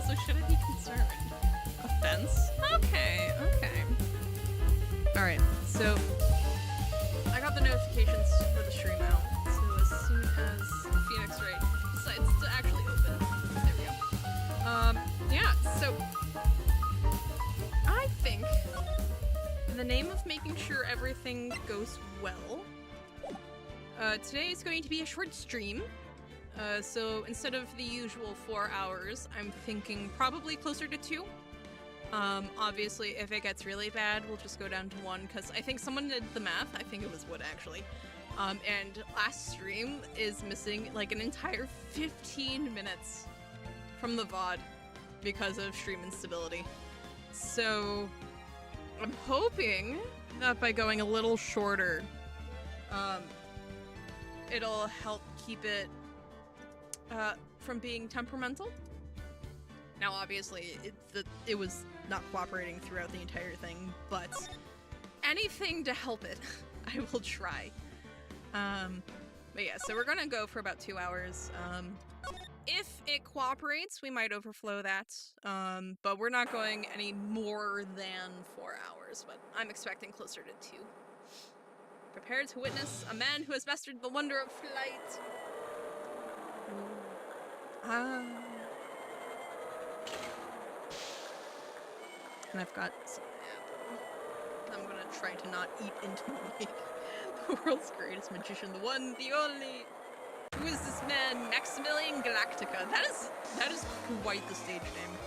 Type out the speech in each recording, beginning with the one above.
Also, should I be concerned? Offense? Okay, okay. Alright, so I got the notifications for the stream out. So as soon as Phoenix Wright decides to actually open, there we go. Yeah, so I think in the name of making sure everything goes well, today is going to be a short stream. So instead of the usual 4 hours, I'm thinking probably closer to 2. Obviously, if it gets really bad, we'll just go down to 1, because I think someone did the math. I think it was Wood, actually. And last stream is missing, like, an entire 15 minutes from the VOD because of stream instability. So I'm hoping that by going a little shorter, it'll help keep it from being temperamental. Now, obviously, it was not cooperating throughout the entire thing, but anything to help it, I will try. But yeah, so we're gonna go for about 2 hours. If it cooperates, we might overflow that, but we're not going any more than 4 hours, but I'm expecting closer to 2. Prepared to witness a man who has mastered the wonder of flight. And I've got some apple. I'm gonna try to not eat into the mic. The world's greatest magician, the one, the only. Who is this man? Maximilian Galactica. That is quite the stage name.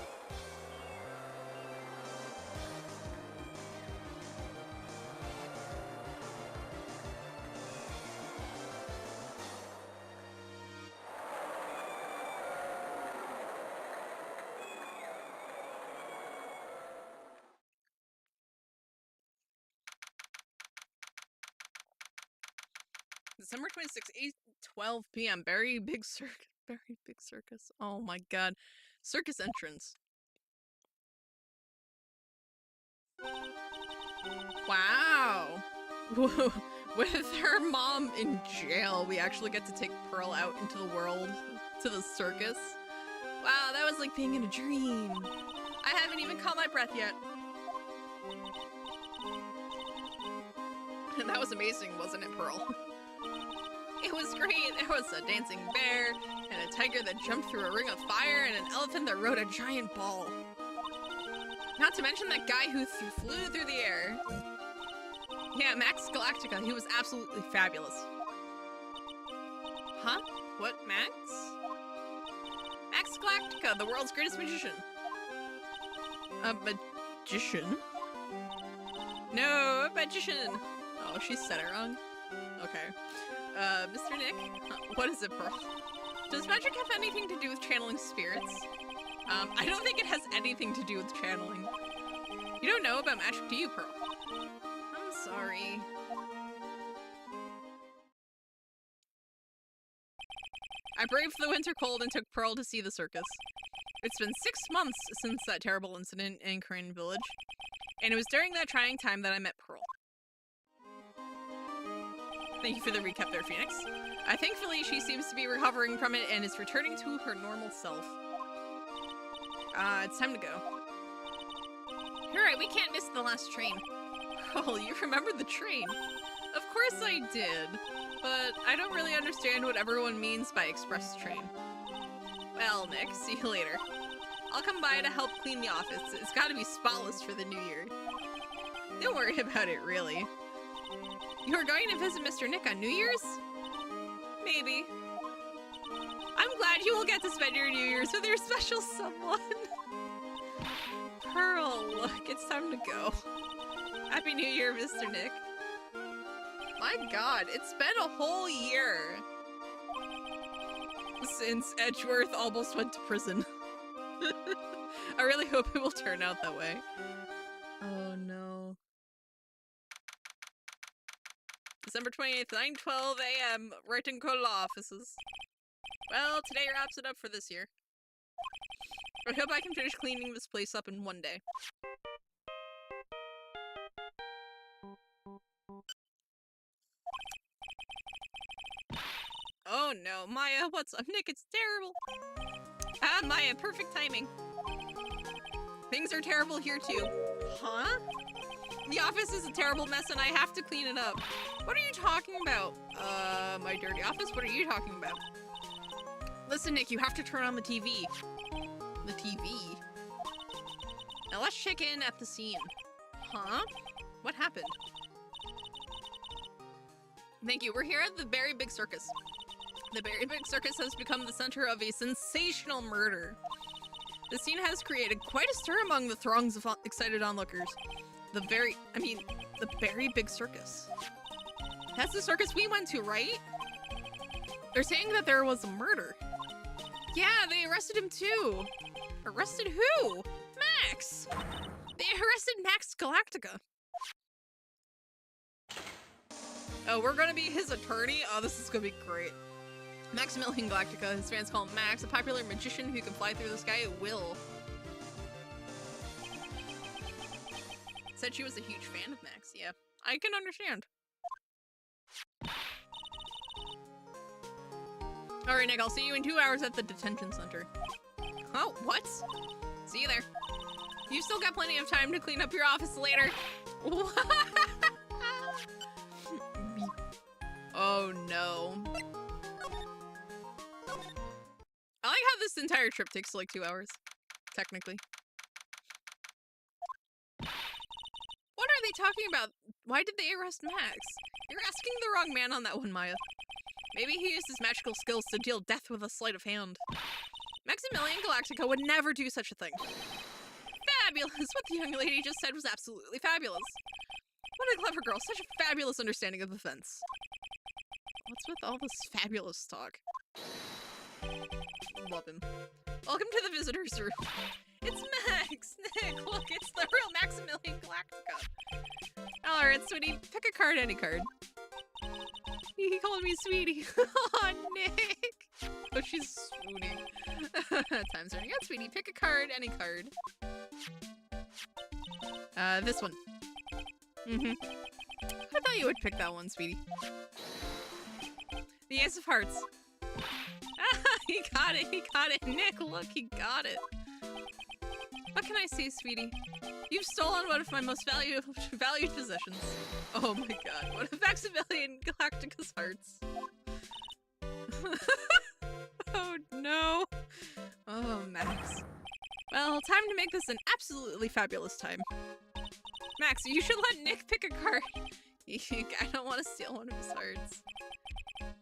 December 26th, 8:12 p.m. Very big circus. Oh my god. Circus entrance. Wow. With her mom in jail, we actually get to take Pearl out into the world, to the circus. Wow, that was like being in a dream. I haven't even caught my breath yet. And that was amazing, wasn't it, Pearl? It was great. There was a dancing bear, and a tiger that jumped through a ring of fire, and an elephant that rode a giant ball. Not to mention that guy who flew through the air. Yeah, Max Galactica, he was absolutely fabulous. Huh? What, Max? Max Galactica, the world's greatest magician. A magician? No, a magician. Oh, she said it wrong. Okay. Mr. Nick? What is it, Pearl? Does magic have anything to do with channeling spirits? I don't think it has anything to do with channeling. You don't know about magic, do you, Pearl? I'm sorry. I braved the winter cold and took Pearl to see the circus. It's been 6 months since that terrible incident in Crane Village, and it was during that trying time that I met Pearl. Thank you for the recap there, Phoenix. Thankfully, she seems to be recovering from it and is returning to her normal self. It's time to go. You're right, we can't miss the last train. Oh, you remember the train? Of course I did, but I don't really understand what everyone means by express train. Well, Nick, see you later. I'll come by to help clean the office. It's gotta be spotless for the new year. Don't worry about it, really. You were going to visit Mr. Nick on New Year's? Maybe. I'm glad you will get to spend your New Year's with your special someone. Pearl, look, it's time to go. Happy New Year, Mr. Nick. My god, it's been a whole year since Edgeworth almost went to prison. I really hope it will turn out that way. Oh no. December 28th, 9:12 a.m. Wright and Co. Law Offices. Well, today wraps it up for this year. I hope I can finish cleaning this place up in one day. Oh no, Maya, what's up? Nick, it's terrible. Ah, Maya, perfect timing. Things are terrible here too. Huh? The office is a terrible mess and I have to clean it up. What are you talking about? My dirty office? What are you talking about? Listen, Nick, you have to turn on the TV. The TV? Now let's check in at the scene. Huh? What happened? Thank you. We're here at the Very Big Circus. The Very Big Circus has become the center of a sensational murder. The scene has created quite a stir among the throngs of excited onlookers. The Very Big Circus. That's the circus we went to, right? They're saying that there was a murder. Yeah, they arrested him too. Arrested who? Max! They arrested Max Galactica. Oh, we're gonna be his attorney? Oh, this is gonna be great. Maximilian Galactica, his fans call him Max, a popular magician who can fly through the sky at will. Said she was a huge fan of Max. Yeah, I can understand. Alright, Nick, I'll see you in 2 hours at the detention center. Oh, what? See you there. You've still got plenty of time to clean up your office later. Oh no. I like how this entire trip takes like 2 hours, technically. What are they talking about? Why did they arrest Max? You're asking the wrong man on that one, Maya. Maybe he used his magical skills to deal death with a sleight of hand. Maximilian Galactica would never do such a thing. Fabulous! What the young lady just said was absolutely fabulous. What a clever girl. Such a fabulous understanding of events. What's with all this fabulous talk? Love him. Welcome to the visitor's room. It's Max! Nick, look, it's the real Maximilian Galactica. Alright, sweetie, pick a card, any card. He called me sweetie. Aw, Nick! Oh, she's swooning. Time's running out, sweetie. Pick a card, any card. This one. I thought you would pick that one, sweetie. The Ace of Hearts. He got it, he got it. Nick, look, he got it. What can I say, sweetie? You've stolen one of my most valued possessions. Oh my god, one of Maximilian Galactica's hearts. Oh no. Oh, Max. Well, time to make this an absolutely fabulous time. Max, you should let Nick pick a card. I don't want to steal one of his hearts.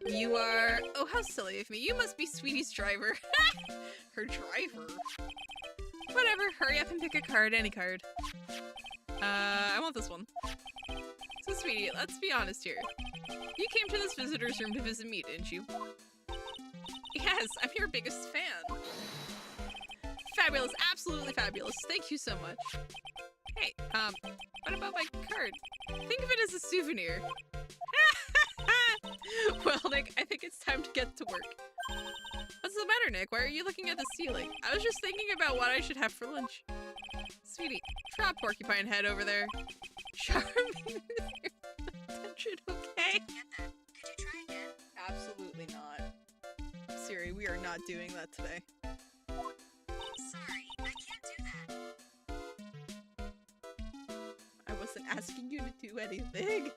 You are... Oh, how silly of me. You must be Sweetie's driver. Her driver? Whatever, hurry up and pick a card, any card. I want this one. So, Sweetie, let's be honest here. You came to this visitor's room to visit me, didn't you? Yes, I'm your biggest fan. Fabulous, absolutely fabulous. Thank you so much. Hey, what about my card? Think of it as a souvenir. Well, Nick, I think it's time to get to work. What's the matter, Nick? Why are you looking at the ceiling? I was just thinking about what I should have for lunch. Sweetie, drop porcupine head over there. Charming with your attention, okay? Get that. Could you try again? Absolutely not. Siri, we are not doing that today. Sorry, I can't do that. I wasn't asking you to do anything.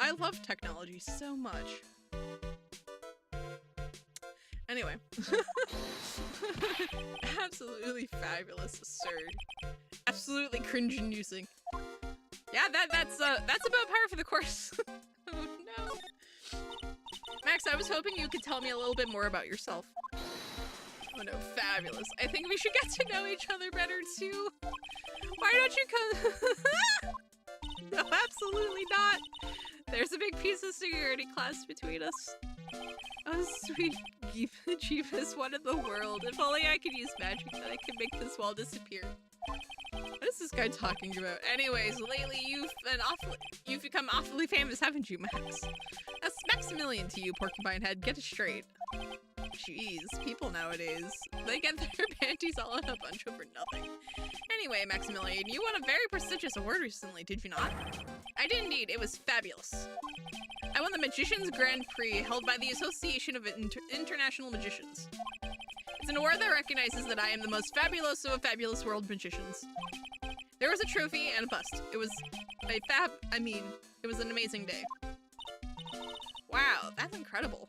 I love technology so much. Anyway. Absolutely fabulous, absurd. Absolutely cringe-inducing. Yeah, that's about par for the course. Oh no. Max, I was hoping you could tell me a little bit more about yourself. Oh no, fabulous. I think we should get to know each other better too. Why don't you come? No, absolutely not. There's a big piece of security class between us. Oh, sweet Jeebus, what in the world? If only I could use magic, then I could make this wall disappear. What is this guy talking about? Anyways, lately you've become awfully famous, haven't you, Max? That's Maximilian to you, Porcupine Head. Get it straight. Jeez, people nowadays. They get their panties all in a bunch over nothing. Anyway, Maximilian, you won a very prestigious award recently, did you not? I did indeed. It was fabulous. I won the Magician's Grand Prix held by the Association of International Magicians. It's an award that recognizes that I am the most fabulous of a fabulous world magicians. There was a trophy and a bust. It was it was an amazing day. Wow, that's incredible.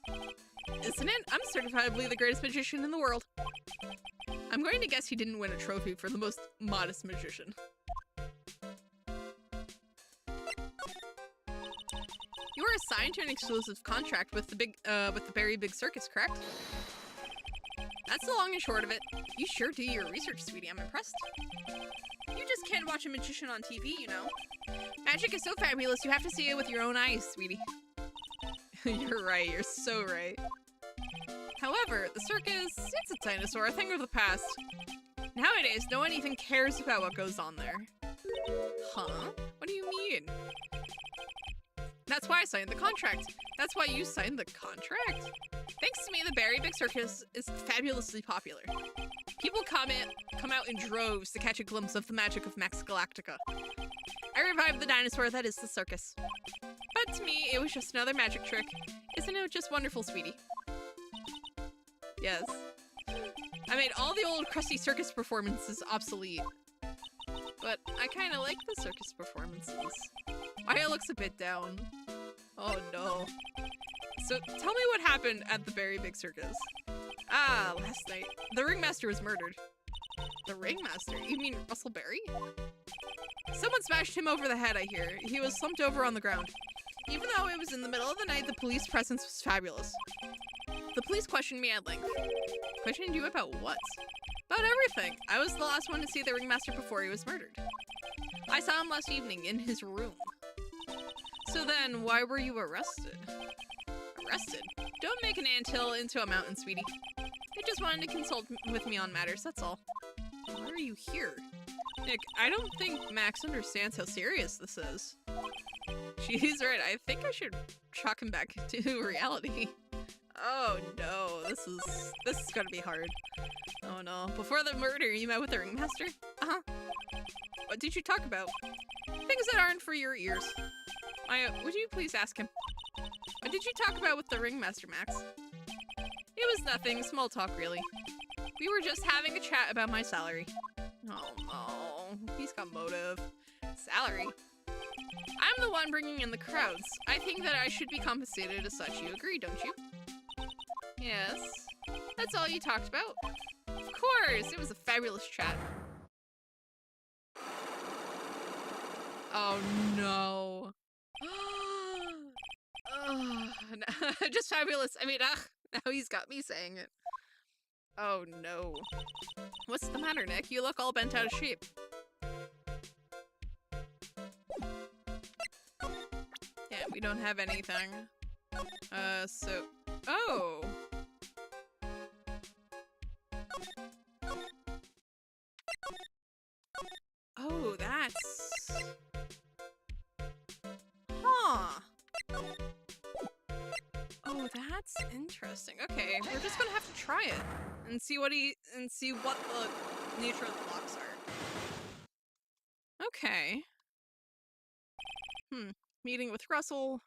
Isn't it? I'm certifiably the greatest magician in the world. I'm going to guess he didn't win a trophy for the most modest magician. You were assigned to an exclusive contract with the Very Big Circus, correct? That's the long and short of it. You sure do your research, sweetie. I'm impressed. You just can't watch a magician on TV, you know. Magic is so fabulous, you have to see it with your own eyes, sweetie. You're right, you're so right. However, the circus, it's a dinosaur, a thing of the past. Nowadays, no one even cares about what goes on there. Huh? What do you mean? That's why I signed the contract. That's why you signed the contract? Thanks to me, the Very Big Circus is fabulously popular. People come out in droves to catch a glimpse of the magic of Max Galactica. I revived the dinosaur that is the circus. But to me, it was just another magic trick. Isn't it just wonderful, sweetie? Yes. I made all the old crusty circus performances obsolete. But I kinda like the circus performances. Maya looks a bit down. Oh no. So tell me what happened at the Very Big Circus. Ah, last night. The ringmaster was murdered. The ringmaster? You mean Russell Berry? Someone smashed him over the head, I hear. He was slumped over on the ground. Even though it was in the middle of the night, the police presence was fabulous. The police questioned me at length. Questioned you about what? About everything. I was the last one to see the ringmaster before he was murdered. I saw him last evening in his room. So then, why were you arrested? Arrested? Don't make an anthill into a mountain, sweetie. They just wanted to consult with me on matters, that's all. Why are you here? Nick, I don't think Max understands how serious this is. She's right, I think I should shock him back to reality. Oh no, this is gonna be hard. Oh no. Before the murder, you met with the ringmaster? Uh-huh. What did you talk about? Things that aren't for your ears. Maya, would you please ask him? What did you talk about with the ringmaster, Max? It was nothing, small talk really. We were just having a chat about my salary. Oh no, he's got motive. Salary? I'm the one bringing in the crowds. I think that I should be compensated as such. You agree, don't you? Yes. That's all you talked about? Of course, it was a fabulous chat. Oh no. Oh, no. Just fabulous. I mean, now he's got me saying it. Oh no. What's the matter, Nick? You look all bent out of shape. Yeah, we don't have anything. So... Oh! Oh, that's... Huh! Oh, that's interesting. Okay, we're just gonna have to try it and see what the nature of the blocks are. Okay. Meeting with Russell.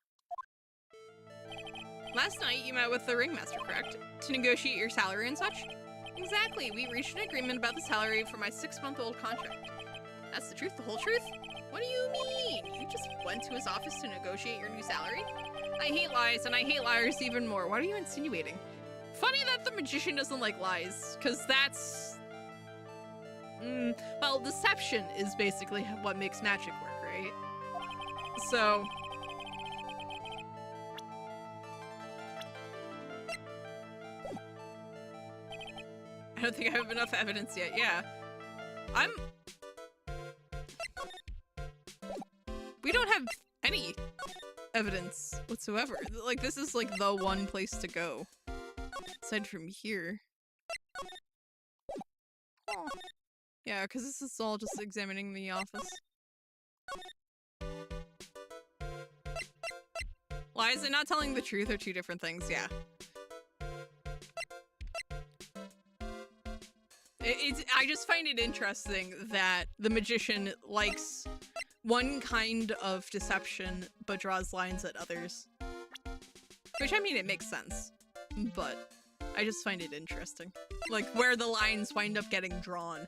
Last night you met with the ringmaster, correct? To negotiate your salary and such? Exactly, we reached an agreement about the salary for my 6-month-old contract. That's the truth, the whole truth? What do you mean? You just went to his office to negotiate your new salary? I hate lies, and I hate liars even more. What are you insinuating? Funny that the magician doesn't like lies, because that's... well, deception is basically what makes magic work, right? So... I don't think I have enough evidence yet, yeah. We don't have any evidence whatsoever. Like, this is like the one place to go. Aside from here. Oh. Yeah, because this is all just examining the office. Lies and not telling the truth are two different things, yeah. I just find it interesting that the magician likes one kind of deception but draws lines at others. Which, I mean, it makes sense. But I just find it interesting. Like, where the lines wind up getting drawn.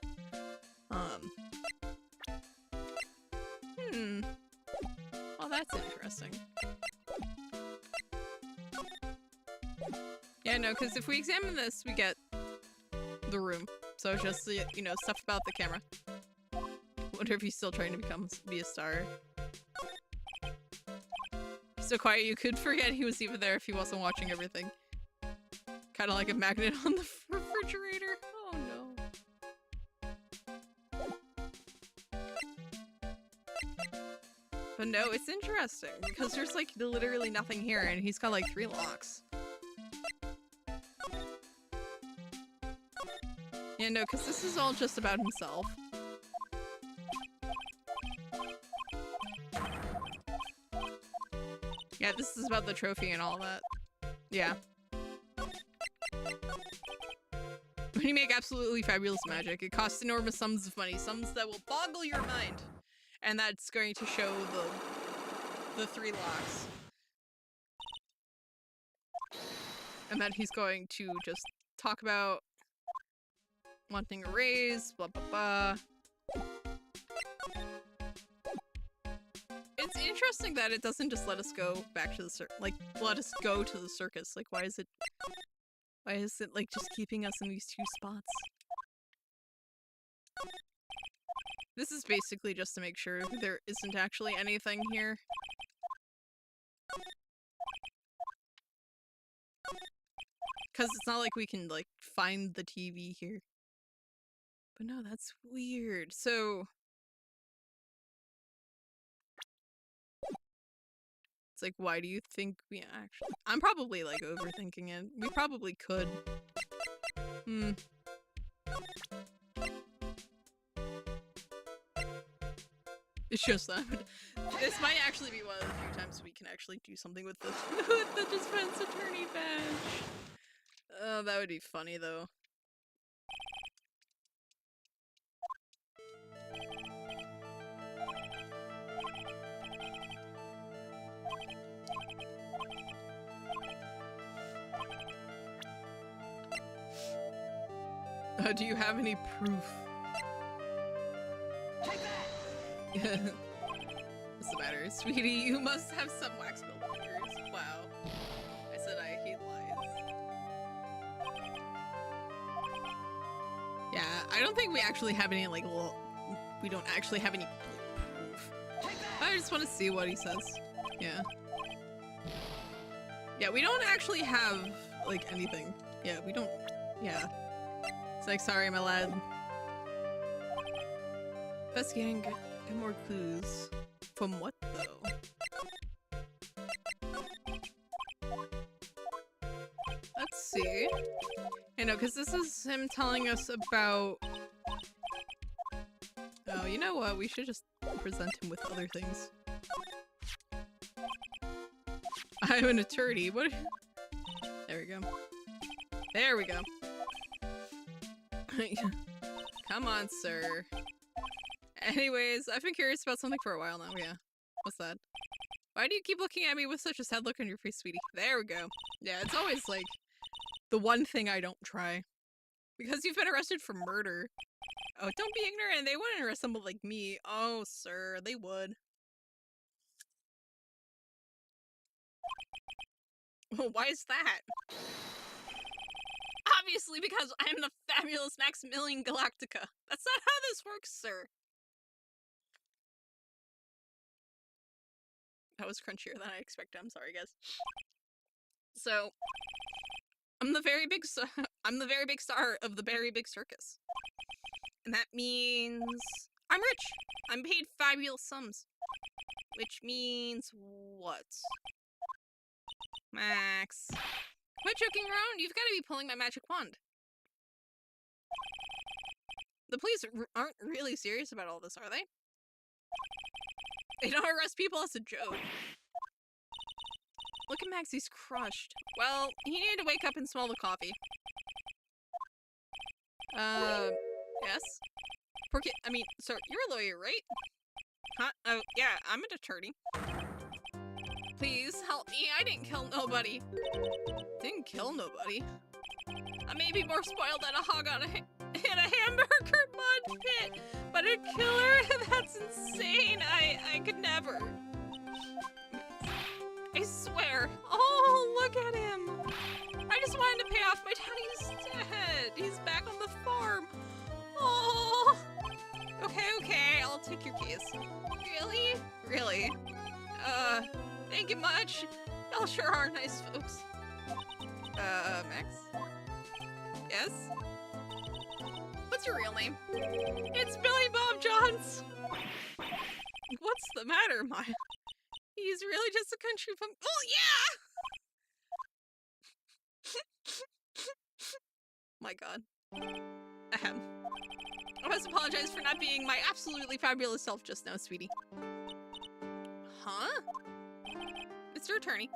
Well, that's interesting. Yeah, no, because if we examine this, we get the room. So just, you know, stuff about the camera. Wonder if he's still trying to be a star. So quiet you could forget he was even there if he wasn't watching everything. Kind of like a magnet on the refrigerator. Oh no. But no, it's interesting because there's like literally nothing here and he's got like 3 locks. Yeah, no, because this is all just about himself. Yeah, this is about the trophy and all that. Yeah. When you make absolutely fabulous magic, it costs enormous sums of money, sums that will boggle your mind. And that's going to show the 3 locks. And that he's going to just talk about wanting a raise, blah blah blah. It's interesting that it doesn't just let us go back to the let us go to the circus. Like, why is it like just keeping us in these 2 spots? This is basically just to make sure there isn't actually anything here. Because it's not like we can, like, find the TV here. But no, that's weird. So... it's like, why do you think we actually... I'm probably, like, overthinking it. We probably could. It's just that. This might actually be one of the few times we can actually do something with the, with the defense attorney badge. Oh, that would be funny, though. Do you have any proof? What's the matter, sweetie? You must have some wax built on yours. Wow. I said I hate lies. Yeah, I don't think we actually have any, like, we don't actually have any proof. I just want to see what he says. Yeah. Yeah, we don't actually have, like, anything. Yeah, we don't. Yeah. It's like, sorry, my lad. Investigating, get more clues. From what, though? Let's see. You know, because this is him telling us about... oh, you know what? We should just present him with other things. I'm an attorney. What? There we go. There we go. Come on, sir. Anyways, I've been curious about something for a while now, yeah. What's that? Why do you keep looking at me with such a sad look on your face, sweetie? There we go. Yeah, it's always, like, the one thing I don't try. Because you've been arrested for murder. Oh, don't be ignorant. They wouldn't arrest someone like me. Oh, sir, they would. Why is that? Obviously because I am the fabulous Maximilian Galactica. That's not how this works, sir. That was crunchier than I expected. I'm sorry, guys. So, I'm the very big star of the very big circus. And that means I'm rich. I'm paid fabulous sums. Which means what? Max. Quit joking around. You've got to be pulling my magic wand. The police aren't really serious about all this, are they? They don't arrest people as a joke. Look at Max, he's crushed. Well, he needed to wake up and smell the coffee. Yes? Sir, you're a lawyer, right? Huh? Oh, yeah, I'm an attorney. Please, help me, I didn't kill nobody. Didn't kill nobody? I may be more spoiled than a hog on in a hamburger mud pit, but a killer? That's insane. I could never. I swear. Oh, look at him. I just wanted to pay off my daddy's debt. He's back on the farm. Oh. Okay, I'll take your keys. Really? Really? Thank you much. Y'all sure are nice folks. Max? Yes? What's your real name? It's Billy Bob Johns. What's the matter, Maya? He's really just a country pump. Oh, yeah! My god. Ahem. I must apologize for not being my absolutely fabulous self just now, sweetie. Huh? Mr. Attorney.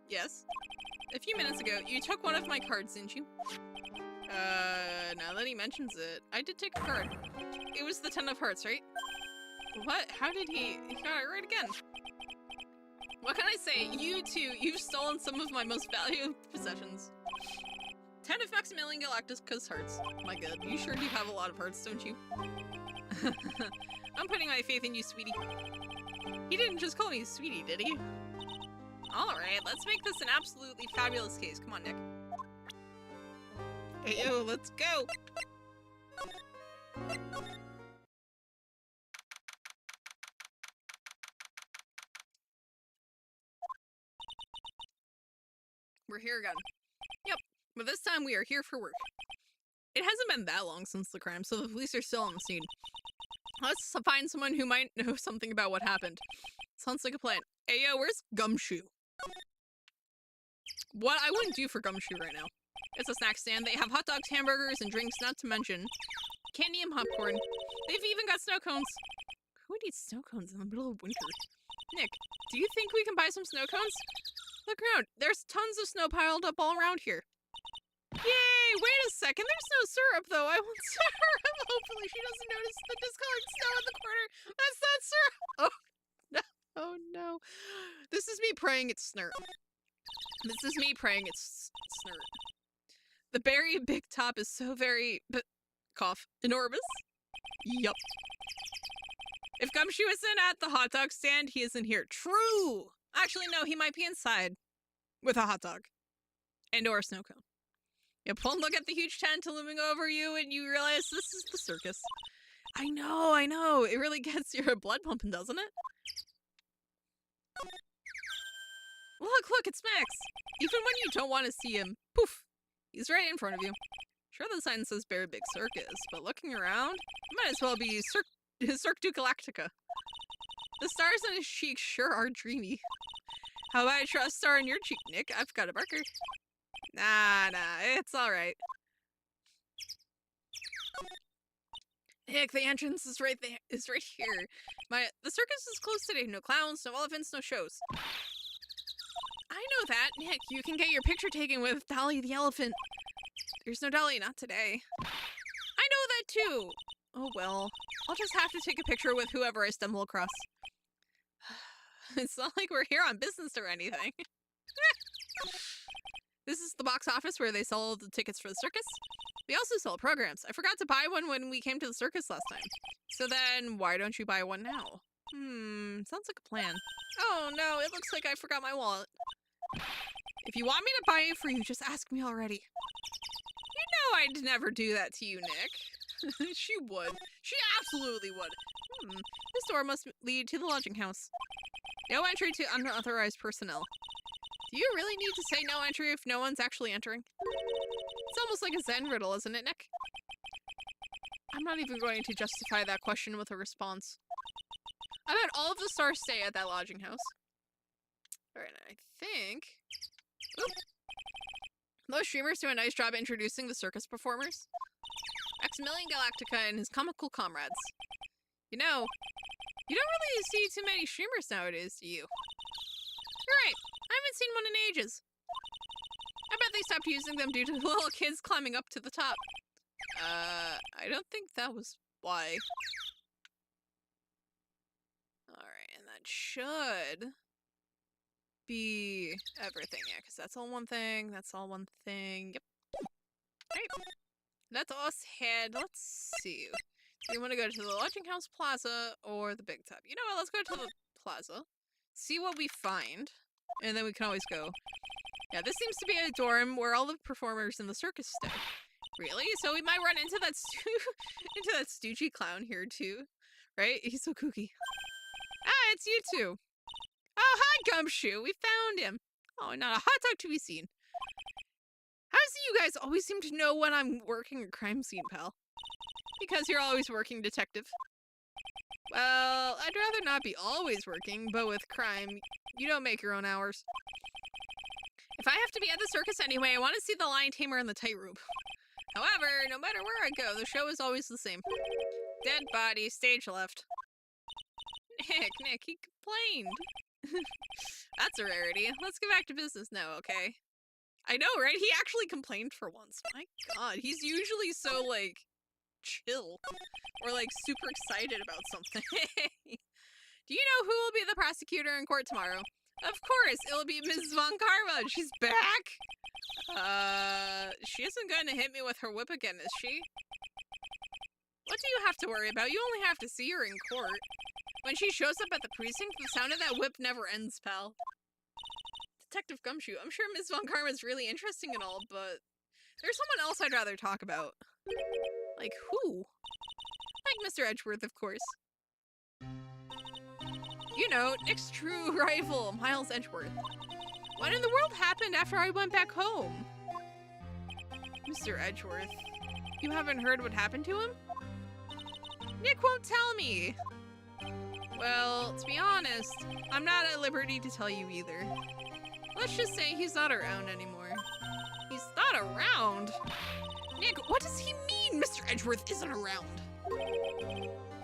Yes? A few minutes ago, you took one of my cards, didn't you? Now that he mentions it, I did take a card. It was the 10 of hearts, right? What? How did he got it right again. What can I say? You two, you've stolen some of my most valuable possessions. 10 of Maximilian Galactica's hearts. My god, you sure do have a lot of hearts, don't you? I'm putting my faith in you, sweetie. He didn't just call me sweetie, did he? Alright, let's make this an absolutely fabulous case. Come on, Nick. Hey, yo, let's go! We're here again. Yep, but this time we are here for work. It hasn't been that long since the crime, so the police are still on the scene. Let's find someone who might know something about what happened. Sounds like a plan. Hey, yo, where's Gumshoe? What I wouldn't do for Gumshoe right now. It's a snack stand. They have hot dogs, hamburgers, and drinks, not to mention candy and popcorn. They've even got snow cones. Who would eat snow cones in the middle of winter? Nick, do you think we can buy some snow cones? Look around. There's tons of snow piled up all around here. Yay! Wait a second. There's no syrup, though. I want syrup. Hopefully she doesn't notice the discolored snow in the corner. That's not syrup. Oh, no. Oh, no. This is me praying it's snurt. This is me praying it's snurt. The berry big top is so very, cough, enormous. Yup. If Gumshoe isn't at the hot dog stand, he isn't here. True! Actually, no, he might be inside with a hot dog and or a snow cone. Yep, one look at the huge tent looming over you and you realize this is the circus. I know. It really gets your blood pumping, doesn't it? Look, it's Max. Even when you don't want to see him, poof, he's right in front of you. Sure, the sign says Very Big Circus, but looking around, it might as well be Cirque du Galactica. The stars on his cheeks sure are dreamy. How about I try a star on your cheek, Nick? I've got a marker. Nah, it's alright. Nick, the entrance is right there. It's right here. The circus is closed today. No clowns, no elephants, no shows. I know that, Nick. You can get your picture taken with Dolly the elephant. There's no Dolly, not today. I know that too. Oh well. I'll just have to take a picture with whoever I stumble across. It's not like we're here on business or anything. This is the box office where they sell all the tickets for the circus. They also sell programs. I forgot to buy one when we came to the circus last time. So then, why don't you buy one now? Sounds like a plan. Oh no, it looks like I forgot my wallet. If you want me to buy it for you, just ask me already. You know I'd never do that to you, Nick. She would. She absolutely would. This door must lead to the lodging house. No entry to unauthorized personnel. Do you really need to say no entry if no one's actually entering? It's almost like a Zen riddle, isn't it, Nick? I'm not even going to justify that question with a response. I bet all of the stars stay at that lodging house. Alright, I think... Oop. Those streamers do a nice job introducing the circus performers. Maximilian Galactica and his comical comrades. You know, you don't really see too many streamers nowadays, do you? You're right. I haven't seen one in ages. I bet they stopped using them due to the little kids climbing up to the top. I don't think that was why. Alright, and that should be everything, yeah, because that's all one thing, Yep. Right. Let us head. Let's see. Do you want to go to the lodging house plaza or the big tub? You know what? Let's go to the plaza. See what we find. And then we can always go. Yeah, this seems to be a dorm where all the performers in the circus stay. Really? So we might run into that Stoogie clown here too. Right? He's so kooky. Ah, it's you two. Oh, hi, Gumshoe. We found him. Oh, not a hot dog to be seen. How does you guys always seem to know when I'm working a crime scene, pal? Because you're always working, detective. Well, I'd rather not be always working, but with crime, you don't make your own hours. If I have to be at the circus anyway, I want to see the lion tamer and the tightrope. However, no matter where I go, the show is always the same. Dead body, stage left. Nick, he complained. That's a rarity. Let's get back to business now, okay? I know, right? He actually complained for once. My god, he's usually so, like, chill. Or, like, super excited about something. Do you know who will be the prosecutor in court tomorrow? Of course, it'll be Mrs. Von Karma. She's back? She isn't going to hit me with her whip again, is she? What do you have to worry about? You only have to see her in court. When she shows up at the precinct, the sound of that whip never ends, pal. Detective Gumshoe, I'm sure Ms. Von Karma is really interesting and all, but there's someone else I'd rather talk about. Like who? Like Mr. Edgeworth, of course. You know, Nick's true rival, Miles Edgeworth. What in the world happened after I went back home? Mr. Edgeworth, you haven't heard what happened to him? Nick won't tell me. Well, to be honest, I'm not at liberty to tell you either. Let's just say he's not around anymore. He's not around? Nick, what does he mean Mr. Edgeworth isn't around?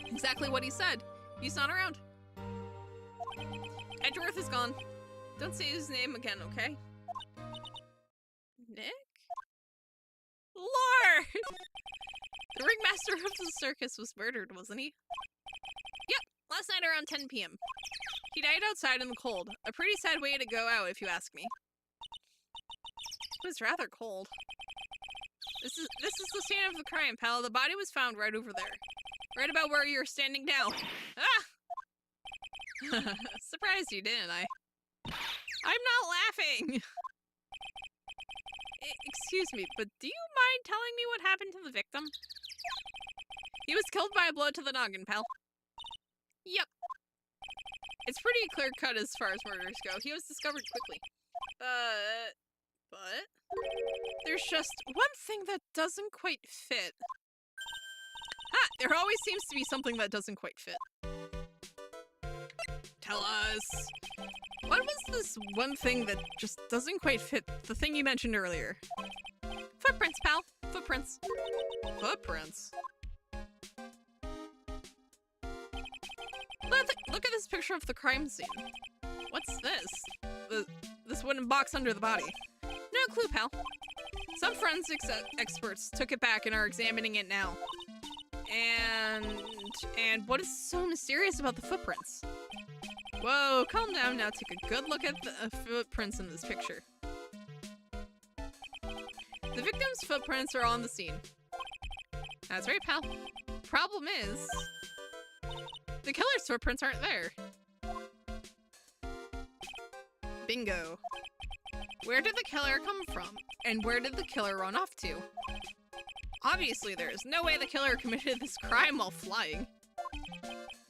Exactly what he said. He's not around. Edgeworth is gone. Don't say his name again, okay? Nick? Lord! The ringmaster of the circus was murdered, wasn't he? Yep, last night around 10 p.m. He died outside in the cold. A pretty sad way to go out, if you ask me. It was rather cold. This is the scene of the crime, pal. The body was found right over there. Right about where you're standing now. Ah! Surprised you, didn't I? I'm not laughing! Excuse me, but do you mind telling me what happened to the victim? He was killed by a blow to the noggin, pal. Yep. It's pretty clear-cut as far as murders go. He was discovered quickly. But? There's just one thing that doesn't quite fit. Ah, there always seems to be something that doesn't quite fit. Tell us. What was this one thing that just doesn't quite fit the thing you mentioned earlier? Footprints, pal. Footprints. Footprints? Look at this picture of the crime scene. What's this? This wooden box under the body. No clue, pal. Some forensics experts took it back and are examining it now. And what is so mysterious about the footprints? Whoa, calm down now. Take a good look at the footprints in this picture. The victim's footprints are on the scene. That's right, pal. Problem is, the killer's footprints aren't there. Bingo. Where did the killer come from? And where did the killer run off to? Obviously, there is no way the killer committed this crime while flying.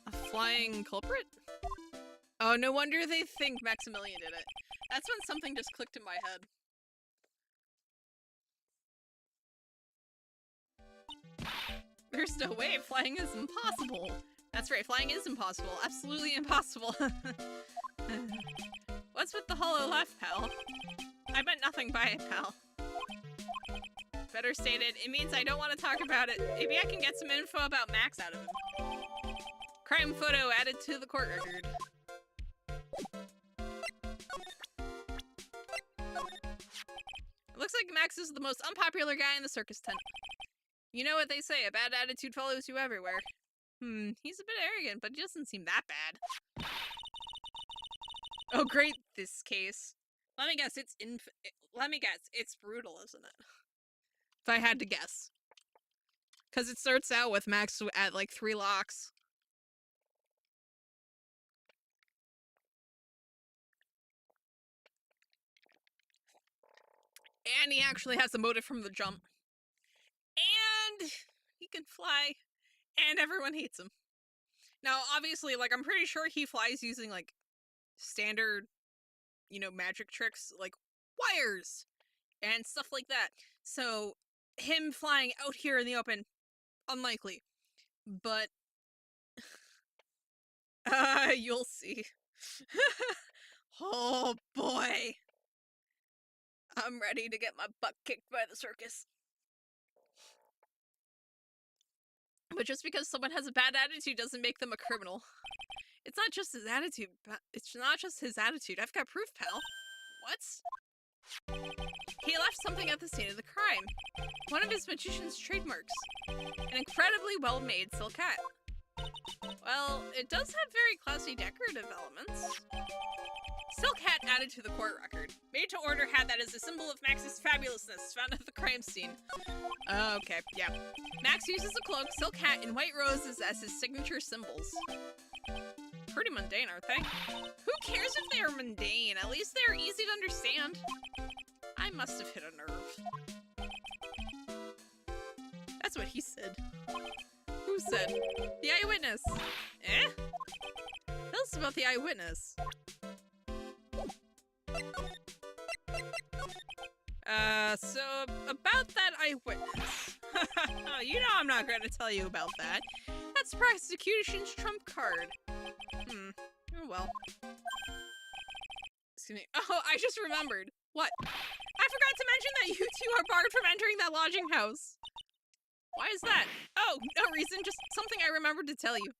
A flying culprit? Oh, no wonder they think Maximilian did it. That's when something just clicked in my head. There's no way, flying is impossible. That's right, flying is impossible. Absolutely impossible. What's with the hollow laugh, pal? I meant nothing by it, pal. Better stated, it means I don't want to talk about it. Maybe I can get some info about Max out of him. Crime photo added to the court record. It looks like Max is the most unpopular guy in the circus tent. You know what they say, a bad attitude follows you everywhere. He's a bit arrogant, but he doesn't seem that bad. Oh great, this case. Let me guess, it's brutal, isn't it? if I had to guess. Because it starts out with Max at like 3 locks. And he actually has a motive from the jump. And he can fly. And everyone hates him. Now, obviously, like, I'm pretty sure he flies using, like, standard, you know, magic tricks, like wires and stuff like that. So, him flying out here in the open, unlikely. But, you'll see. Oh, boy. I'm ready to get my butt kicked by the circus. But just because someone has a bad attitude doesn't make them a criminal. It's not just his attitude. It's not just his attitude. I've got proof, pal. What? He left something at the scene of the crime. One of his magician's trademarks. An incredibly well-made silk hat. Well, it does have very classy decorative elements. Silk hat added to the court record. Made to order hat that is a symbol of Max's fabulousness found at the crime scene. Okay, yeah. Max uses a cloak, silk hat, and white roses as his signature symbols. Pretty mundane, aren't they? Who cares if they are mundane? At least they are easy to understand. I must have hit a nerve. That's what he said. Who said? The eyewitness. Eh? Tell us about the eyewitness. So about that eyewitness. You know I'm not going to tell you about that. That's prosecution's trump card. Oh well. Excuse me. Oh, I just remembered. What? I forgot to mention that you two are barred from entering that lodging house. Why is that? Oh, no reason, just something I remembered to tell you.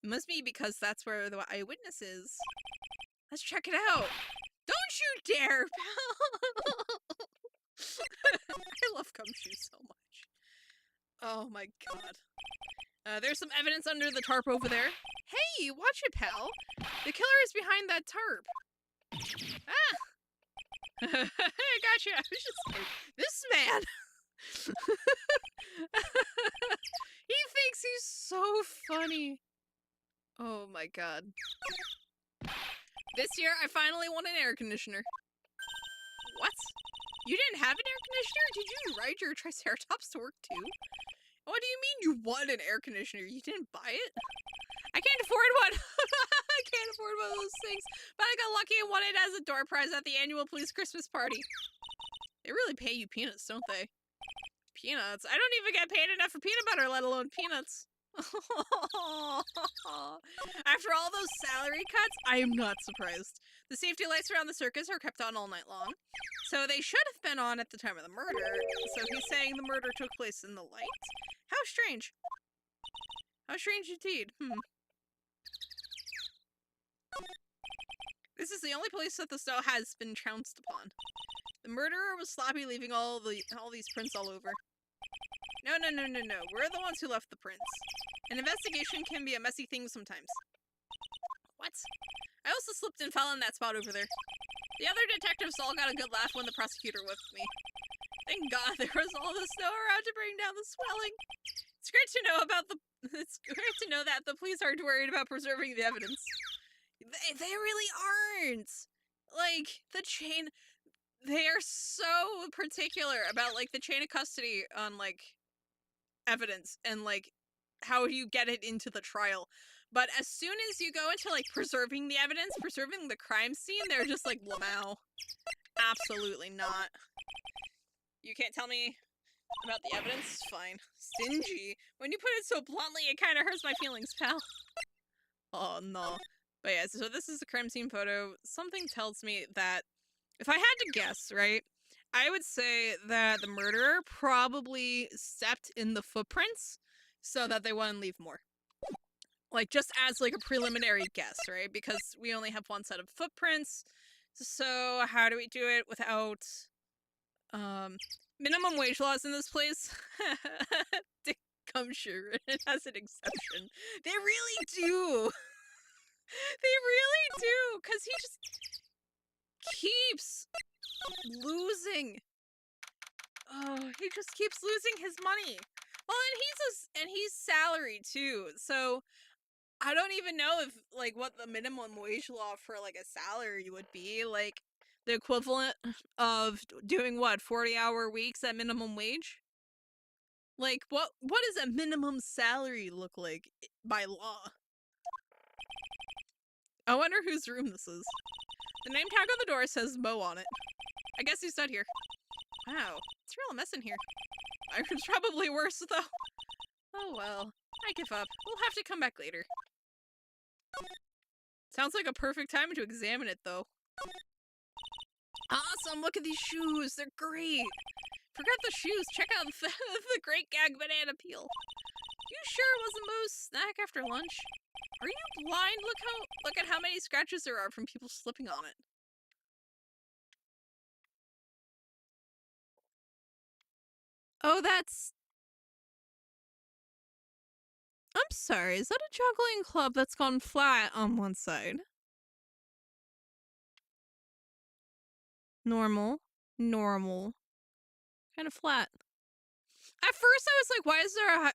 It must be because that's where the eyewitness is. Let's check it out. Don't you dare, pal! I love gumshoe so much. Oh my god. There's some evidence under the tarp over there. Hey, watch it, pal. The killer is behind that tarp. Ah! I gotcha. I was just kidding. This man. He thinks he's so funny. Oh my god. This year, I finally won an air conditioner. What? You didn't have an air conditioner? Did you ride your Triceratops to work too? What do you mean you won an air conditioner? You didn't buy it? I can't afford one. I can't afford one of those things. But I got lucky and won it as a door prize at the annual police Christmas party. They really pay you peanuts, don't they? Peanuts? I don't even get paid enough for peanut butter, let alone peanuts. After all those salary cuts, I am not surprised. The safety lights around the circus are kept on all night long. So they should have been on at the time of the murder. So he's saying the murder took place in the light? How strange. How strange indeed. This is the only place that the snow has been trounced upon. The murderer was sloppy, leaving all these prints all over. No. We're the ones who left the prints. An investigation can be a messy thing sometimes. What? I also slipped and fell in that spot over there. The other detectives all got a good laugh when the prosecutor whipped me. Thank God there was all the snow around to bring down the swelling. It's great to know that the police aren't worried about preserving the evidence. They really aren't. Like, they are so particular about, like, the chain of custody on, like, evidence and, like, how you get it into the trial. But as soon as you go into, like, preserving the evidence, preserving the crime scene, they're just like, Lamau. Absolutely not. You can't tell me about the evidence? Fine. Stingy. When you put it so bluntly, it kind of hurts my feelings, pal. Oh, no. But yeah, so this is the crime scene photo. Something tells me that if I had to guess, right, I would say that the murderer probably stepped in the footprints so that they wouldn't leave more. Like, just as, like, a preliminary guess, right? Because we only have one set of footprints. So how do we do it without, minimum wage laws in this place? Dick Gumshoe, it has an exception. They really do! They really do! Because he just keeps losing. Oh, he just keeps losing his money. Well, and he's salary too. So I don't even know if like what the minimum wage law for like a salary would be, like the equivalent of doing what 40-hour weeks at minimum wage. Like what does a minimum salary look like by law? I wonder whose room this is. The name tag on the door says Mo on it. I guess he's not here. Wow, it's a real mess in here. It's probably worse though. Oh well, I give up. We'll have to come back later. Sounds like a perfect time to examine it though. Awesome, look at these shoes, they're great. Forget the shoes, check out the Great Gag Banana Peel. You sure it wasn't Mo's snack after lunch? Are you blind? Look at how many scratches there are from people slipping on it. Oh, that's... I'm sorry, is that a juggling club that's gone flat on one side? Normal. Normal. Kind of flat. At first I was like, why is there a...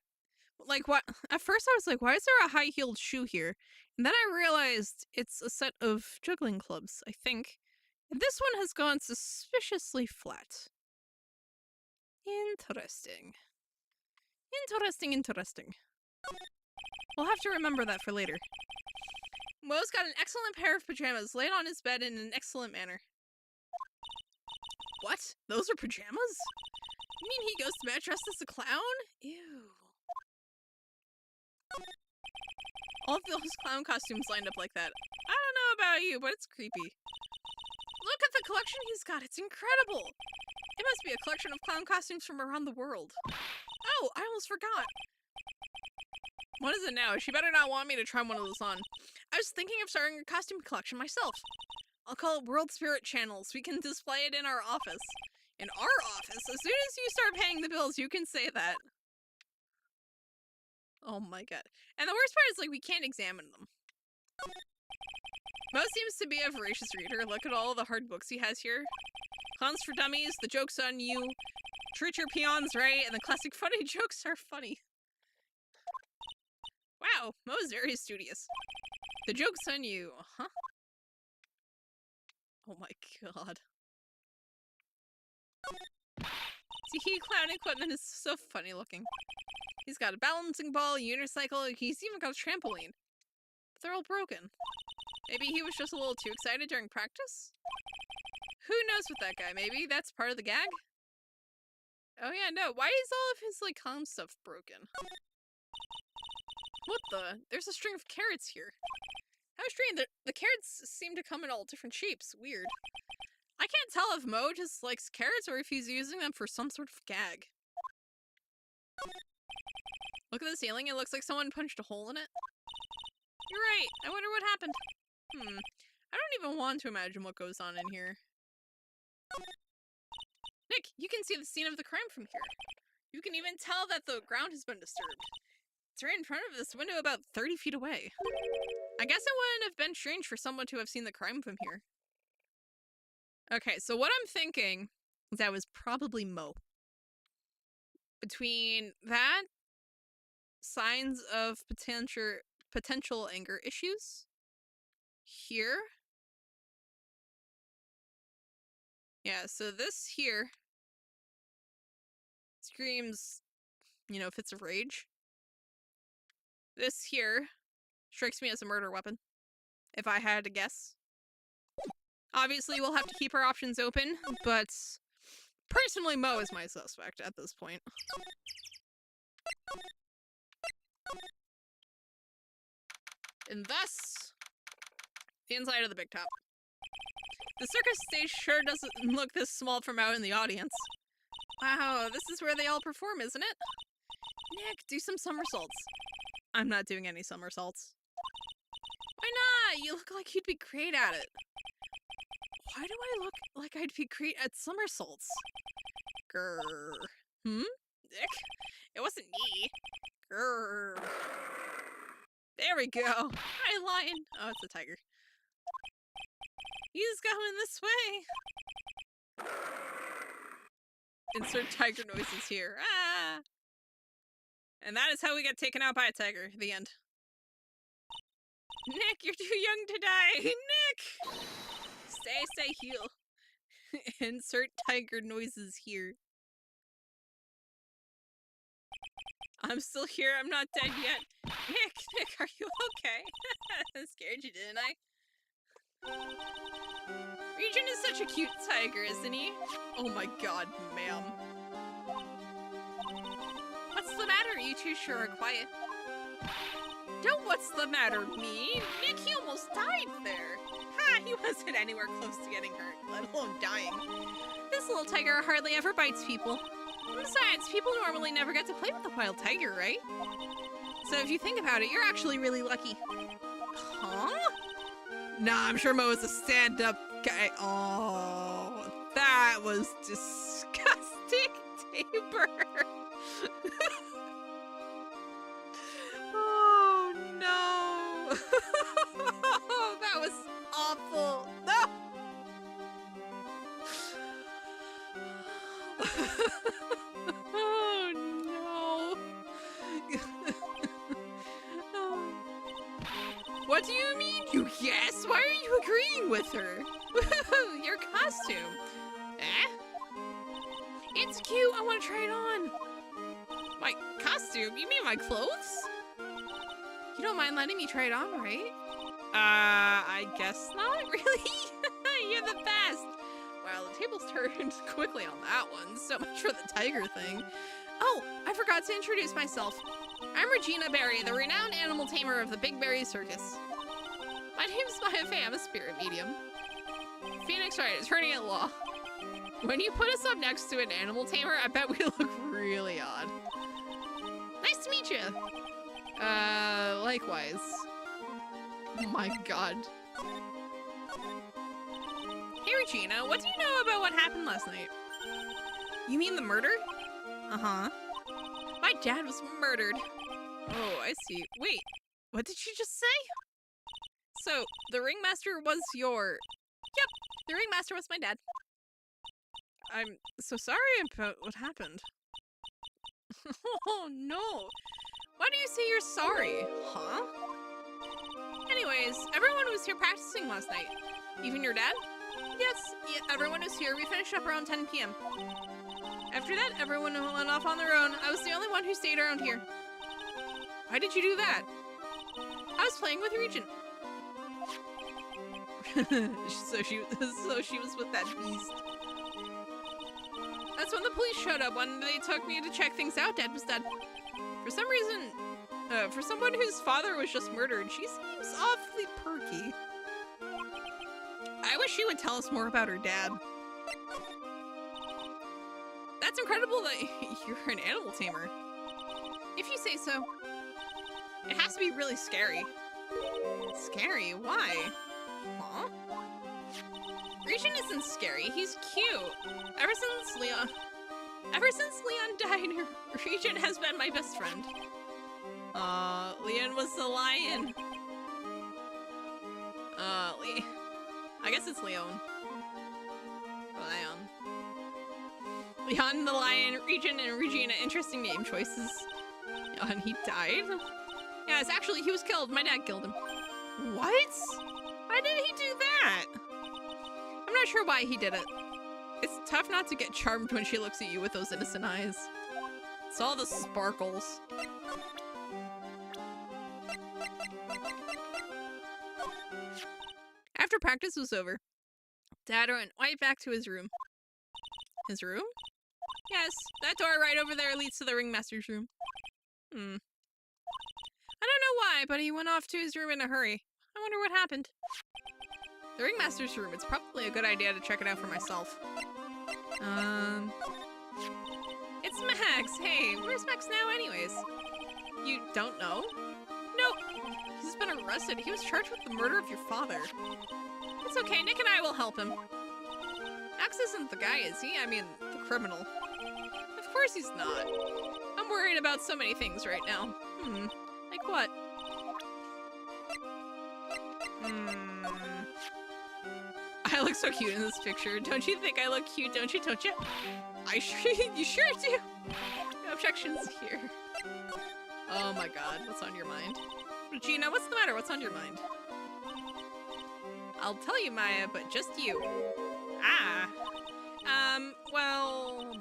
Like, what? At first I was like, why is there a high-heeled shoe here? And then I realized it's a set of juggling clubs, I think. And this one has gone suspiciously flat. Interesting. Interesting. We'll have to remember that for later. Mo's got an excellent pair of pajamas laid on his bed in an excellent manner. What? Those are pajamas? You mean he goes to bed dressed as a clown? Ew. All of those clown costumes lined up like that. I don't know about you, but it's creepy. Look at the collection he's got. It's incredible. It must be a collection of clown costumes from around the world. Oh, I almost forgot. What is it now? She better not want me to try one of those on. I was thinking of starting a costume collection myself. I'll call it World Spirit Channels. We can display it in our office. In our office? As soon as you start paying the bills, you can say that. Oh my god. And the worst part is, like, we can't examine them. Mo seems to be a voracious reader. Look at all the hard books he has here. Clowns for Dummies, The Joke's on You, Treat Your Peons Right, and the classic funny jokes are funny. Wow, Mo's very studious. The Joke's on You, huh? Oh my god. See, clown equipment is so funny looking. He's got a balancing ball, a unicycle, he's even got a trampoline. But they're all broken. Maybe he was just a little too excited during practice? Who knows with that guy? Maybe that's part of the gag? Oh yeah, no. Why is all of his, like, clown stuff broken? What the? There's a string of carrots here. How strange. The carrots seem to come in all different shapes. Weird. I can't tell if Mo just likes carrots or if he's using them for some sort of gag. Look at the ceiling. It looks like someone punched a hole in it. You're right. I wonder what happened. I don't even want to imagine what goes on in here. Nick, you can see the scene of the crime from here. You can even tell that the ground has been disturbed. It's right in front of this window about 30 feet away. I guess it wouldn't have been strange for someone to have seen the crime from here. Okay, so what I'm thinking is that was probably Mo. Between that, signs of potential anger issues here. Yeah, so this here screams, you know, fits of rage. This here strikes me as a murder weapon, if I had to guess. Obviously, we'll have to keep our options open, but personally, Mo is my suspect at this point. And thus, the inside of the big top. The circus stage sure doesn't look this small from out in the audience. Wow, this is where they all perform, isn't it? Nick, do some somersaults. I'm not doing any somersaults. Why not? You look like you'd be great at it. Why do I look like I'd be great at somersaults? Grrr. Nick? It wasn't me. Grrr. There we go. Hi, lion. Oh, it's a tiger. He's coming this way. Insert tiger noises here. Ah! And that is how we get taken out by a tiger. The end. Nick, you're too young to die. Nick! Stay heal. Insert tiger noises here. I'm still here. I'm not dead yet. Nick, are you okay? I scared you, didn't I? Regent is such a cute tiger, isn't he? Oh my god, ma'am. What's the matter? You two sure are quiet. Don't what's the matter me? Nick, he almost died there. Ha, he wasn't anywhere close to getting hurt, let alone dying. This little tiger hardly ever bites people. Besides, people normally never get to play with a wild tiger, right? So if you think about it, you're actually really lucky. Huh? Nah, I'm sure Mo is a stand-up guy. Oh, that was disgusting, Tabor. Oh, no. That was awful. No. Oh, no. What do you mean, you guess? Why are you agreeing with her? Your costume. Eh? It's cute. I want to try it on. My costume? You mean my clothes? You don't mind letting me try it on, right? I guess not, really? You're the best. Wow, the tables turned quickly on that one. So much for the tiger thing. Oh, I forgot to introduce myself. I'm Regina Berry, the renowned animal tamer of the Big Berry Circus. My name's Maya Faye. I'm a spirit medium. Phoenix Wright, attorney at law. When you put us up next to an animal tamer, I bet we look really odd. Nice to meet you. Likewise. Oh my god. Hey Regina, what do you know about what happened last night? You mean the murder? Uh-huh. My dad was murdered. Oh, I see. Wait, what did you just say? So, the ringmaster was your... Yep, the ringmaster was my dad. I'm so sorry about what happened. Oh no! Why do you say you're sorry? Huh? Anyways, everyone was here practicing last night. Even your dad? Yes, yeah, everyone was here. We finished up around 10 p.m. After that, everyone went off on their own. I was the only one who stayed around here. Why did you do that? I was playing with Regent. so she was with that beast. That's when the police showed up. When they took me to check things out, Dad was dead. For some reason, for someone whose father was just murdered, she seems awfully perky. I wish she would tell us more about her dad. That's incredible that you're an animal tamer. If you say so. It has to be really scary. Scary? Why? Huh? Regent isn't scary. He's cute. Ever since Leon died, Regent has been my best friend. Leon was the lion. I guess it's Leon. Leon the lion, Regent and Regina. Interesting name choices. And he died? Yes, actually, he was killed. My dad killed him. What? Why did he do that? I'm not sure why he did it. It's tough not to get charmed when she looks at you with those innocent eyes. It's all the sparkles. After practice was over, Dad went right back to his room. His room? Yes, that door right over there leads to the ringmaster's room. I don't know why, but he went off to his room in a hurry. I wonder what happened. The ringmaster's room. It's probably a good idea to check it out for myself. It's Max. Hey, where's Max now anyways? You don't know? Nope. He's been arrested. He was charged with the murder of your father. It's okay. Nick and I will help him. Max isn't the guy, is he? I mean, the criminal. Of course he's not. I'm worried about so many things right now. Like what? I look so cute in this picture. Don't you think I look cute? Don't you? Don't you? You sure do. No objections here. Oh my god, what's on your mind? Regina, what's the matter? What's on your mind? I'll tell you, Maya, but just you. Ah. Well,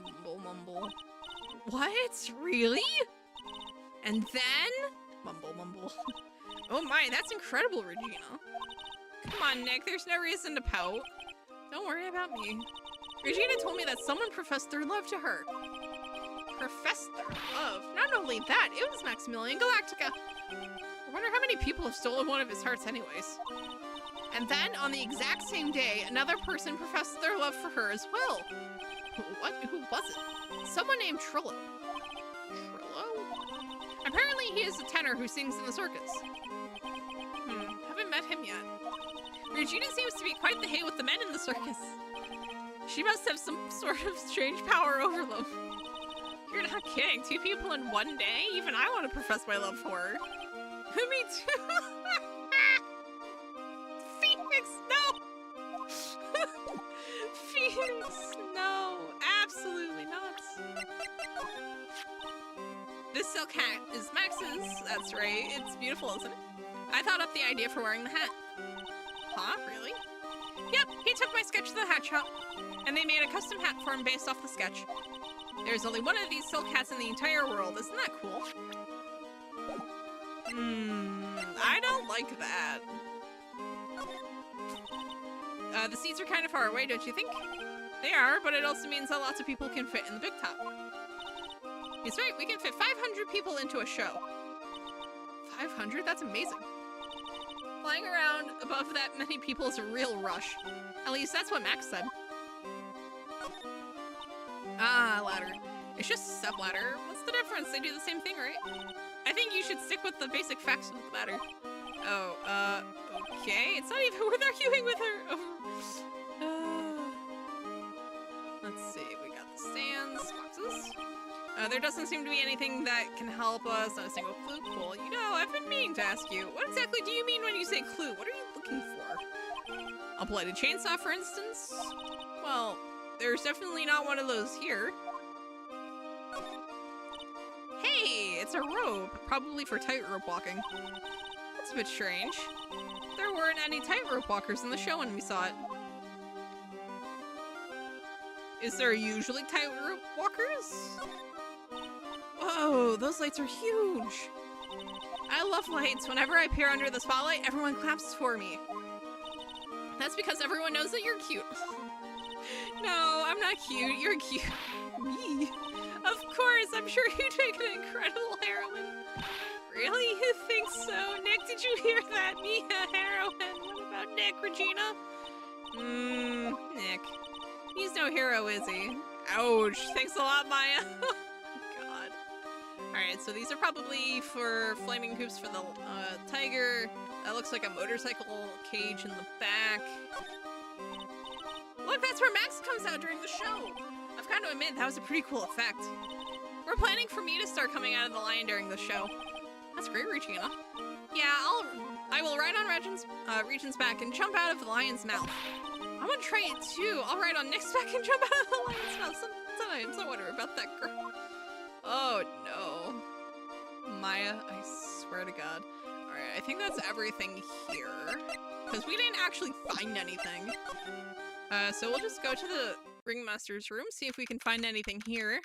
mumble. What? Really? And then? Mumble. Oh my, that's incredible, Regina. Come on, Nick, there's no reason to pout. Don't worry about me. Regina told me that someone professed their love to her. Professed their love? Not only that, it was Maximilian Galactica. I wonder how many people have stolen one of his hearts anyways. And then, on the exact same day, another person professed their love for her as well. What? Who was it? Someone named Trillo. Trillo? Apparently he is a tenor who sings in the circus. Haven't met him yet. Regina seems to be quite the hay with the men in the circus. She must have some sort of strange power over them. You're not kidding. 2 people in one day? Even I want to profess my love for her. Me too. Phoenix, no! Phoenix, no. Absolutely not. This silk hat is Max's. That's right. It's beautiful, isn't it? I thought up the idea for wearing the hat. Huh? Really? Yep, he took my sketch to the hat shop, and they made a custom hat for him based off the sketch. There's only one of these silk hats in the entire world. Isn't that cool? I don't like that. The seats are kind of far away, don't you think? They are, but it also means that lots of people can fit in the big top. He's right, we can fit 500 people into a show. 500? That's amazing. Flying around above that many people is a real rush. At least that's what Max said. Ah, ladder. It's just a step ladder. What's the difference? They do the same thing, right? I think you should stick with the basic facts of the matter. Oh, okay. It's not even worth arguing with her. Let's see. We got the stands, boxes. There doesn't seem to be anything that can help us. Not a single clue. Cool. You know, I've been meaning to ask you. What exactly do you mean when you say clue? What are you looking for? A blighted chainsaw, for instance? Well, there's definitely not one of those here. Hey, it's a rope. Probably for tightrope walking. That's a bit strange. There weren't any tightrope walkers in the show when we saw it. Is there usually tightrope walkers? Whoa, those lights are huge. I love lights. Whenever I appear under the spotlight, everyone claps for me. That's because everyone knows that you're cute. No, I'm not cute. You're cute. Me? Of course, I'm sure you'd make an incredible heroine. Really? You think so? Nick, did you hear that? Me, a heroine. What about Nick, Regina? Nick. He's no hero, is he? Ouch. Thanks a lot, Maya. God. Alright, so these are probably for flaming hoops for the tiger. That looks like a motorcycle cage in the back. Look, that's where Max comes out during the show. I've got to admit, that was a pretty cool effect. We're planning for me to start coming out of the lion during the show. That's great, Regina. Yeah, I will ride on Regent's back and jump out of the lion's mouth. I want to try it too. I'll ride on Nick's back and jump out of the lion's mouth. Sometimes I wonder about that girl. Oh no. Maya, I swear to God. Alright, I think that's everything here. Because we didn't actually find anything. So we'll just go to the Ringmaster's room, see if we can find anything here.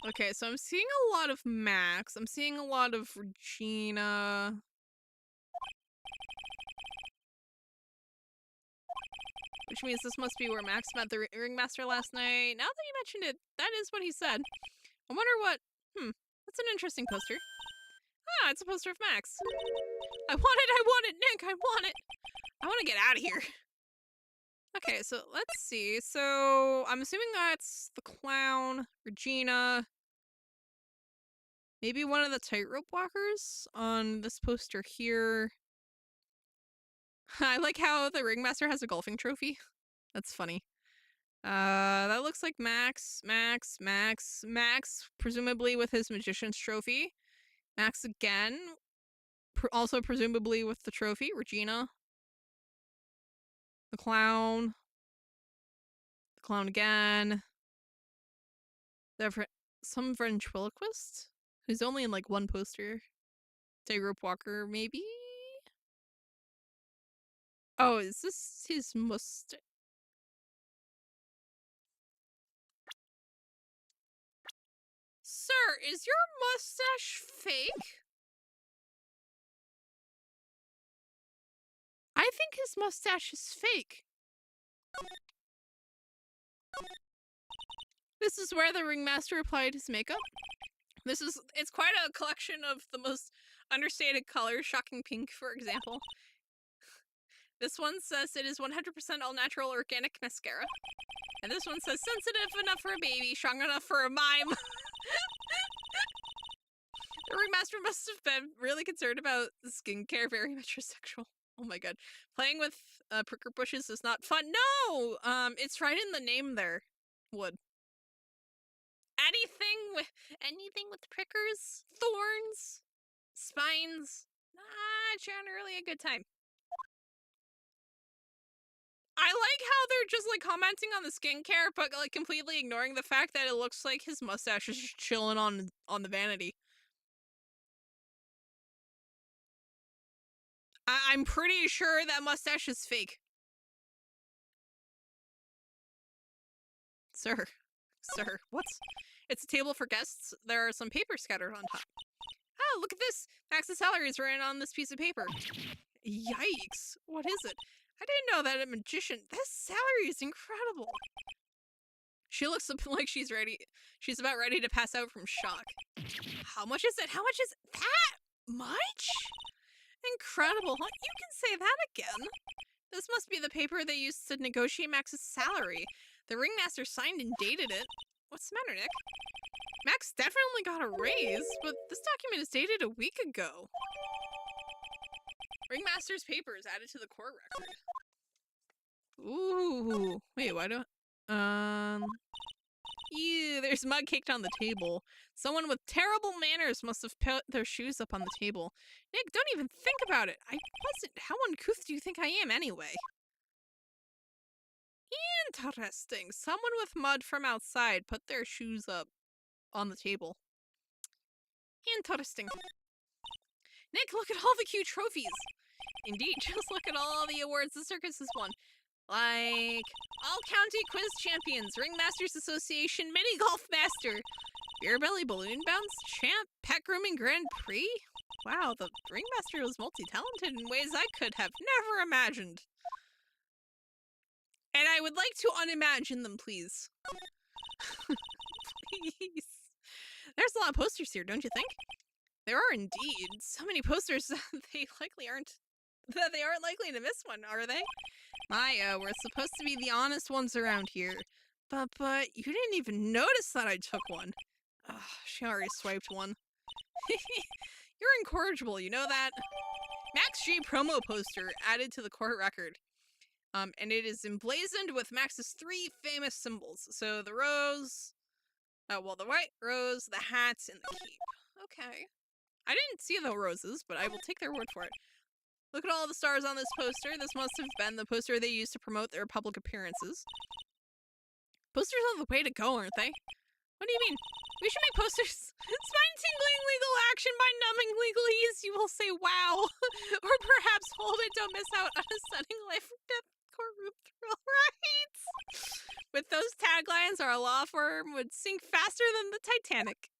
Okay, so I'm seeing a lot of Max. I'm seeing a lot of Regina. Which means this must be where Max met the Ringmaster last night. Now that you mentioned it, that is what he said. I wonder what... that's an interesting poster. Ah, it's a poster of Max. I want it, Nick, I want it! I want to get out of here. Okay, so let's see. So I'm assuming that's the clown, Regina. Maybe one of the tightrope walkers on this poster here. I like how the Ringmaster has a golfing trophy. That's funny. That looks like Max, presumably with his magician's trophy. Max again, also presumably with the trophy. Regina, The clown. The clown again. Some ventriloquist who's only in like one poster. Tightrope walker, maybe? Oh, is this his mustache? Sir, is your mustache fake? I think his mustache is fake. This is where the ringmaster applied his makeup. It's quite a collection of the most understated colors, shocking pink, for example. This one says it is 100% all natural organic mascara. And this one says sensitive enough for a baby, strong enough for a mime. The ringmaster must have been really concerned about skincare, very metrosexual. Oh my god. Playing with pricker bushes is not fun. No! It's right in the name there. Wood. Anything with prickers, thorns, spines, not generally a good time. I like how they're just like commenting on the skincare, but like completely ignoring the fact that it looks like his mustache is just chilling on the vanity. I'm pretty sure that mustache is fake. Sir, what's... It's a table for guests. There are some papers scattered on top. Oh, look at this! Max's salary is written on this piece of paper. Yikes! What is it? I didn't know that a magician... This salary is incredible! She looks like she's about ready to pass out from shock. How much is it? How much is it? That much? Incredible, huh? You can say that again. This must be the paper they used to negotiate Max's salary. The ringmaster signed and dated it. What's the matter, Nick? Max definitely got a raise, but this document is dated a week ago. Ringmaster's papers added to the court record. Ooh. Wait, why don't... Ew, there's mud caked on the table. Someone with terrible manners must have put their shoes up on the table. Nick, don't even think about it. I wasn't... How uncouth do you think I am, anyway? Interesting. Someone with mud from outside put their shoes up on the table. Interesting. Nick, look at all the cute trophies. Indeed, just look at all the awards the circus has won. Like, All County Quiz Champions, Ringmasters Association Mini Golf Master, Beer Belly Balloon Bounce Champ, Pet Grooming Grand Prix. Wow, the Ringmaster was multi-talented in ways I could have never imagined. And I would like to unimagine them, please. Please. There's a lot of posters here, don't you think? There are indeed. So many posters that they aren't likely to miss one, are they? Maya, we're supposed to be the honest ones around here. But you didn't even notice that I took one. Ugh, she already swiped one. You're incorrigible, you know that? Max G promo poster added to the court record. And it is emblazoned with Max's 3 famous symbols. So the rose, the white rose, the hat, and the cape. Okay. I didn't see the roses, but I will take their word for it. Look at all the stars on this poster. This must have been the poster they used to promote their public appearances. Posters are the way to go, aren't they? What do you mean? We should make posters. Spine-tingling legal action by numbing legalese. You will say, wow. Or perhaps hold it, don't miss out on a stunning life or death courtroom thrill, right? With those taglines, our law firm would sink faster than the Titanic.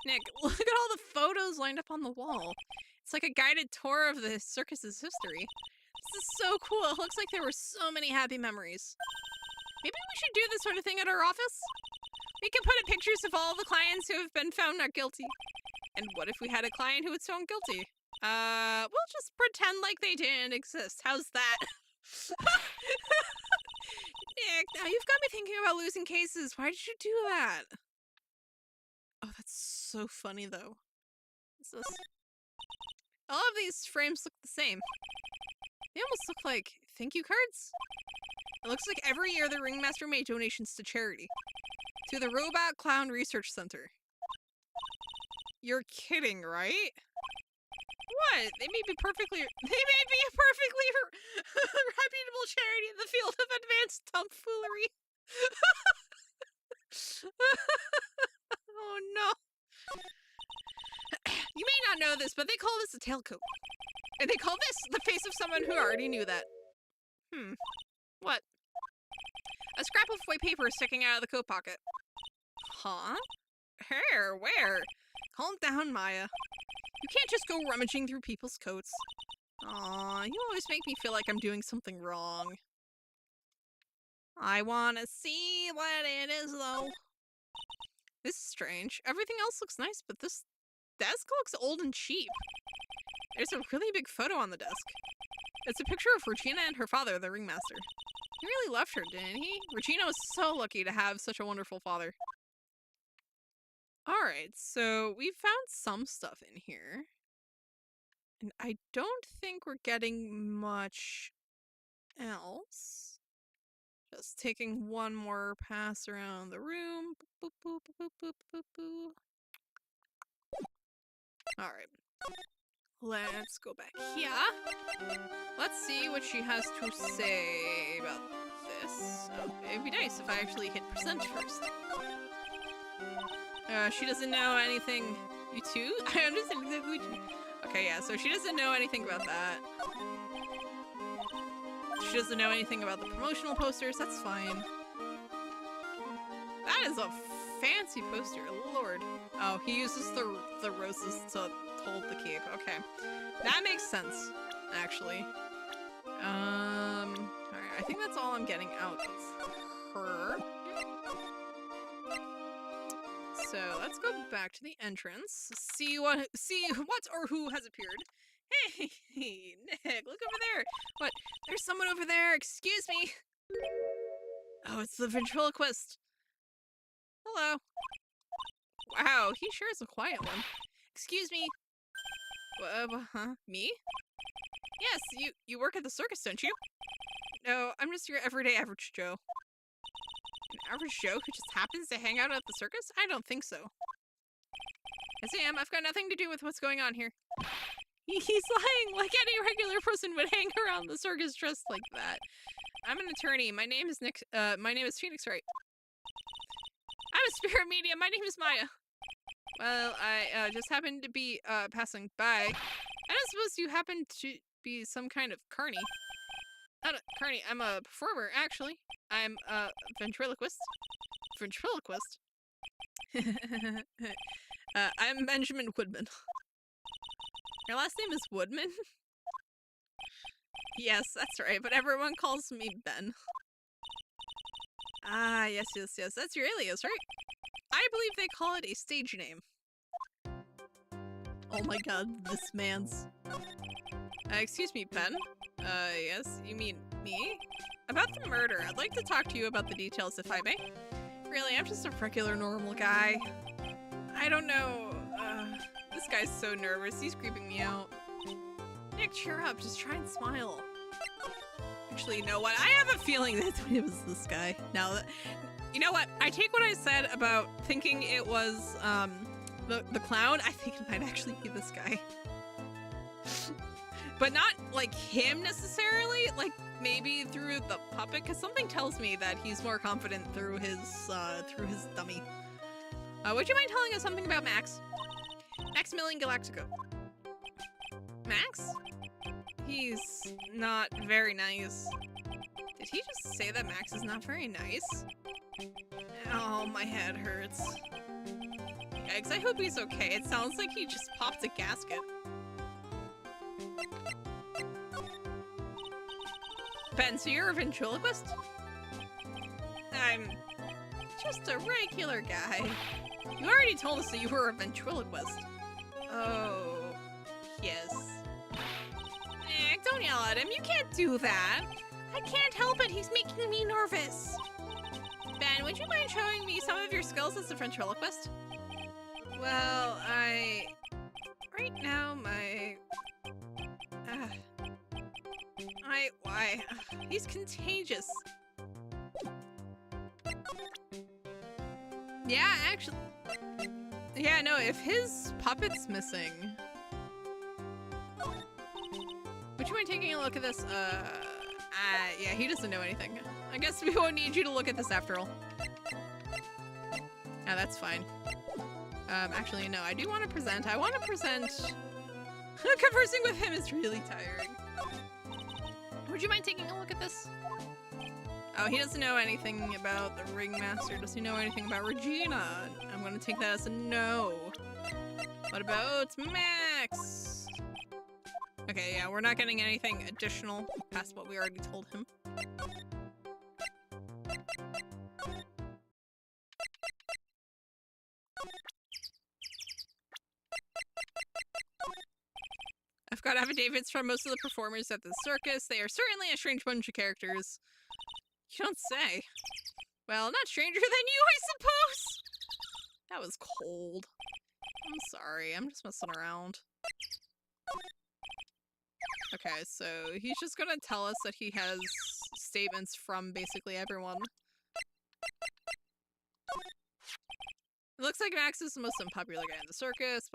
Nick, look at all the photos lined up on the wall. It's like a guided tour of the circus's history. This is so cool. It looks like there were so many happy memories. Maybe we should do this sort of thing at our office? We can put up pictures of all the clients who have been found not guilty. And what if we had a client who was found guilty? We'll just pretend like they didn't exist. How's that? Nick, now you've got me thinking about losing cases. Why did you do that? Oh, that's so funny, though. What's this? All of these frames look the same. They almost look like thank you cards. It looks like every year the Ringmaster made donations to charity. To the Robot Clown Research Center. You're kidding, right? What? They may be a perfectly reputable charity in the field of advanced tomfoolery. Oh no. You may not know this, but they call this a tailcoat. And they call this the face of someone who already knew that. What? A scrap of white paper sticking out of the coat pocket. Huh? Here, where? Calm down, Maya. You can't just go rummaging through people's coats. Aw, you always make me feel like I'm doing something wrong. I want to see what it is, though. This is strange. Everything else looks nice, but this desk looks old and cheap. There's a really big photo on the desk. It's a picture of Regina and her father, the ringmaster. He really loved her, didn't he? Regina was so lucky to have such a wonderful father. Alright, so we found some stuff in here. And I don't think we're getting much else. Just taking one more pass around the room. Boop, boop, boop, boop, boop, boop. Alright. Let's go back here. Let's see what she has to say about this. Oh, it'd be nice if I actually hit present first. She doesn't know anything. You too? I understand exactly what you... Okay, yeah, so she doesn't know anything about that. She doesn't know anything about the promotional posters. That's fine. That is a fancy poster. Lord. Oh, he uses the roses to hold the cape. Okay. That makes sense, actually. Alright, I think that's all I'm getting out of her. So let's go back to the entrance. See what or who has appeared. Hey, Nick, look over there. What? There's someone over there. Excuse me. Oh, it's the ventriloquist. Hello. Wow, he sure is a quiet one. Excuse me. Huh? Me? Yes, you work at the circus, don't you? No, I'm just your everyday average Joe. An average Joe who just happens to hang out at the circus? I don't think so. Yes, I am. I've got nothing to do with what's going on here. He's lying like any regular person would hang around the circus dressed like that. I'm an attorney. My name is Phoenix Wright. I'm a spirit medium. My name is Maya. Well, I just happened to be passing by. I don't suppose you happen to be some kind of carny. Not a carny. I'm a performer, actually. I'm a ventriloquist. Ventriloquist? I'm Benjamin Woodman. Your last name is Woodman? Yes, that's right, but everyone calls me Ben. Ah, yes. That's your alias, right? I believe they call it a stage name. Oh my god, this man's... excuse me, Ben? Yes, you mean me? About the murder, I'd like to talk to you about the details if I may. Really, I'm just a regular normal guy. I don't know, this guy's so nervous, he's creeping me out. Nick, cheer up, just try and smile. Actually, you know what? I have a feeling that it was this guy. Now, you know what? I take what I said about thinking it was, the clown. I think it might actually be this guy. But not, like, him necessarily. Like, maybe through the puppet, because something tells me that he's more confident through his dummy. Would you mind telling us something about Max? Maximilian Galactico. Max? He's not very nice. Did he just say that Max is not very nice? Oh, my head hurts. Eggs, I hope he's okay. It sounds like he just popped a gasket. Ben, so you're a ventriloquist? I'm just a regular guy. You already told us that you were a ventriloquist. Oh, yes. Don't yell at him. You can't do that. I can't help it. He's making me nervous. Ben, would you mind showing me some of your skills as a ventriloquist? Well, right now, he's contagious. Yeah, actually. Yeah, no, if his puppet's missing, would you mind taking a look at this? Yeah, he doesn't know anything. I guess we won't need you to look at this after all. Yeah, that's fine. Actually, no, I do want to present. I want to present... Conversing with him is really tiring. Would you mind taking a look at this? Oh, he doesn't know anything about the Ringmaster. Does he know anything about Regina? I'm gonna take that as a no. What about Max? Okay, yeah, we're not getting anything additional past what we already told him. I've got affidavits from most of the performers at the circus. They are certainly a strange bunch of characters. You don't say. Well, not stranger than you, I suppose! That was cold. I'm sorry, I'm just messing around. Okay, so he's just gonna tell us that he has statements from basically everyone. It looks like Max is the most unpopular guy in the circus.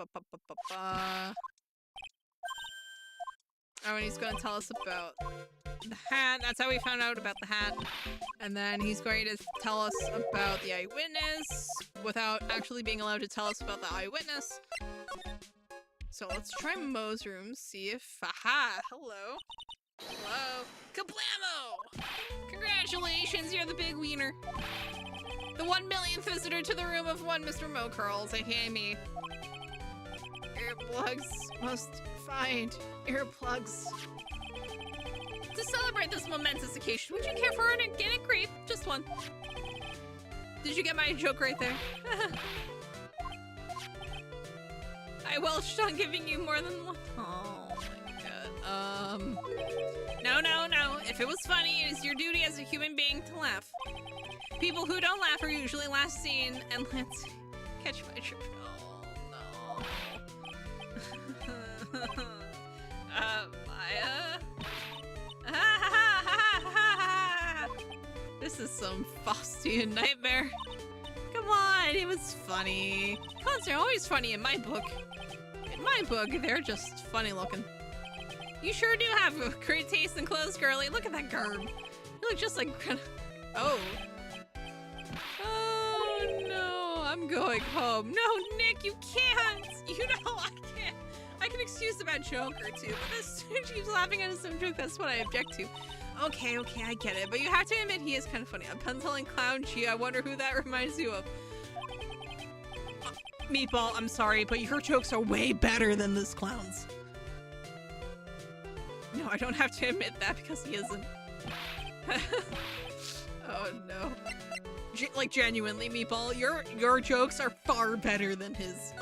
Oh, and he's gonna tell us about the hat. That's how we found out about the hat. And then he's going to tell us about the eyewitness without actually being allowed to tell us about the eyewitness. So let's try Mo's room, see if... Aha! Hello! Hello! Kablamo! Congratulations, you're the big wiener! The 1 millionth visitor to the room of one Mr. Mo Curls, aka me. Earplugs must find earplugs. To celebrate this momentous occasion, would you care for an organic grape? Just one. Did you get my joke right there? I welched on giving you more than one. Oh my god. No. If it was funny, it is your duty as a human being to laugh. People who don't laugh are usually last seen, and let's catch my drift. Oh no. Maya? This is some Faustian nightmare. Come on, it was funny. Clowns are always funny in my book. In my book, they're just funny looking. You sure do have a great taste in clothes, girly. Look at that garb. You look just like... Oh. Oh no, I'm going home. No, Nick, you can't. You know I can't. I can excuse the bad joke or two, but this keeps laughing at his own joke. That's what I object to. Okay, I get it, but you have to admit he is kind of funny. A pencil and clown, gee, I wonder who that reminds you of. Meatball, I'm sorry, but your jokes are way better than this clown's. No, I don't have to admit that because he isn't. Oh no. Like genuinely, Meatball, your jokes are far better than his.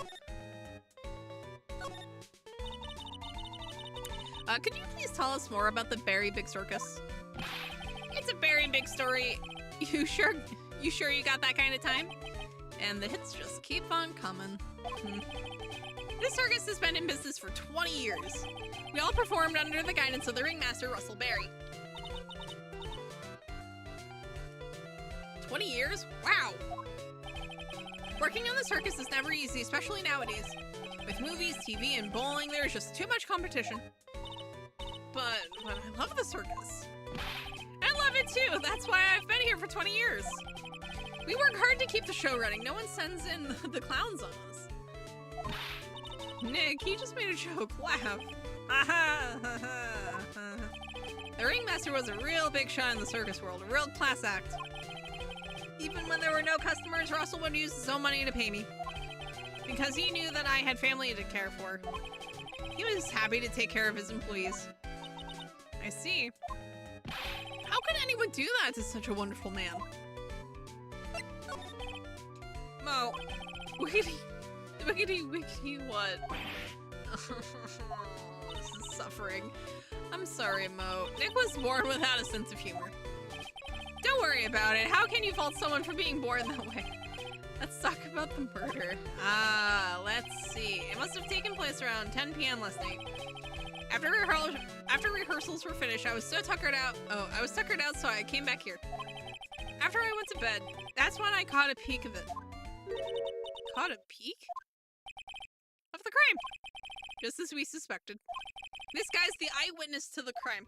Could you please tell us more about the Very Big Circus? It's a very big story. You sure you got that kind of time? And the hits just keep on coming. This circus has been in business for 20 years. We all performed under the guidance of the ringmaster, Russell Berry. 20 years? Wow! Working on the circus is never easy, especially nowadays. With movies, TV, and bowling, there's just too much competition. But I love the circus. I love it too! That's why I've been here for 20 years. We work hard to keep the show running. No one sends in the clowns on us. Nick, he just made a joke. Laugh. The ringmaster was a real big shot in the circus world. A real class act. Even when there were no customers, Russell would use his own money to pay me. Because he knew that I had family to care for. He was happy to take care of his employees. I see. How could anyone do that to such a wonderful man? Mo, wiggity what? This is suffering. I'm sorry, Mo. Nick was born without a sense of humor. Don't worry about it. How can you fault someone for being born that way? Let's talk about the murder. Let's see. It must have taken place around 10 p.m. last night. After rehearsals were finished, I was so tuckered out. Oh, I was tuckered out, so I came back here. After I went to bed, that's when I caught a peek of it. Caught a peek? Of the crime! just as we suspected. This guy's the eyewitness to the crime.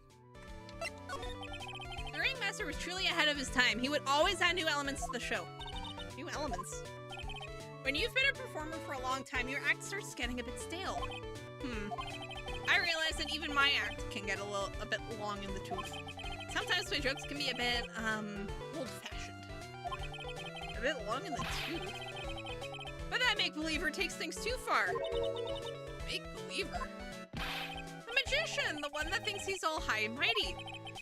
The ringmaster was truly ahead of his time. He would always add new elements to the show. New elements? When you've been a performer for a long time, your act starts getting a bit stale. I realize that even my act can get a bit long in the tooth. Sometimes my jokes can be a bit, old-fashioned. A bit long in the tooth? But that make-believer takes things too far. Make-believer? The magician, the one that thinks he's all high and mighty.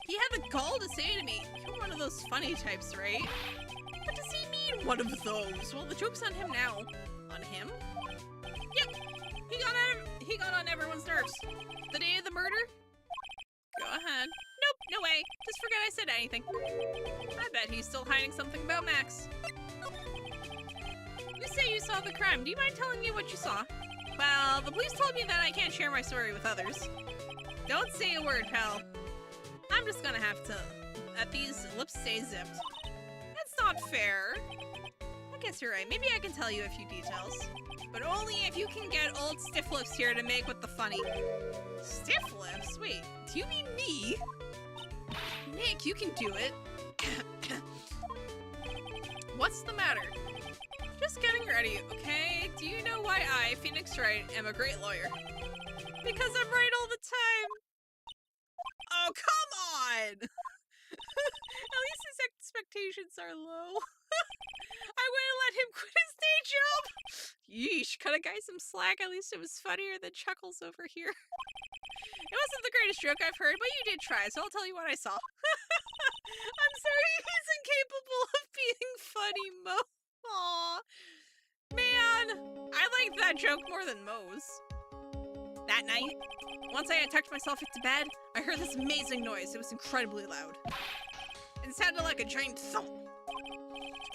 He had the gall to say to me, "You're one of those funny types, right?" What does he mean, one of those? Well, the joke's on him now. On him? Yep. He got on everyone's nerves. The day of the murder? Go ahead. Nope, no way. Just forget I said anything. I bet he's still hiding something about Max. You say you saw the crime. Do you mind telling me what you saw? Well, the police told me that I can't share my story with others. Don't say a word, pal. I'm just gonna have to let these lips stay zipped. That's not fair. I guess you're right. Maybe I can tell you a few details. But only if you can get old Stiff Lips here to make with the funny. Stiff Lips? Wait, do you mean me? Nick, you can do it. What's the matter? Just getting ready, okay? Do you know why I, Phoenix Wright, am a great lawyer? Because I'm right all the time. Oh, come on! At least his expectations are low. I wouldn't let him quit his day job. Yeesh, cut a guy some slack. At least it was funnier than Chuckles over here. It wasn't the greatest joke I've heard, but you did try, so I'll tell you what I saw. I'm sorry, he's incapable of being funny, Mo. Aw. Man, I liked that joke more than Mo's. That night, once I had tucked myself into bed, I heard this amazing noise. It was incredibly loud. It sounded like a giant thump.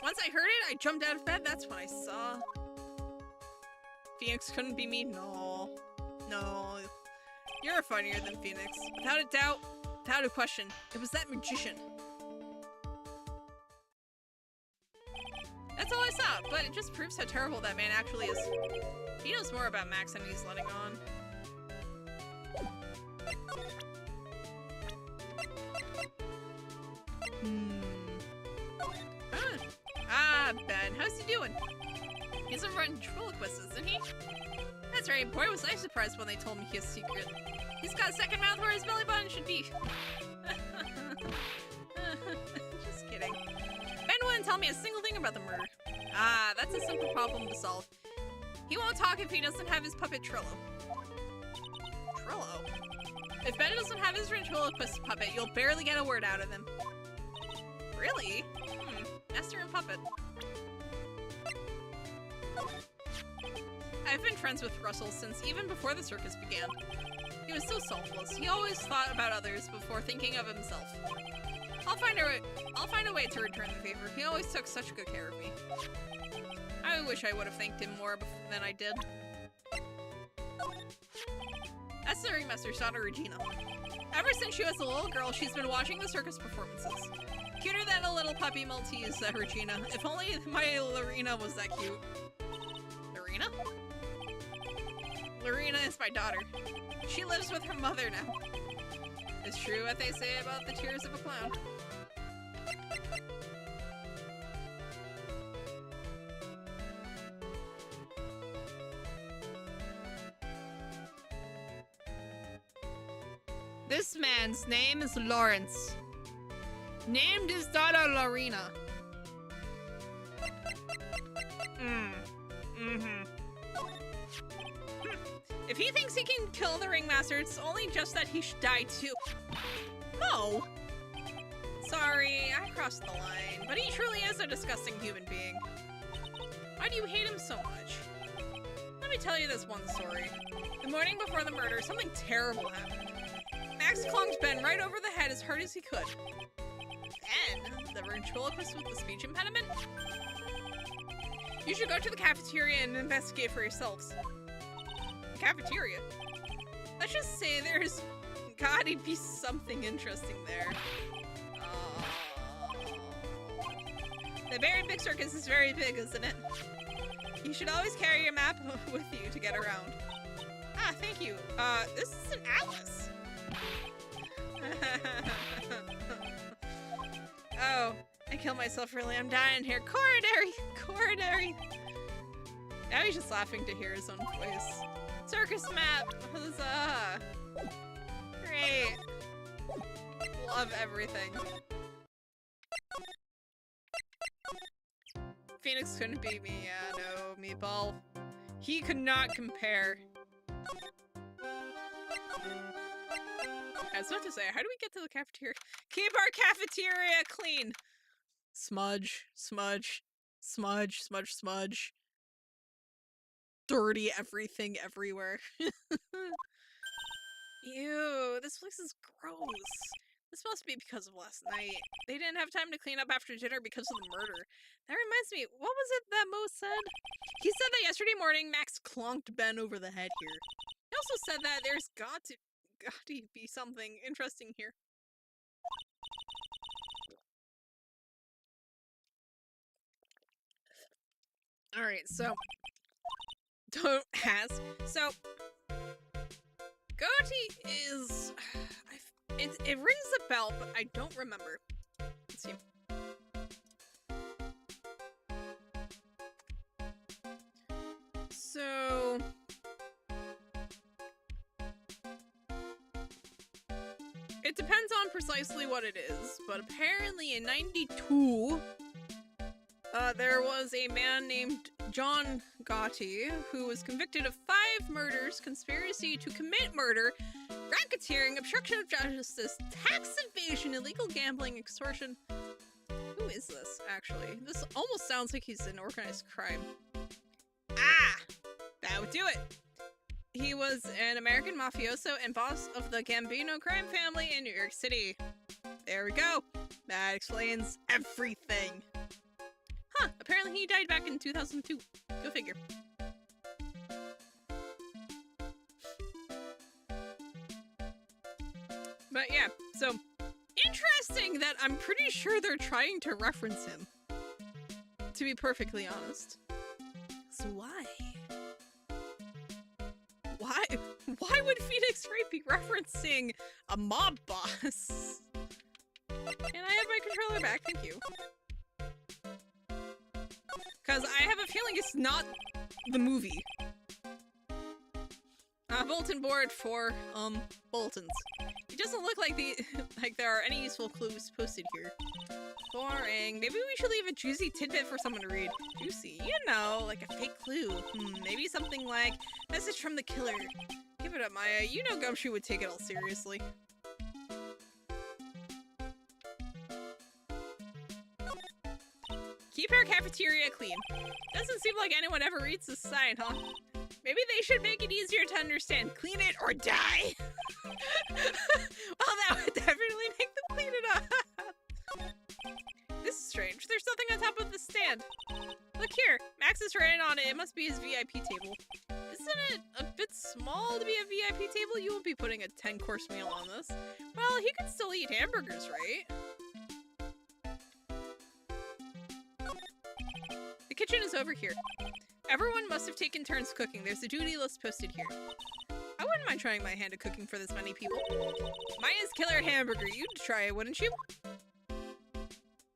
Once I heard it, I jumped out of bed. That's when I saw. Phoenix couldn't be me? No. No. You're funnier than Phoenix. Without a doubt, without a question, it was that magician. That's all I saw, but it just proves how terrible that man actually is. He knows more about Max than he's letting on. Ben, how's he doing? He's a ventriloquist, isn't he? That's right, boy was I surprised when they told me his secret. He's got a second mouth where his belly button should be. Just kidding. Ben wouldn't tell me a single thing about the murder. Ah, that's a simple problem to solve. He won't talk if he doesn't have his puppet Trillo. Trillo? If Ben doesn't have his ventriloquist puppet, you'll barely get a word out of him. Really? Master and puppet. I've been friends with Russell since even before the circus began. He was so selfless. He always thought about others before thinking of himself. I'll find a way to return the favor. He always took such good care of me. I wish I would have thanked him more than I did. That's the ringmaster's daughter, Regina. Ever since she was a little girl, she's been watching the circus performances. Cuter than a little puppy Maltese, Regina. If only my Lorena was that cute. Lorena? Lorena is my daughter. She lives with her mother now. It's true what they say about the tears of a clown. This man's name is Lawrence. Named his daughter Lorena. If he thinks he can kill the ringmaster, it's only just that he should die too. Mo! Sorry, I crossed the line, but he truly is a disgusting human being. Why do you hate him so much? Let me tell you this one story. The morning before the murder, something terrible happened. Max clunked Ben right over the head as hard as he could. Ben? The ventriloquist with the speech impediment? You should go to the cafeteria and investigate for yourselves. The cafeteria? Let's just say there's gotta be something interesting there. The very big circus is very big, isn't it? You should always carry your map with you to get around. Ah, thank you. This is an atlas. Oh, I killed myself really. I'm dying here. Coronary. Now he's just laughing to hear his own voice. Circus map. Huzzah. Great. Love everything. Phoenix couldn't beat me. Yeah, no, Meatball. He could not compare. I was about to say, how do we get to the cafeteria? Keep our cafeteria clean! Smudge. Dirty everything everywhere. Ew, this place is gross. This must be because of last night. They didn't have time to clean up after dinner because of the murder. That reminds me, what was it that Mo said? He said that yesterday morning Max clonked Ben over the head here. He also said that there's got to be something interesting here. Alright, so don't ask. So Gotti is it rings a bell, but I don't remember. Let's see. So it depends on precisely what it is, but apparently in '92 there was a man named John Gotti who was convicted of 5 murders, conspiracy to commit murder, racketeering, obstruction of justice, tax evasion, illegal gambling, extortion. Who is this, actually? This almost sounds like he's an organized crime. Ah! That would do it! He was an American mafioso and boss of the Gambino crime family in New York City. There we go! That explains everything. Huh, apparently he died back in 2002. Go figure. But yeah, so interesting that I'm pretty sure they're trying to reference him. To be perfectly honest. So why? Why would Phoenix Wright be referencing a mob boss? Can I have my controller back? Thank you. Because I have a feeling it's not the movie. Bulletin board for, bulletins. It doesn't look like like there are any useful clues posted here. Boring. Maybe we should leave a juicy tidbit for someone to read. Juicy, you know, like a fake clue. Maybe something like, message from the killer. Give it up, Maya. You know Gumshoe would take it all seriously. Keep our cafeteria clean. Doesn't seem like anyone ever reads this sign, huh? Maybe they should make it easier to understand. Clean it or die! Well, that would definitely make them clean it up. This is strange. There's nothing on top of the stand. Look here. Max is written on it. It must be his VIP table. Isn't it a bit small to be a VIP table? You won't be putting a 10-course meal on this. Well, he could still eat hamburgers, right? The kitchen is over here. Everyone must have taken turns cooking. There's a duty list posted here. I wouldn't mind trying my hand at cooking for this many people. Maya's killer hamburger. You'd try it, wouldn't you?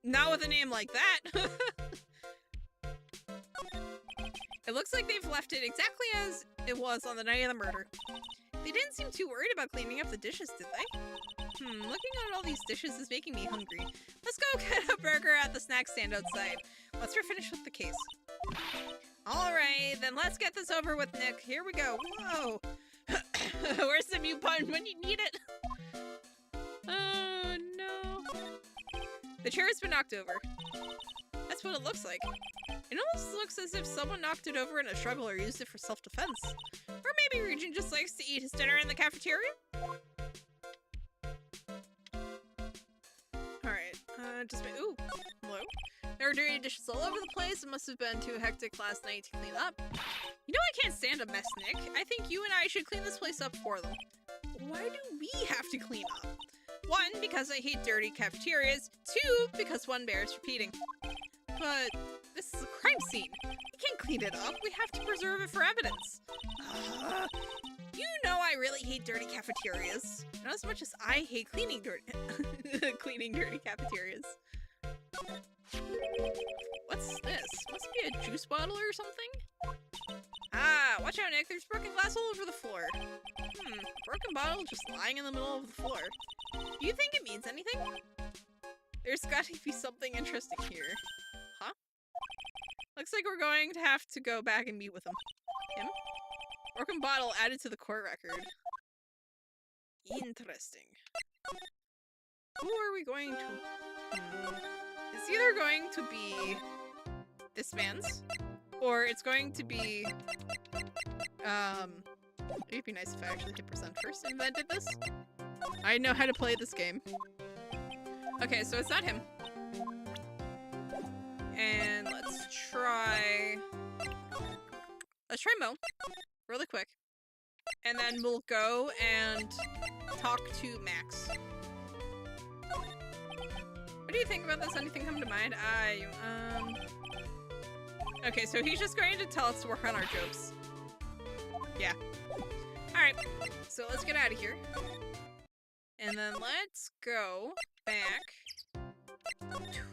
Not with a name like that. It looks like they've left it exactly as it was on the night of the murder. They didn't seem too worried about cleaning up the dishes, did they? Looking at all these dishes is making me hungry. Let's go get a burger at the snack stand outside. Once we're finished with the case. Alright, then let's get this over with, Nick. Here we go. Whoa! Where's the mute button when you need it? Oh, no. The chair has been knocked over. That's what it looks like. It almost looks as if someone knocked it over in a struggle or used it for self-defense. Or maybe Regent just likes to eat his dinner in the cafeteria? Alright, ooh, hello? There are dirty dishes all over the place. It must have been too hectic last night to clean up. You know I can't stand a mess, Nick. I think you and I should clean this place up for them. Why do we have to clean up? 1, because I hate dirty cafeterias. 2, because one bears repeating. But this is a crime scene. We can't clean it up. We have to preserve it for evidence. You know I really hate dirty cafeterias. Not as much as I hate cleaning dirty cafeterias. What's this? Must be a juice bottle or something? Ah, watch out, Nick. There's broken glass all over the floor. Broken bottle just lying in the middle of the floor. Do you think it means anything? There's gotta be something interesting here. Huh? Looks like we're going to have to go back and meet with him. Him? Broken bottle added to the court record. Interesting. Who are we going to... It's either going to be this man's, or it's going to be... It'd be nice if I actually hit percent first and then did this. I know how to play this game. Okay, so it's not him. And let's try Mo really quick. And then we'll go and talk to Max. What do you think about this? Anything come to mind? Okay, so he's just going to tell us to work on our jokes. Yeah. Alright, so let's get out of here. And then let's go back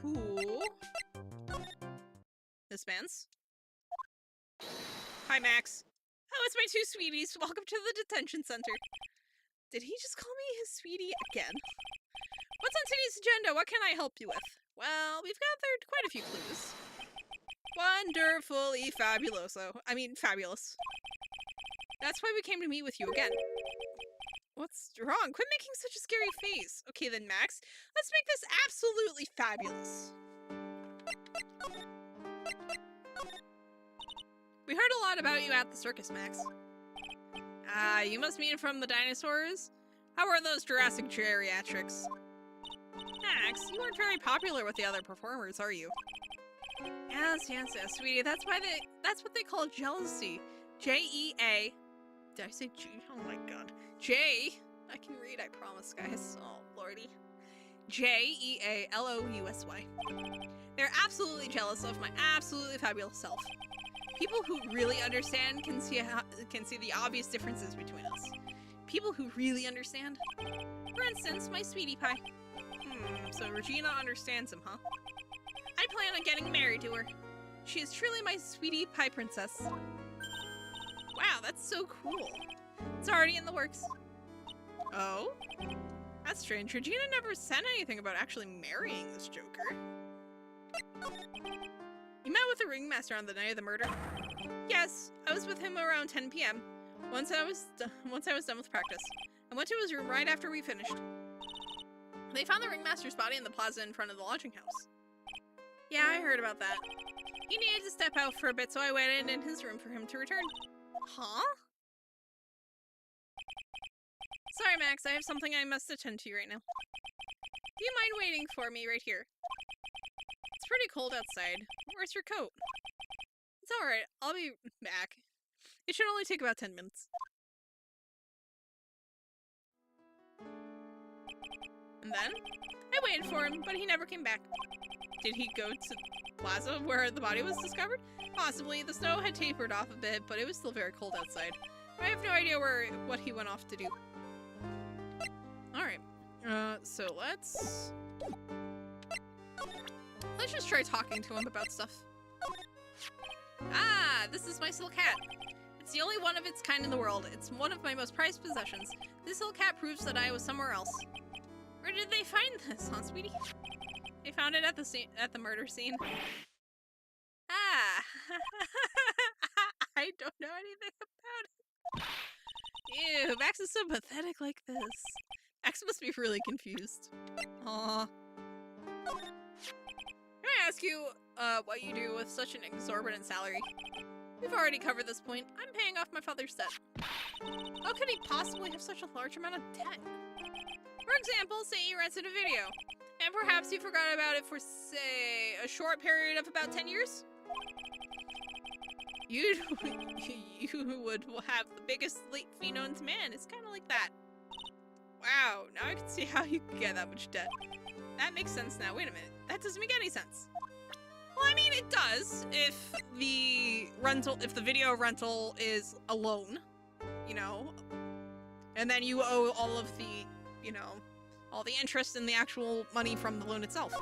to this man's. Hi, Max. Oh, it's my two sweeties. Welcome to the detention center. Did he just call me his sweetie again? What's on today's agenda? What can I help you with? Well, we've gathered quite a few clues. Wonderfully fabuloso. I mean, fabulous. That's why we came to meet with you again. What's wrong? Quit making such a scary face. Okay then, Max. Let's make this absolutely fabulous. We heard a lot about you at the circus, Max. Ah, you must mean from the dinosaurs? How are those Jurassic geriatrics? Max, you weren't very popular with the other performers, are you? Yes, sweetie. That's what they call jealousy. J-E-A. Did I say G? Oh my god. J. I can read, I promise, guys. Oh, lordy. J-E-A-L-O-U-S-Y. They're absolutely jealous of my absolutely fabulous self. People who really understand can see the obvious differences between us. People who really understand. For instance, my sweetie pie. So Regina understands him, huh? I plan on getting married to her. She is truly my sweetie pie princess. Wow, that's so cool. It's already in the works. Oh? That's strange. Regina never said anything about actually marrying this Joker. You met with the ringmaster on the night of the murder? Yes, I was with him around 10 p.m. Once I was done with practice. I went to his room right after we finished. They found the ringmaster's body in the plaza in front of the lodging house. Yeah, I heard about that. He needed to step out for a bit, so I waited in his room for him to return. Huh? Sorry, Max, I have something I must attend to right now. Do you mind waiting for me right here? It's pretty cold outside. Where's your coat? It's alright, I'll be back. It should only take about 10 minutes. And then? I waited for him, but he never came back. Did he go to the plaza where the body was discovered? Possibly. The snow had tapered off a bit, but it was still very cold outside. I have no idea what he went off to do. Alright. So let's just try talking to him about stuff. Ah, this is my silk hat. It's the only one of its kind in the world. It's one of my most prized possessions. This silk hat proves that I was somewhere else. Where did they find this, huh, sweetie? They found it at the murder scene. Ah, I don't know anything about it. Ew, Max is so pathetic like this. Max must be really confused. Aww. Can I ask you, what you do with such an exorbitant salary? We've already covered this point. I'm paying off my father's debt. How could he possibly have such a large amount of debt? For example, say you rented a video, and perhaps you forgot about it for, say, a short period of about 10 years? You would have the biggest late fee known to man. It's kind of like that. Wow, now I can see how you could get that much debt. That makes sense now. Wait a minute. That doesn't make any sense. Well, I mean, it does if the video rental is a loan. you know, and then you owe all of the, you know, all the interest and the actual money from the loan itself.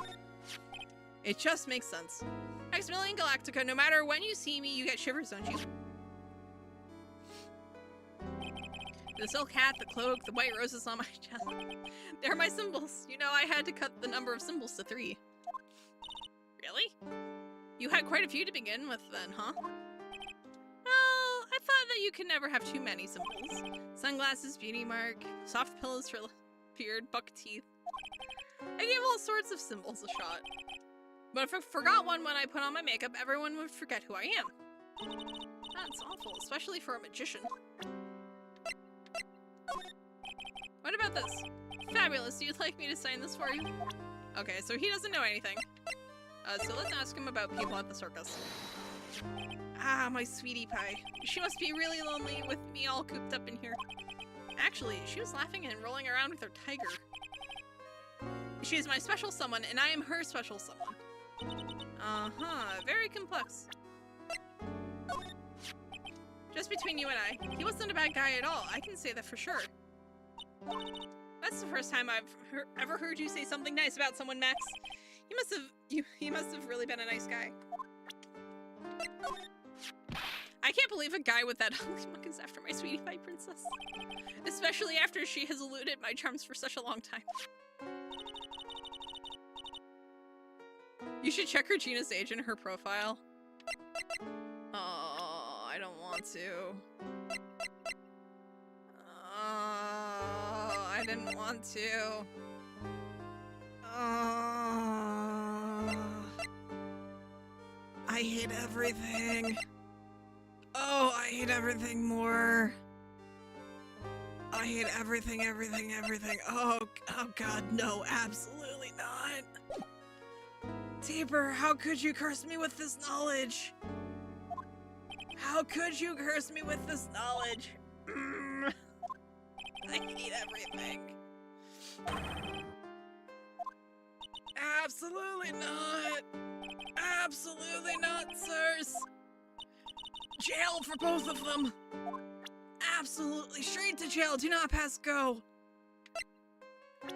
It just makes sense. Maximilian Galactica, no matter when you see me, you get shivers, don't you? The silk hat, the cloak, the white roses on my chest. They're my symbols. You know, I had to cut the number of symbols to 3. Really? You had quite a few to begin with then, huh? Well, I thought that you could never have too many symbols. Sunglasses, beauty mark, soft pillows for beard, buck teeth. I gave all sorts of symbols a shot. But if I forgot one when I put on my makeup, everyone would forget who I am. That's awful, especially for a magician. What about this? Fabulous, you'd like me to sign this for you? Okay, so he doesn't know anything. So let's ask him about people at the circus. Ah, my sweetie pie. She must be really lonely with me all cooped up in here. Actually, she was laughing and rolling around with her tiger. She is my special someone, and I am her special someone. Uh-huh, very complex. Just between you and I, he wasn't a bad guy at all. I can say that for sure. That's the first time I've ever heard you say something nice about someone, Max. He must have really been a nice guy. I can't believe a guy with that ugly mug is after my sweetie pie princess. Especially after she has eluded my charms for such a long time. You should check Regina's age in her profile. Oh, I don't want to. Oh, I didn't want to. Oh, I hate everything. Oh, I hate everything more. I hate everything, everything. Oh God, no, absolutely not. Taper, how could you curse me with this knowledge? How could you curse me with this knowledge? I hate everything. Absolutely not. Absolutely not, sirs. Jail for both of them. Absolutely straight to jail. Do not pass go.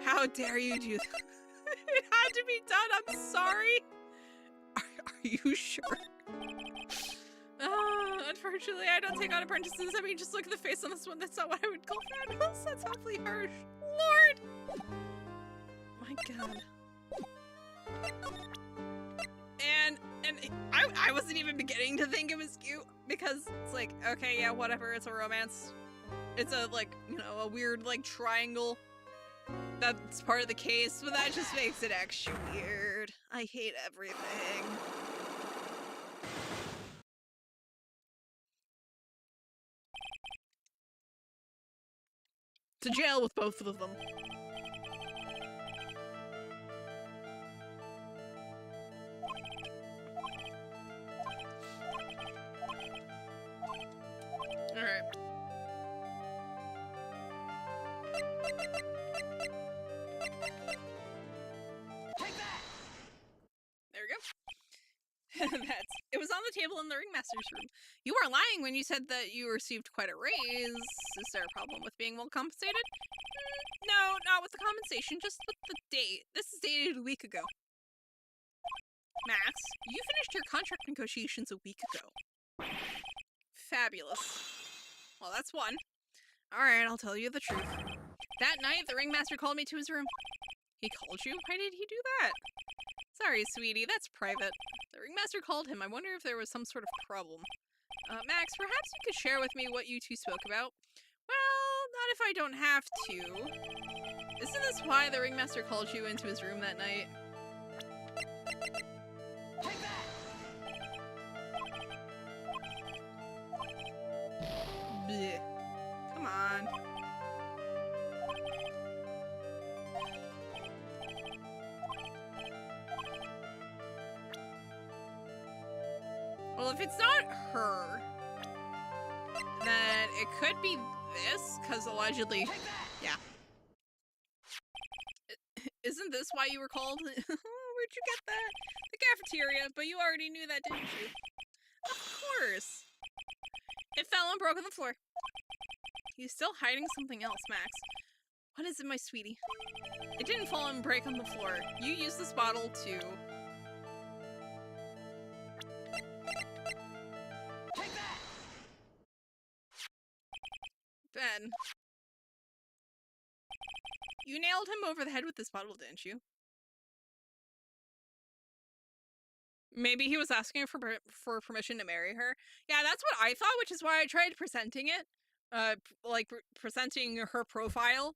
How dare you do that? It had to be done. I'm sorry. Are you sure? Unfortunately, I don't take on apprentices. I mean, just look at the face on this one. That's not what I would call fabulous. That's awfully harsh. Lord! My God. And I wasn't even beginning to think it was cute because it's like, okay, yeah, whatever. It's a romance. It's a, like, you know, a weird, like, triangle. That's part of the case, but that just makes it extra weird. I hate everything. To jail with both of them. Alright. Take that! There we go. It was on the table in the ringmaster's room. You weren't lying when you said that you received quite a raise. Is there a problem with being well compensated? No, not with the compensation, just with the date. This is dated a week ago. Max, you finished your contract negotiations a week ago. Fabulous. Well, that's one. Alright, I'll tell you the truth. That night, the ringmaster called me to his room. He called you? Why did he do that? Sorry, sweetie, that's private. The ringmaster called him. I wonder if there was some sort of problem. Max, perhaps you could share with me what you two spoke about? Well, not if I don't have to. Isn't this why the ringmaster called you into his room that night? Take that! Blech. Come on. Well, if it's not her, then it could be this, because allegedly, yeah. Isn't this why you were called? Where'd you get that? The cafeteria, but you already knew that, didn't you? Of course. It fell and broke on the floor. He's still hiding something else, Max. What is it, my sweetie? It didn't fall and break on the floor. You use this bottle to... Take that! Ben. You nailed him over the head with this bottle, didn't you? Maybe he was asking for permission to marry her. Yeah, that's what I thought, which is why I tried presenting it. Presenting her profile.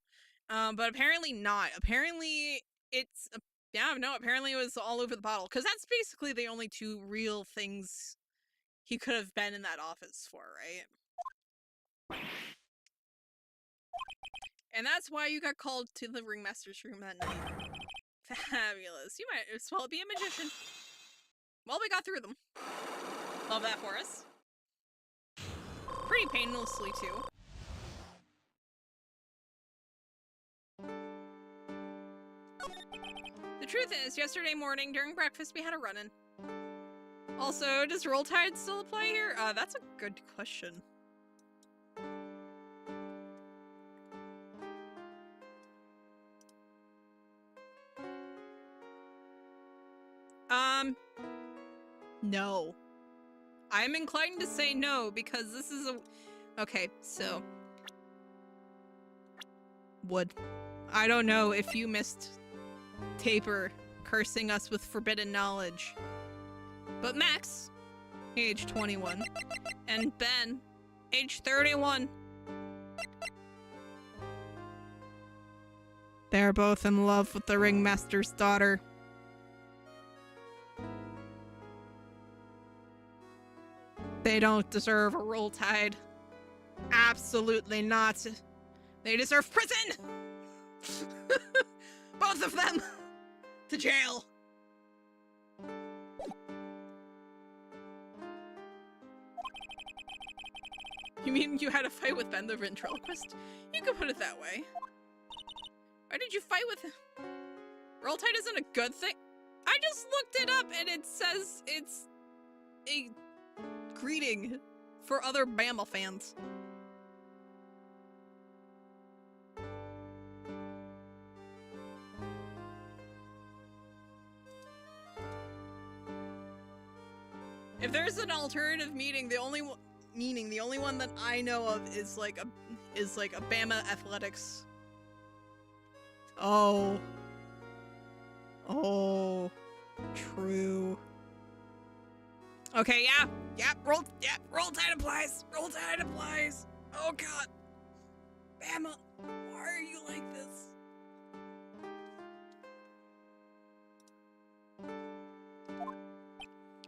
But apparently not. Apparently it's... yeah, no, apparently it was all over the bottle. Because that's basically the only two real things he could have been in that office for, right? And that's why you got called to the ringmaster's room that night. Fabulous. You might as well be a magician. Well, we got through them. Love that for us. Pretty painlessly, too. The truth is, yesterday morning during breakfast we had a run-in. Also, does Roll Tide still apply here? That's a good question. No. I'm inclined to say no, because this is a... Okay, so... Wood. I don't know if you missed Taper cursing us with forbidden knowledge. But Max, age 21, and Ben, age 31. They're both in love with the ringmaster's daughter. They don't deserve a Roll Tide. Absolutely not. They deserve prison! Both of them! To jail! You mean you had a fight with Ben the ventriloquist? You could put it that way. Why did you fight with him? Roll Tide isn't a good thing. I just looked it up and it says it's a greeting for other Bama fans. If there's an alternative meaning, the only one that I know of is like a Bama athletics. Oh. Oh. True. Okay, yeah, Roll Tide applies. Roll Tide applies. Oh god. Bama, why are you like this?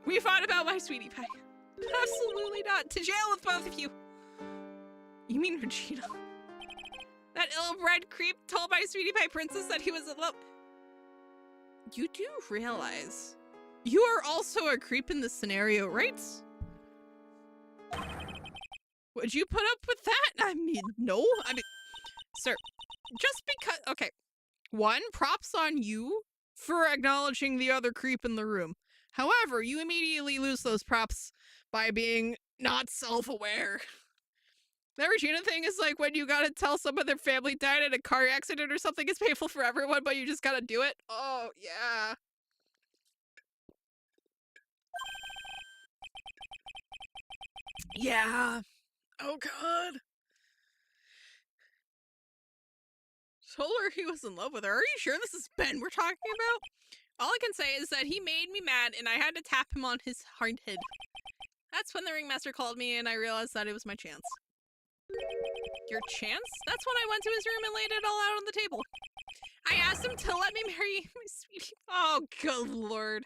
We fought about my sweetie pie. Absolutely not. To jail with both of you. You mean Regina? That ill-bred creep told my sweetie pie princess that he was in love. You do realize you are also a creep in this scenario, right? Would you put up with that? I mean, no. I mean, sir, just because... Okay. One, props on you for acknowledging the other creep in the room. However, you immediately lose those props by being not self-aware. The Regina thing is like when you gotta tell someone their family died in a car accident or something. It's painful for everyone, but you just gotta do it. Oh, yeah. Yeah. Oh, God. Told her he was in love with her. Are you sure this is Ben we're talking about? All I can say is that he made me mad and I had to tap him on his hard head. That's when the ringmaster called me and I realized that it was my chance. Your chance? That's when I went to his room and laid it all out on the table. I asked him to let me marry my sweetie. Oh, good lord.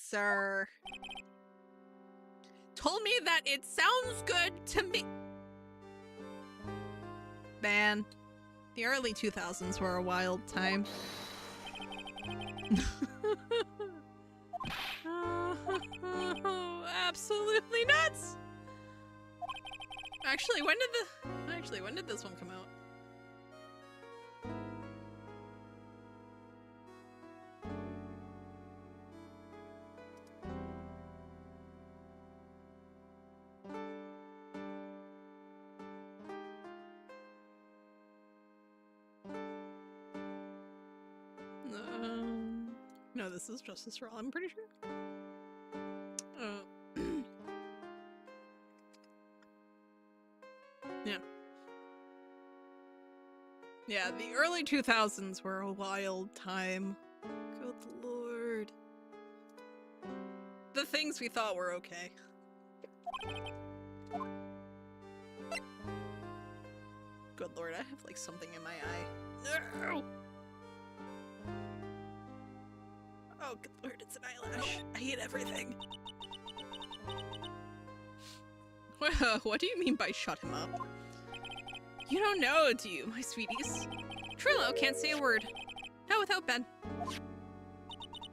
Sir. Told me that it sounds good to me. Man, the early 2000s were a wild time. Oh, absolutely nuts. Actually, when did this one come out? No, this is Justice for All, I'm pretty sure. Yeah. Yeah, the early 2000s were a wild time. Good lord. The things we thought were okay. Good lord, I have like something in my eye. No! Oh, good lord, it's an eyelash. I hate everything. What do you mean by shut him up? You don't know, do you, my sweeties? Trillo can't say a word. Not without Ben.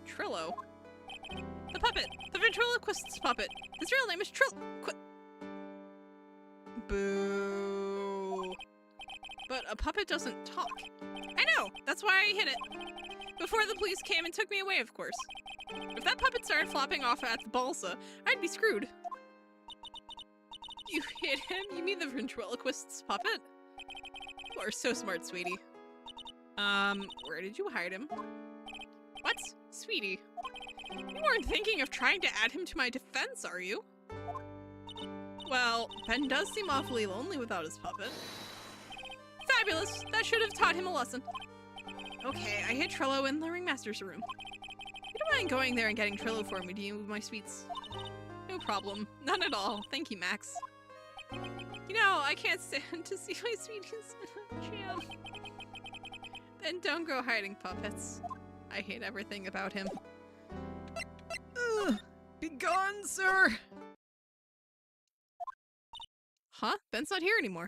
Trillo? The puppet! The ventriloquist's puppet! His real name is Boo. But a puppet doesn't talk. I know! That's why I hid it. Before the police came and took me away, of course. If that puppet started flopping off at the balsa, I'd be screwed. You hid him? You mean the ventriloquist's puppet? You are so smart, sweetie. Where did you hide him? What? Sweetie? You weren't thinking of trying to add him to my defense, are you? Well, Ben does seem awfully lonely without his puppet. Fabulous! That should have taught him a lesson. Okay, I hid Trillo in the ringmaster's room. You don't mind going there and getting Trillo for me, do you, my sweets? No problem. None at all. Thank you, Max. You know, I can't stand to see my sweeties in a jam. Then don't go hiding puppets. I hate everything about him. Ugh! Be gone, sir! Huh? Ben's not here anymore.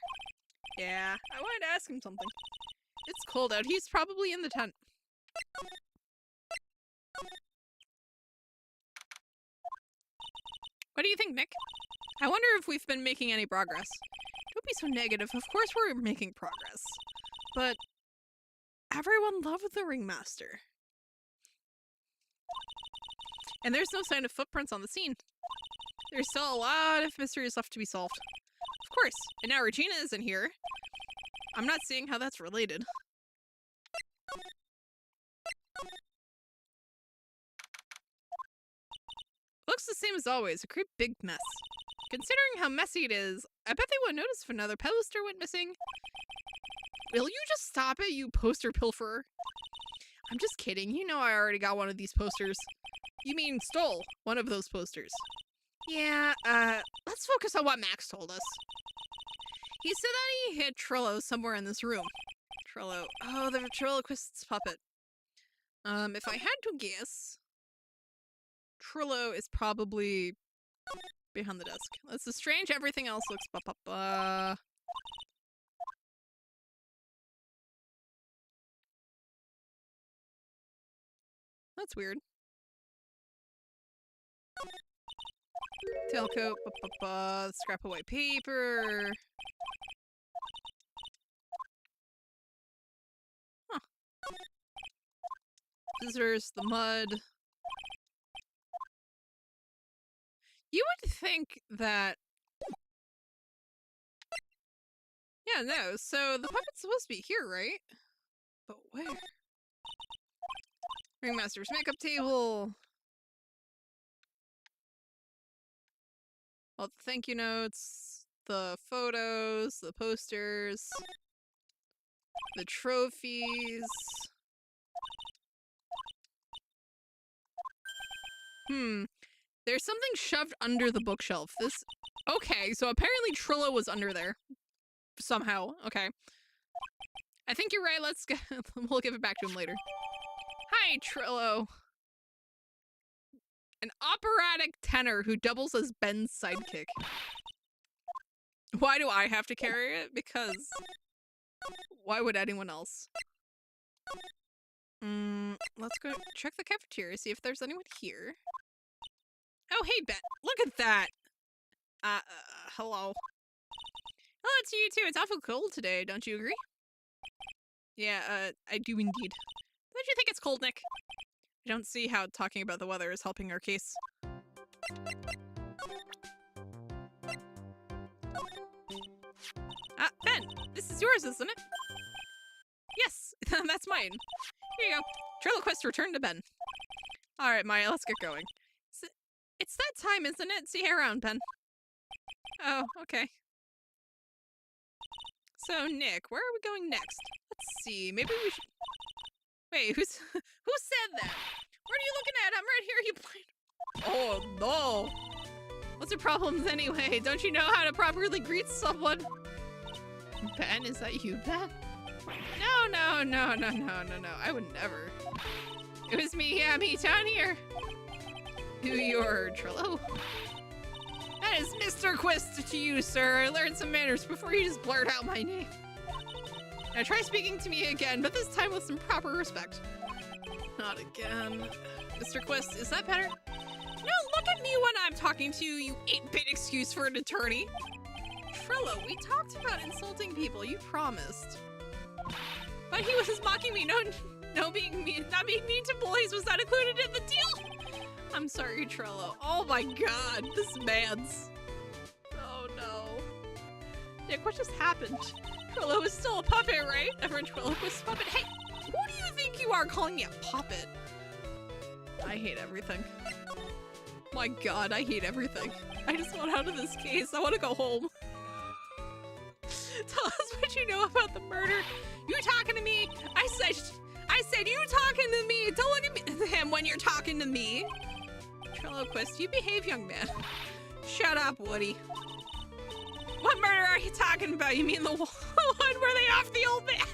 Yeah, I wanted to ask him something. It's cold out. He's probably in the tent. What do you think, Nick? I wonder if we've been making any progress. Don't be so negative. Of course we're making progress. But everyone loved the ringmaster. And there's no sign of footprints on the scene. There's still a lot of mysteries left to be solved. Of course. And now Regina isn't here. I'm not seeing how that's related. Looks the same as always. A great big mess. Considering how messy it is, I bet they wouldn't notice if another poster went missing. Will you just stop it, you poster pilferer? I'm just kidding. You know I already got one of these posters. You mean stole one of those posters. Yeah, let's focus on what Max told us. He said that he hid Trillo somewhere in this room. Trillo. Oh, the ventriloquist's puppet. If I had to guess, Trillo is probably behind the desk. That's the strange. Everything else looks That's weird. Tailcoat, scrap of white paper. Huh. Scissors, the mud. You would think that... Yeah, no, so the puppet's supposed to be here, right? But where? Ringmaster's makeup table. All the thank you notes, the photos, the posters, the trophies. There's something shoved under the bookshelf. This... Okay, so apparently Trillo was under there. Somehow. Okay. I think you're right. Let's get... We'll give it back to him later. Hi, Trillo. An operatic tenor who doubles as Ben's sidekick. Why do I have to carry it? Because... Why would anyone else? Let's go check the cafeteria, see if there's anyone here. Oh, hey, Ben. Look at that. Hello. Hello to you too. It's awful cold today, don't you agree? Yeah, I do indeed. Don't you think it's cold, Nick? I don't see how talking about the weather is helping our case. Ben, this is yours, isn't it? Yes, that's mine. Here you go. Trailer quest return to Ben. Alright, Maya, let's get going. It's that time, isn't it? See you around, Ben. Oh, okay. So, Nick, where are we going next? Let's see, maybe we should... Wait, who said that? What are you looking at? I'm right here, you blind... Oh, no! What's your problems anyway? Don't you know how to properly greet someone? Ben, is that you, Ben? No, I would never. It was me, yeah, me, down here. Who you're, Trillo? That is Mr. Quest to you, sir. I learned some manners before you just blurt out my name. Now try speaking to me again, but this time with some proper respect. Not again. Mr. Quest, is that better? No, look at me when I'm talking to you, you 8-bit excuse for an attorney. Trillo, we talked about insulting people, you promised. But he was mocking me, not being mean to boys was not included in the deal. I'm sorry, Trillo. Oh my god, this man's... Oh no. Nick, what just happened? Trillo is still a puppet, right? Everyone Trillo was a puppet. Hey, who do you think you are calling me a puppet? I hate everything. My god, I hate everything. I just want out of this case. I want to go home. Tell us what you know about the murder. You talking to me? I said you talking to me. Don't look at him when you're talking to me. Trilloquist, you behave, young man. Shut up, Woody. What murder are you talking about? You mean the one where they off the old man?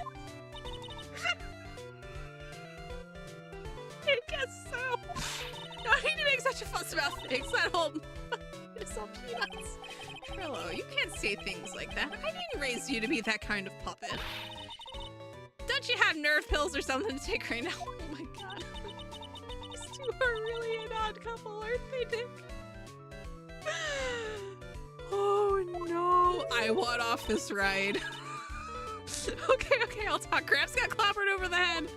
I guess so. No need to make such a fuss about things at home. It's all peanuts. Trillo, you can't say things like that. I didn't raise you to be that kind of puppet. Don't you have nerve pills or something to take right now? Oh my god. These two are really an odd couple, aren't they, Nick? Oh no. I want off this ride. Okay, I'll talk. Gramps got clobbered over the head.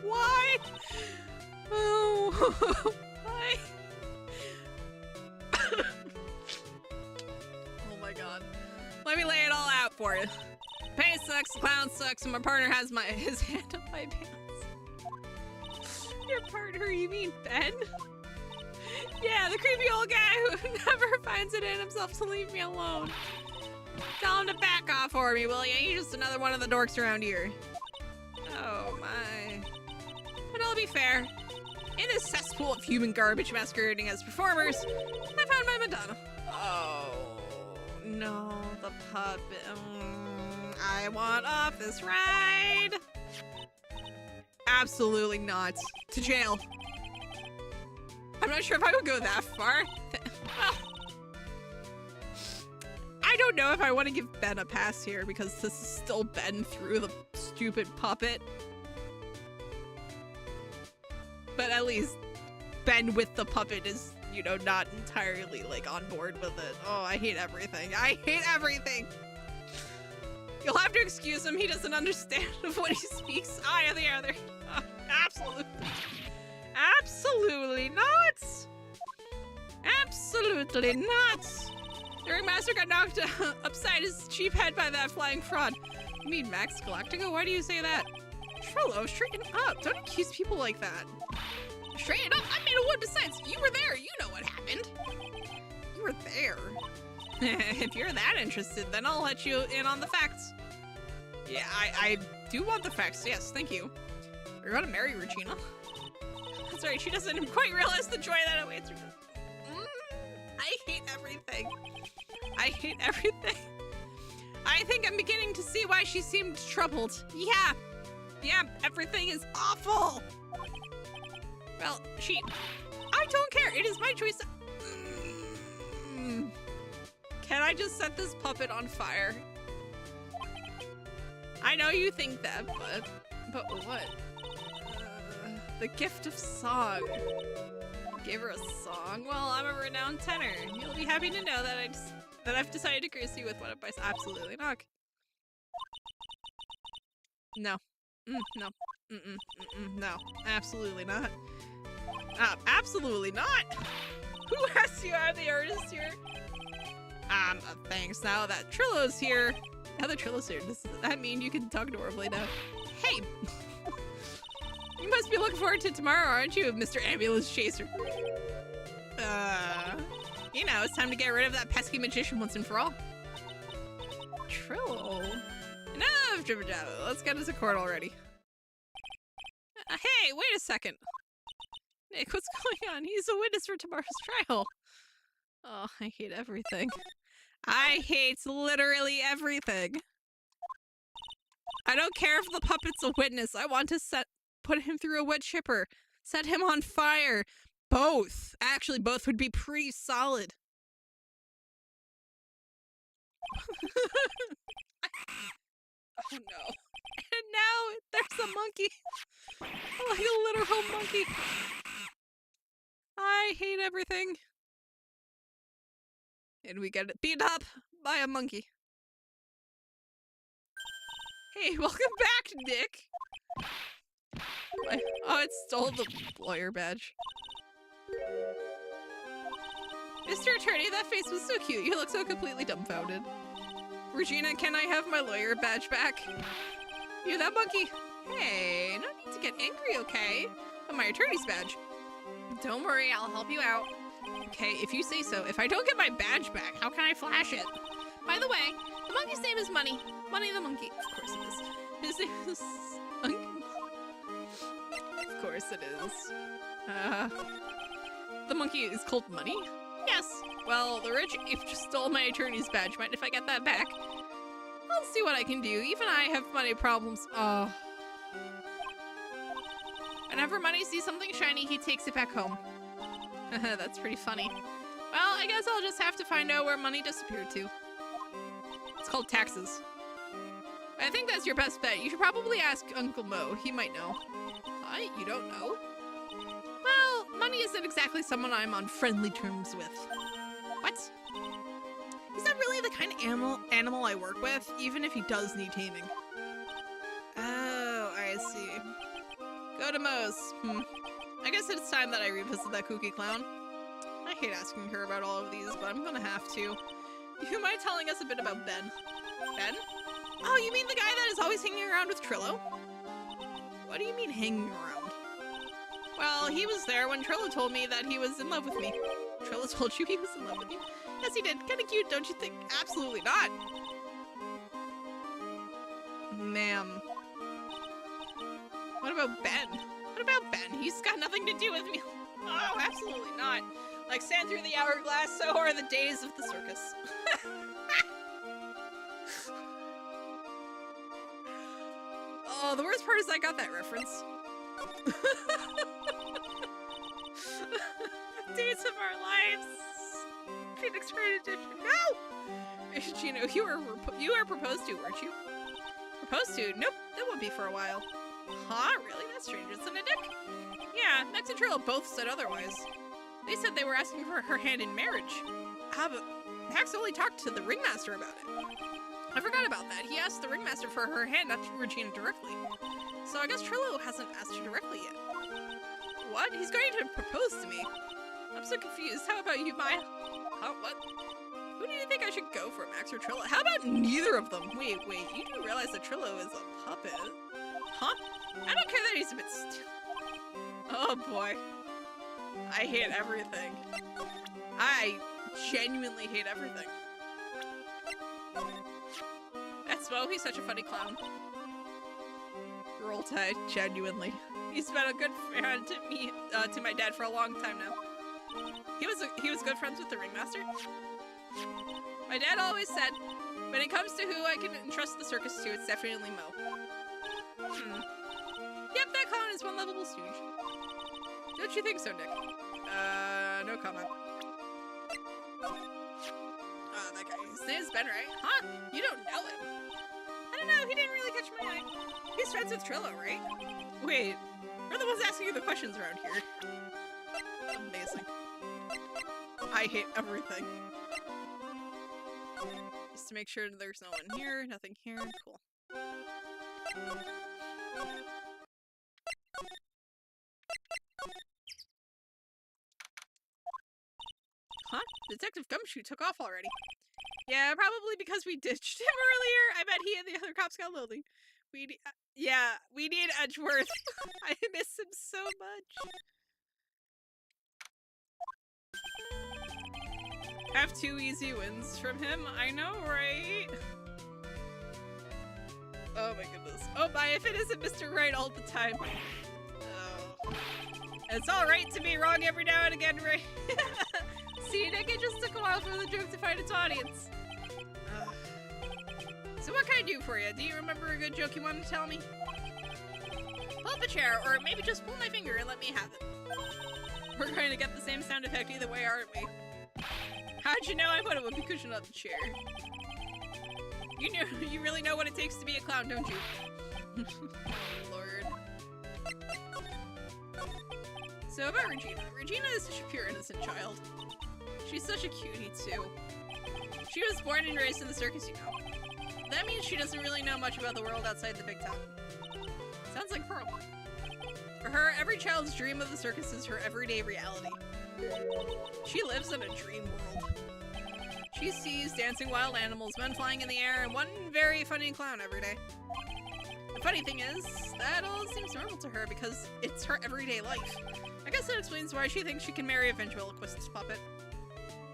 Why? Oh, why? Oh my god. Let me lay it all out for you. Pain sucks, the clown sucks, and my partner has his hand up my pants. Your partner, you mean Ben? Yeah, the creepy old guy who never finds it in himself to leave me alone. Tell him to back off for me, will ya? You're just another one of the dorks around here. Oh my. But I'll be fair. In this cesspool of human garbage masquerading as performers, I found my Madonna. Oh no, the puppet. I want off this ride. Absolutely not. To jail. I'm not sure if I would go that far. Well, I don't know if I want to give Ben a pass here because this is still Ben through the stupid puppet. But at least Ben with the puppet is, you know, not entirely, like, on board with it. Oh, I hate everything. I hate everything! You'll have to excuse him. He doesn't understand of what he speaks. I or the other. Oh, absolutely. Absolutely not! Absolutely not! The ringmaster got knocked upside his cheap head by that flying fraud. You mean Max Galactica? Why do you say that? Trillo, straighten up. Don't accuse people like that. Straighten up? I made a wood. Besides, you were there. You know what happened. You were there. If you're that interested, then I'll let you in on the facts. Yeah, I do want the facts. Yes, thank you. You're gonna marry Regina. That's right. She doesn't quite realize the joy that awaits her. I hate everything. I hate everything. I think I'm beginning to see why she seemed troubled. Yeah, everything is awful. Well, I don't care. It is my choice. Can I just set this puppet on fire? I know you think that, but what? The gift of song. Give her a song? Well, I'm a renowned tenor. You'll be happy to know that I've decided to grace you with one of my... Absolutely not. No. No. No. Absolutely not. Absolutely not! Who asked you? I'm the artist here. Thanks. Now that Trillo's here, Now that Trilla's here, does that mean you can talk normally now? Hey! You must be looking forward to tomorrow, aren't you, Mr. Ambulance Chaser? You know, it's time to get rid of that pesky magician once and for all. Trillo? Enough, jibber jabber. Let's get into court already. Hey, wait a second. Nick, what's going on? He's a witness for tomorrow's trial. Oh, I hate everything. I hate literally everything. I don't care if the puppet's a witness. I want to put him through a wood chipper. Set him on fire. Both. Actually, both would be pretty solid. Oh no. And now there's a monkey. Like a literal monkey. I hate everything. And we get beat up by a monkey. Hey, welcome back, Nick. Oh, it stole the lawyer badge. Mr. Attorney, that face was so cute. You look so completely dumbfounded. Regina, can I have my lawyer badge back? You that monkey? Hey, no need to get angry, okay? But my attorney's badge. Don't worry, I'll help you out. Okay, if you say so. If I don't get my badge back, how can I flash it? By the way, the monkey's name is Money. Money the monkey. Of course it is. His name is... Of course it is. The monkey is called Money? Yes. Well, the rich ape just stole my attorney's badge. Mind if I get that back? I'll see what I can do. Even I have money problems. Oh. Whenever Money sees something shiny, he takes it back home. That's pretty funny. Well, I guess I'll just have to find out where Money disappeared to. It's called taxes. I think that's your best bet. You should probably ask Uncle Mo. He might know. You don't know? Well, Money isn't exactly someone I'm on friendly terms with. What? He's not really the kind of animal I work with, even if he does need taming. Oh, I see. Go to Mo's. I guess it's time that I revisit that kooky clown. I hate asking her about all of these, but I'm gonna have to. You mind telling us a bit about Ben? Ben? Oh, you mean the guy that is always hanging around with Trillo? What do you mean hanging around? Well, he was there when Trillo told me that he was in love with me. Trillo told you he was in love with you? Yes, he did. Kinda cute, don't you think? Absolutely not. Ma'am. What about Ben? What about Ben? He's got nothing to do with me. Oh, absolutely not. Like sand through the hourglass, so are the days of the circus. Oh, the worst part is I got that reference. Days of our lives. Phoenix Wright edition. No! Gino, you were proposed to, weren't you? Proposed to? Nope, that won't be for a while. Huh? Really? That's strange, isn't it, Nick? Yeah, Max and Trillo both said otherwise. They said they were asking for her hand in marriage. But Max only talked to the ringmaster about it. I forgot about that. He asked the ringmaster for her hand, not Regina directly. So I guess Trillo hasn't asked her directly yet. What? He's going to propose to me? I'm so confused. How about you, Maya? Huh? What? Who do you think I should go for, Max or Trillo? How about neither of them? Wait, you do realize that Trillo is a puppet? Huh? I don't care that he's a bit oh boy. I hate everything. I genuinely hate everything. That's Mo, he's such a funny clown. Roll Tide, genuinely. He's been a good friend to me, to my dad for a long time now. He was good friends with the ringmaster. My dad always said, when it comes to who I can entrust the circus to, it's definitely Mo. Yep, that clown is one lovable stooge. Don't you think so, Nick? No comment. That guy. His name's Ben, right? Huh? You don't know him? I don't know, he didn't really catch my eye. He's friends with Trillo, right? Wait, we're the ones asking you the questions around here. Amazing. I hate everything. Just to make sure there's no one here, nothing here. Cool. Huh? Detective Gumshoe took off already. Yeah, probably because we ditched him earlier. I bet he and the other cops got lonely. Yeah, we need Edgeworth. I miss him so much. Have 2 easy wins from him. I know, right? Oh my goodness. Oh my, if it isn't Mr. Wright all the time. Oh. It's alright to be wrong every now and again, right? See, Nick, it just took a while for the joke to find its audience. Ugh. So what can I do for you? Do you remember a good joke you wanted to tell me? Pull up a chair, or maybe just pull my finger and let me have it. We're going to get the same sound effect either way, aren't we? How'd you know I put a whoopee cushion on the chair? You really know what it takes to be a clown, don't you? Oh, Lord. So about Regina. Regina is such a pure, innocent child. She's such a cutie, too. She was born and raised in the circus, you know. That means she doesn't really know much about the world outside the big town. Sounds like Pearl. For her, every child's dream of the circus is her everyday reality. She lives in a dream world. She sees dancing wild animals, men flying in the air, and one very funny clown every day. The funny thing is, that all seems normal to her because it's her everyday life. I guess that explains why she thinks she can marry a ventriloquist puppet.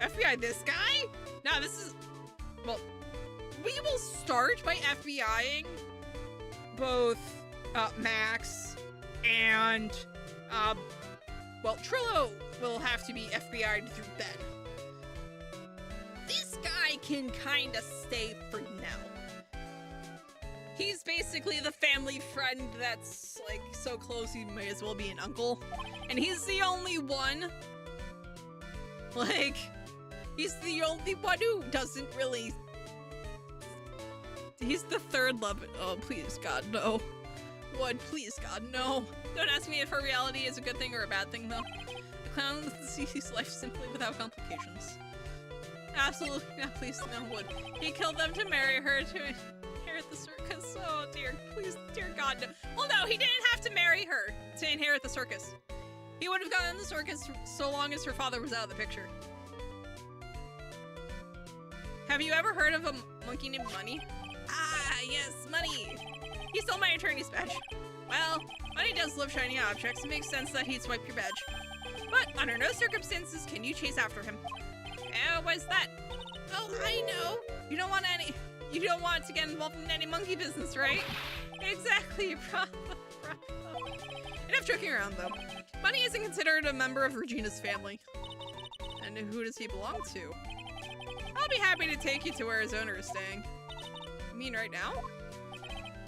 FBI this guy? Nah, this is... Well, we will start by FBIing both Max and, well, Trillo will have to be FBI'd through Ben. This guy can kinda stay for now. He's basically the family friend that's, like, so close he may as well be an uncle. And he's the only one. Like, he's the only one who doesn't really... He's the third love... Oh, please, God, no. Would, please, God, no. Don't ask me if her reality is a good thing or a bad thing, though. The clown sees life simply without complications. Absolutely not, please, no, Would. He killed them to marry her to inherit the circus. Oh, dear, please, dear God, no. Well, no, he didn't have to marry her to inherit the circus. He would have gotten the circus so long as her father was out of the picture. Have you ever heard of a monkey named Money? Ah, yes, Money. He stole my attorney's badge. Well, Money does love shiny objects. It makes sense that he'd swipe your badge. But under no circumstances can you chase after him. Why's that? Oh, I know. You don't want to get involved in any monkey business, right? Exactly, bravo. Enough joking around, though. Money isn't considered a member of Regina's family. And who does he belong to? I'll be happy to take you to where his owner is staying. You mean right now?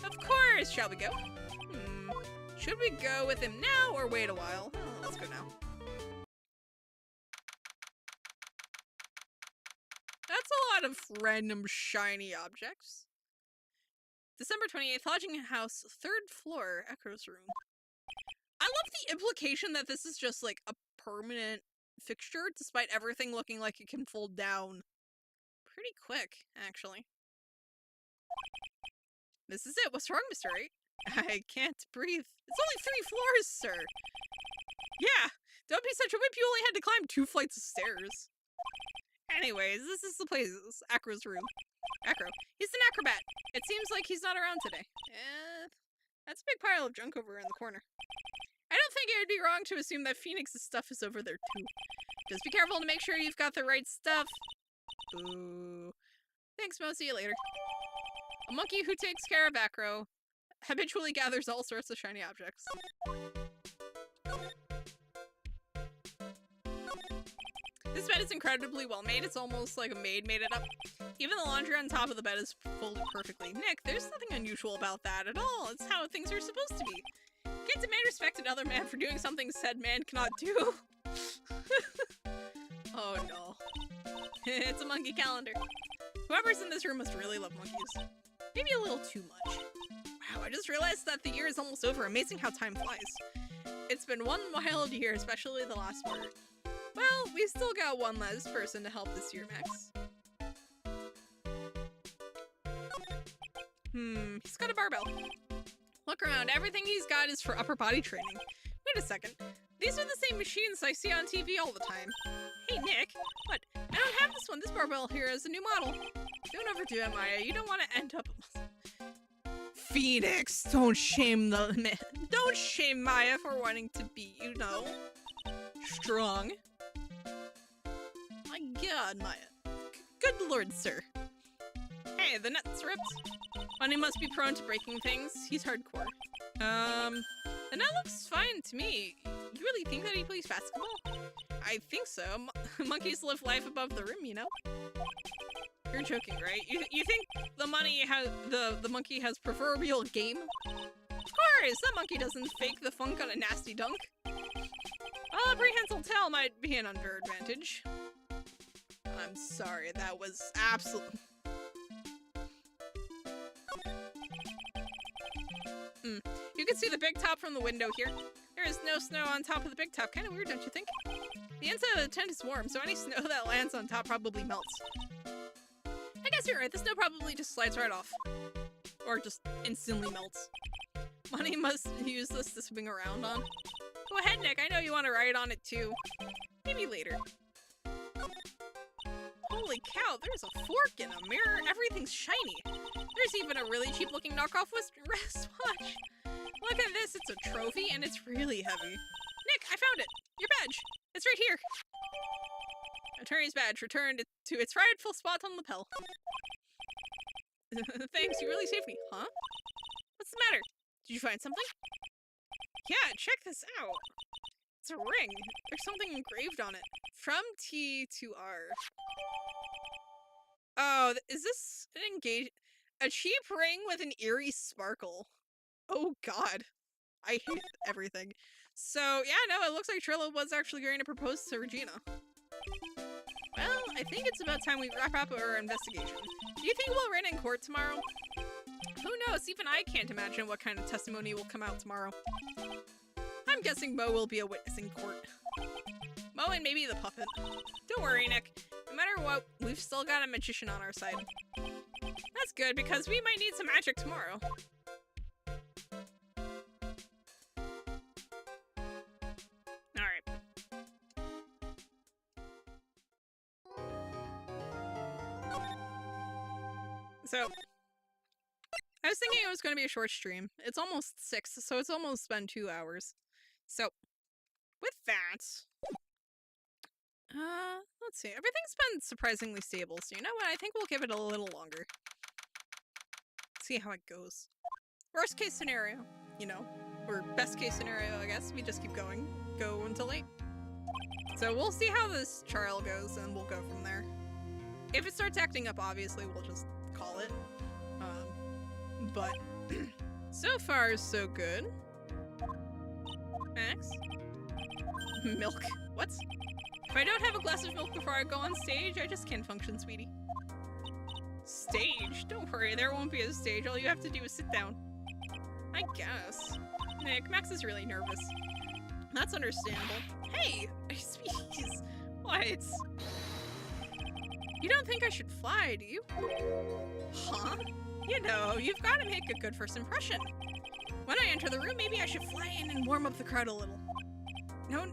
Of course! Shall we go? Should we go with him now or wait a while? Oh, let's go now. That's a lot of random shiny objects. December 28th, lodging house, 3rd floor, Echo's room. I love the implication that this is just like a permanent fixture, despite everything looking like it can fold down pretty quick, actually. This is it. What's wrong, Mr. Wright? I can't breathe. It's only 3 floors, sir. Yeah, don't be such a wimp. You only had to climb 2 flights of stairs. Anyways, this is the place. Acro's room. Acro. He's an acrobat. It seems like he's not around today. That's a big pile of junk over in the corner. I don't think it would be wrong to assume that Phoenix's stuff is over there too. Just be careful to make sure you've got the right stuff. Boo. Thanks, Mo. See you later. A monkey who takes care of Acro habitually gathers all sorts of shiny objects. This bed is incredibly well made. It's almost like a maid made it up. Even the laundry on top of the bed is folded perfectly. Nick, there's nothing unusual about that at all. It's how things are supposed to be. Can't demand respect another man for doing something said man cannot do. Oh no. It's a monkey calendar. Whoever's in this room must really love monkeys. Maybe a little too much. Wow, I just realized that the year is almost over. Amazing how time flies. It's been one wild year, especially the last part. Well, we still got one less person to help this year, Max. He's got a barbell. Look around. Everything he's got is for upper body training. Wait a second. These are the same machines I see on TV all the time. Hey, Nick. What? I don't have this one. This barbell here is a new model. Don't overdo it, Maya. You don't want to end up... Phoenix, don't shame don't shame Maya for wanting to be, you know, strong. My God, Maya. Good lord, sir. Hey, the net's ripped. Bunny must be prone to breaking things. He's hardcore. The net looks fine to me. You really think that he plays basketball? I think so. Monkeys live life above the rim, you know? You're joking, right? You think the monkey has proverbial game? Of course, that monkey doesn't fake the funk on a nasty dunk. Well, a prehensile tail might be an unfair advantage. I'm sorry, that was absolute. You can see the big top from the window here. There is no snow on top of the big top. Kind of weird, don't you think? The inside of the tent is warm, so any snow that lands on top probably melts. I guess you're right, the snow probably just slides right off. Or just instantly melts. Money must use this to swing around on. Go ahead, Nick, I know you want to ride on it too. Maybe later. Holy cow, there's a fork and a mirror, everything's shiny. There's even a really cheap looking knockoff wristwatch. Look at this, it's a trophy and it's really heavy. Nick, I found it! Your badge! It's right here! Attorney's badge returned to its rightful spot on the lapel. Thanks, you really saved me. Huh? What's the matter? Did you find something? Yeah, check this out. It's a ring. There's something engraved on it. From T to R. Oh, is this an a cheap ring with an eerie sparkle? Oh god. I hate everything. So, yeah, no, it looks like Trillo was actually going to propose to Regina. Well, I think it's about time we wrap up our investigation. Do you think we'll win in court tomorrow? Who knows? Even I can't imagine what kind of testimony will come out tomorrow. I'm guessing Mo will be a witness in court. Mo and maybe the puppet. Don't worry, Nick. No matter what, we've still got a magician on our side. That's good, because we might need some magic tomorrow. Alright. So, I was thinking it was going to be a short stream. It's almost 6, so it's almost been 2 hours. So, with that, let's see. Everything's been surprisingly stable, so you know what? I think we'll give it a little longer. See how it goes. Worst case scenario, you know, or best case scenario, I guess. We just keep going. Go until late. So we'll see how this trial goes, and we'll go from there. If it starts acting up, obviously, we'll just call it. But so far, so good. Max? Milk. What? If I don't have a glass of milk before I go on stage, I just can't function, sweetie. Stage? Don't worry, there won't be a stage. All you have to do is sit down. I guess. Nick, Max is really nervous. That's understandable. Hey! Sweeties! What? You don't think I should fly, do you? Huh? You know, you've got to make a good first impression. When I enter the room, maybe I should fly in and warm up the crowd a little. No.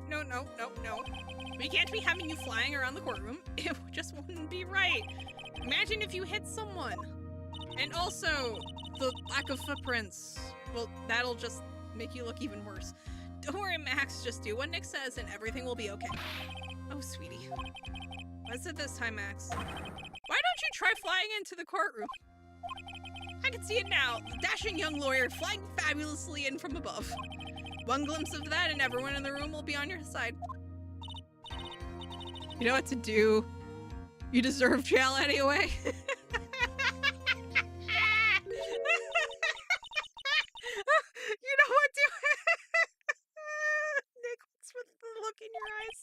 We can't be having you flying around the courtroom. It just wouldn't be right. Imagine if you hit someone. And also, the lack of footprints. Well, that'll just make you look even worse. Don't worry, Max. Just do what Nick says and everything will be okay. Oh, sweetie. What is it this time, Max? Why don't you try flying into the courtroom? I can see it now. The dashing young lawyer flying fabulously in from above. One glimpse of that and everyone in the room will be on your side. You know what to do. You deserve jail anyway. You know what to Nick, what's with the look in your eyes?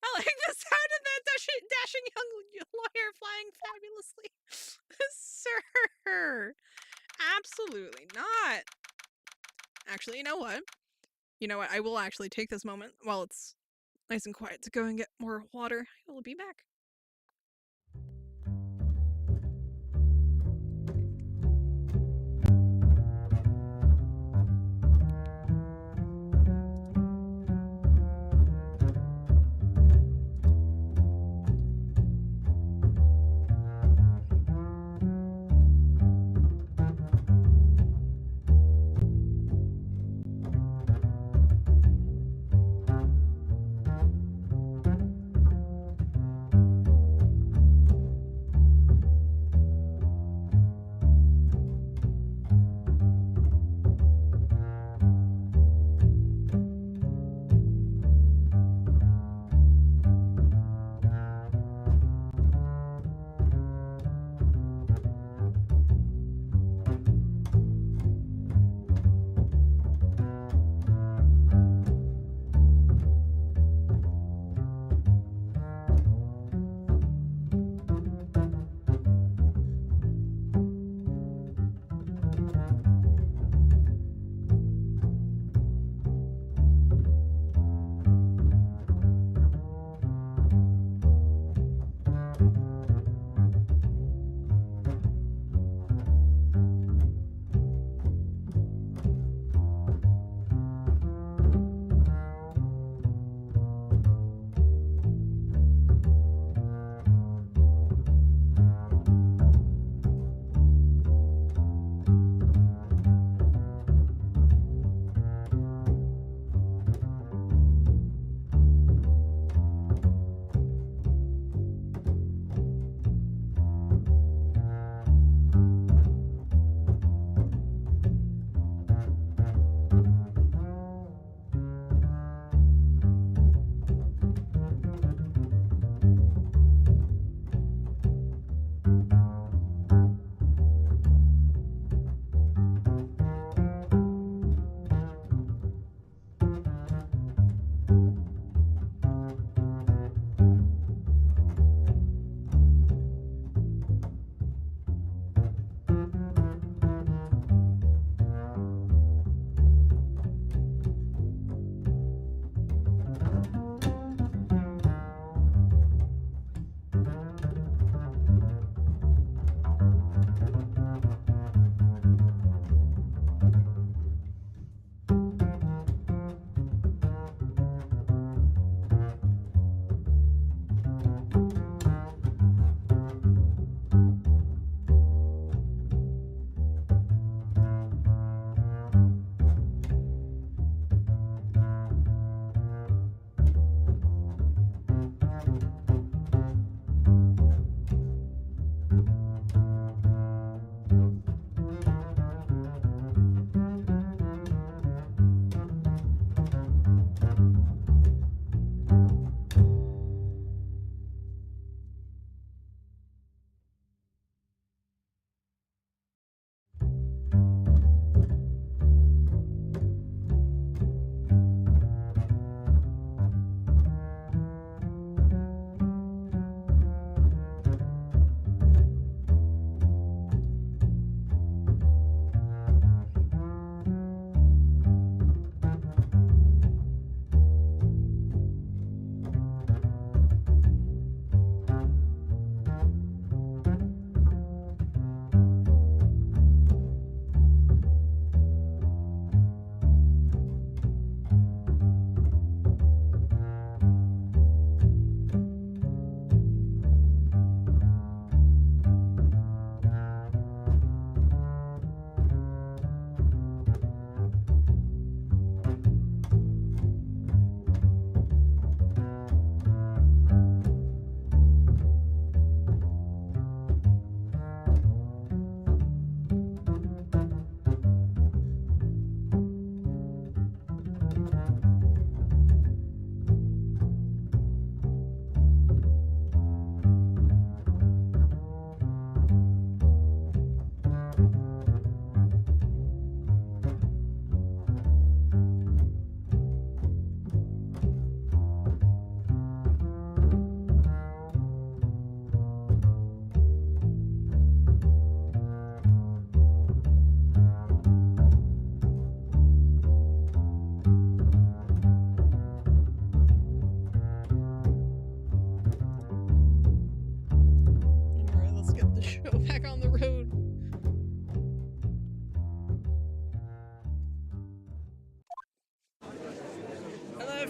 I like the sound of that dashing young lawyer flying fabulously. Sir. Absolutely not. Actually, you know what? I will actually take this moment while it's nice and quiet to go and get more water. I will be back.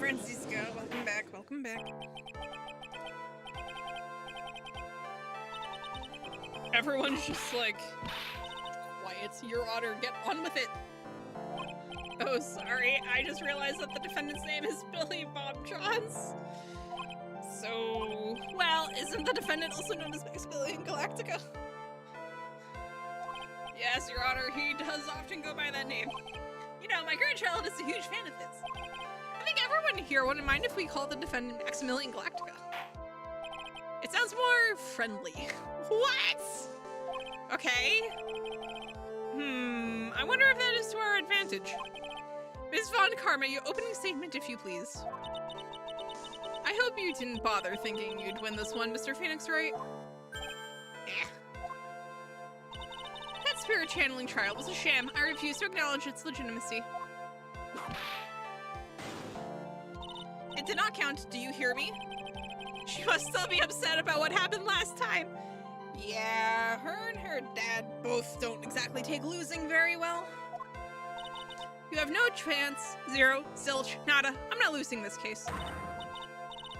Francisco. Welcome back. Welcome back. Everyone's just like, quiet, Your Honor, get on with it. Oh, sorry. I just realized that the defendant's name is Billy Bob Johns. So, well, isn't the defendant also known as Maximilian Galactica? Yes, Your Honor, he does often go by that name. You know, my grandchild is a huge fan of his. I think everyone here wouldn't mind if we called the defendant Maximilian Galactica. It sounds more friendly. What? Okay. I wonder if that is to our advantage. Ms. Von Karma, your opening statement, if you please. I hope you didn't bother thinking you'd win this one, Mr. Phoenix, Wright? That spirit channeling trial was a sham. I refuse to acknowledge its legitimacy. It did not count, do you hear me? She must still be upset about what happened last time. Yeah, her and her dad both don't exactly take losing very well. You have no chance. Zero. Zilch. Nada. I'm not losing this case.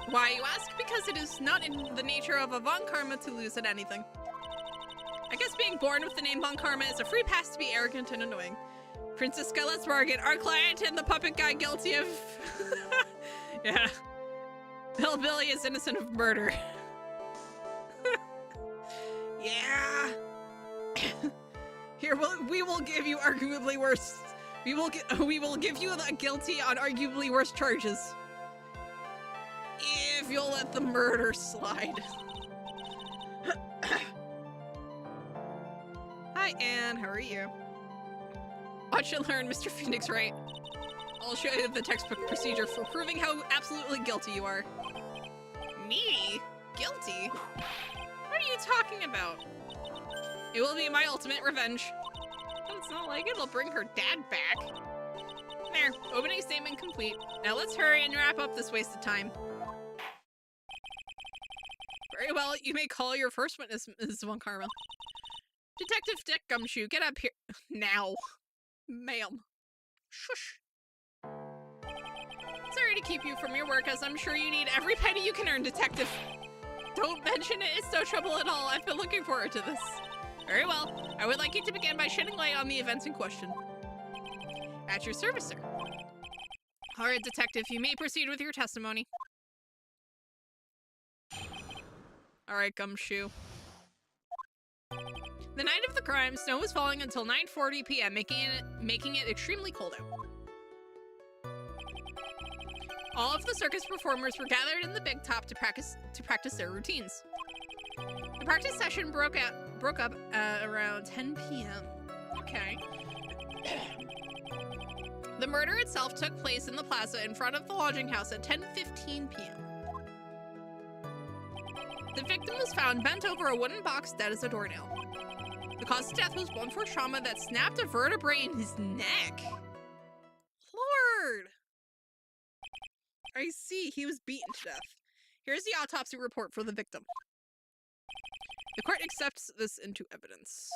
Why, you ask? Because it is not in the nature of a Von Karma to lose at anything. I guess being born with the name Von Karma is a free pass to be arrogant and annoying. Francisca, let's bargain. Our client and the puppet guy guilty of... Yeah. Billy is innocent of murder. Yeah. Here, we will give you arguably worse. We will give you the guilty on arguably worse charges. If you'll let the murder slide. Hi, Anne. How are you? Watch and learn, Mr. Phoenix, Wright. I'll show you the textbook procedure for proving how absolutely guilty you are. Me? Guilty? What are you talking about? It will be my ultimate revenge. It's not like it'll bring her dad back. There, opening statement complete. Now let's hurry and wrap up this waste of time. Very well, you may call your first witness, Mrs. Von Karma. Detective Dick Gumshoe, get up here. Now. Ma'am. Shush. Sorry to keep you from your work, as I'm sure you need every penny you can earn, Detective. Don't mention it, it's no trouble at all. I've been looking forward to this. Very well. I would like you to begin by shedding light on the events in question. At your service, sir. All right, Detective, you may proceed with your testimony. All right, Gumshoe. The night of the crime, snow was falling until 9:40 p.m., making it extremely cold out. All of the circus performers were gathered in the big top to practice their routines. The practice session broke up around 10 p.m. Okay. The murder itself took place in the plaza in front of the lodging house at 10:15 p.m. The victim was found bent over a wooden box dead as a doornail. The cause of death was blunt force trauma that snapped a vertebrae in his neck. Lord! I see, he was beaten to death. Here's the autopsy report for the victim. The court accepts this into evidence.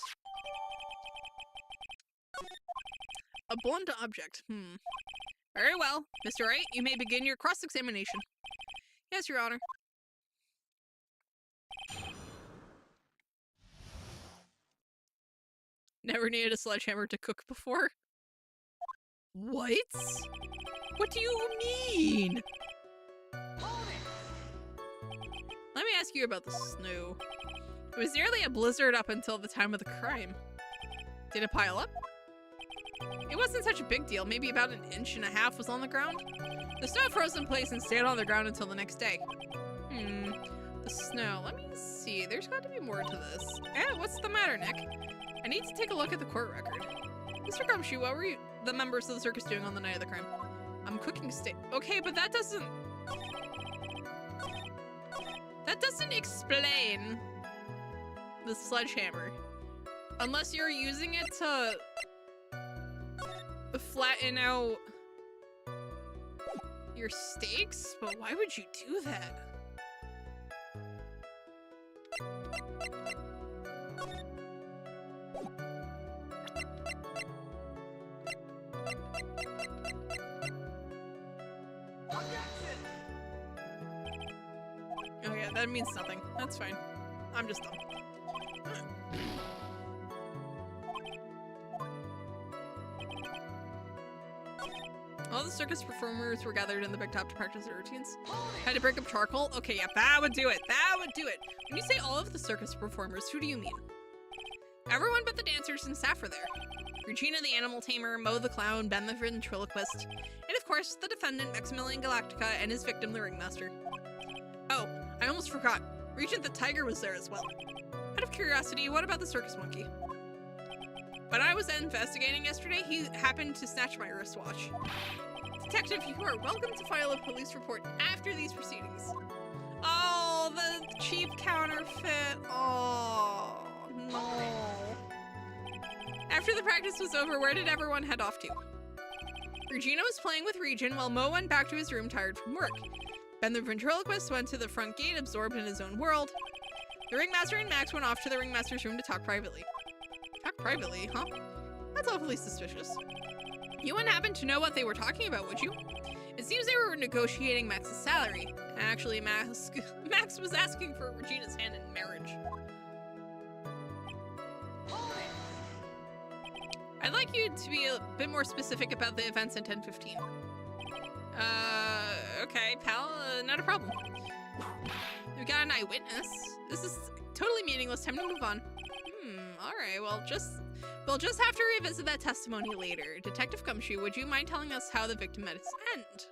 A blunt object. Very well. Mr. Wright, you may begin your cross-examination. Yes, Your Honor. Never needed a sledgehammer to cook before. What? What do you mean? Let me ask you about the snow. It was nearly a blizzard up until the time of the crime. Did it pile up? It wasn't such a big deal. Maybe about 1.5 inches was on the ground. The snow froze in place and stayed on the ground until the next day. The snow. Let me see. There's got to be more to this. What's the matter, Nick? I need to take a look at the court record. Mr. Gumshoe, what were the members of the circus doing on the night of the crime? I'm cooking steak. Okay, but that doesn't explain the sledgehammer. Unless you're using it to flatten out your steaks? But why would you do that? that means nothing. That's fine. I'm just dumb. All the circus performers were gathered in the big top to practice their routines. Had to break up charcoal? Okay, yeah, that would do it. That would do it. When you say all of the circus performers, who do you mean? Everyone but the dancers and staff were there. Regina the animal tamer, Mo the clown, Ben the ventriloquist, and of course, the defendant, Maximilian Galactica, and his victim, the ringmaster. Oh, I almost forgot. Regent the tiger was there as well. Out of curiosity, what about the circus monkey? When I was investigating yesterday, he happened to snatch my wristwatch. Detective, you are welcome to file a police report after these proceedings. Oh, the cheap counterfeit. Oh, no. After the practice was over, where did everyone head off to? Regina was playing with Regent while Mo went back to his room tired from work. Ben the ventriloquist went to the front gate, absorbed in his own world. The ringmaster and Max went off to the ringmaster's room to talk privately. Talk privately, huh? That's awfully suspicious. You wouldn't happen to know what they were talking about, would you? It seems they were negotiating Max's salary. Actually, Max was asking for Regina's hand in marriage. I'd like you to be a bit more specific about the events in 10:15. Okay, pal, not a problem. We got an eyewitness. This is totally meaningless. Time to move on. Alright, we'll just have to revisit that testimony later. Detective Gumshoe, would you mind telling us how the victim met his end?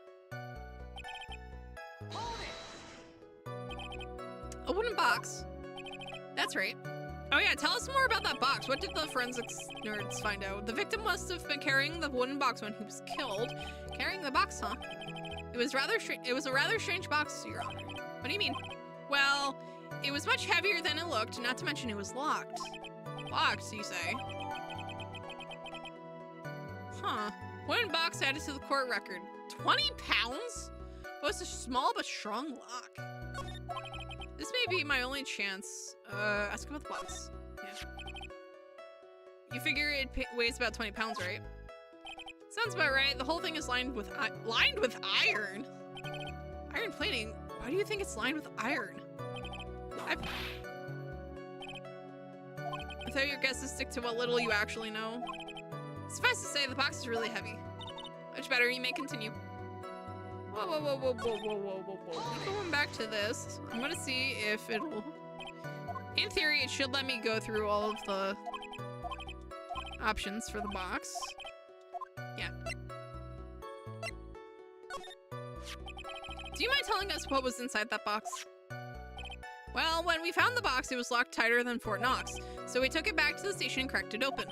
A wooden box. That's right. Oh yeah, tell us more about that box. What did the forensics nerds find out? The victim must have been carrying the wooden box when he was killed. Carrying the box, huh? It was a rather strange box, Your Honor. What do you mean? Well, it was much heavier than it looked, not to mention it was locked. Locked, you say? Huh. Wooden box added to the court record. 20 pounds? Well, it's a small but strong lock. This may be my only chance. Ask about the box. Yeah. You figure it weighs about 20 pounds, right? Sounds about right. The whole thing is lined with iron. Iron plating? Why do you think it's lined with iron? I thought your guesses stick to what little you actually know. Suffice to say, the box is really heavy. Much better, you may continue. Whoa. Going back to this, I'm gonna see if it'll... In theory, it should let me go through all of the options for the box. Yeah. Do you mind telling us what was inside that box? Well, when we found the box, it was locked tighter than Fort Knox, so we took it back to the station and cracked it open.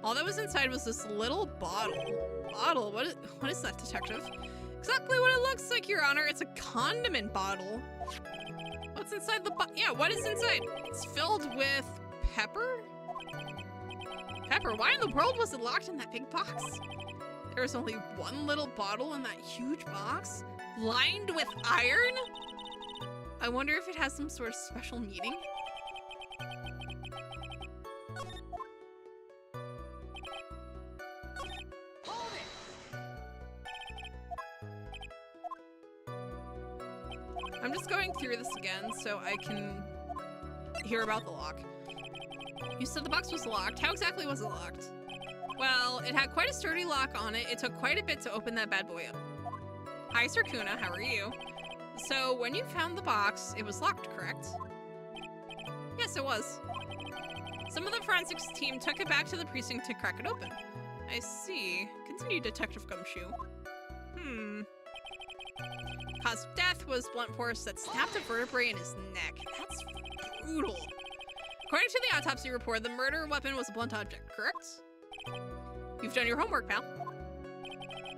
All that was inside was this little bottle. Bottle? What is that, detective? Exactly what it looks like, Your Honor. It's a condiment bottle. What's inside the yeah, what is inside? It's filled with pepper? Pepper? Why in the world was it locked in that big box? There was only one little bottle in that huge box? Lined with iron? I wonder if it has some sort of special meaning. I'm just going through this again so I can hear about the lock. You said the box was locked. How exactly was it locked? Well, it had quite a sturdy lock on it. It took quite a bit to open that bad boy up. Hi, Sir Kuna. How are you? So, when you found the box, it was locked, correct? Yes, it was. Some of the forensics team took it back to the precinct to crack it open. I see. Continue, Detective Gumshoe. Cause of death was blunt force that snapped a vertebrae in his neck. That's brutal. According to the autopsy report, the murder weapon was a blunt object, correct? You've done your homework, pal.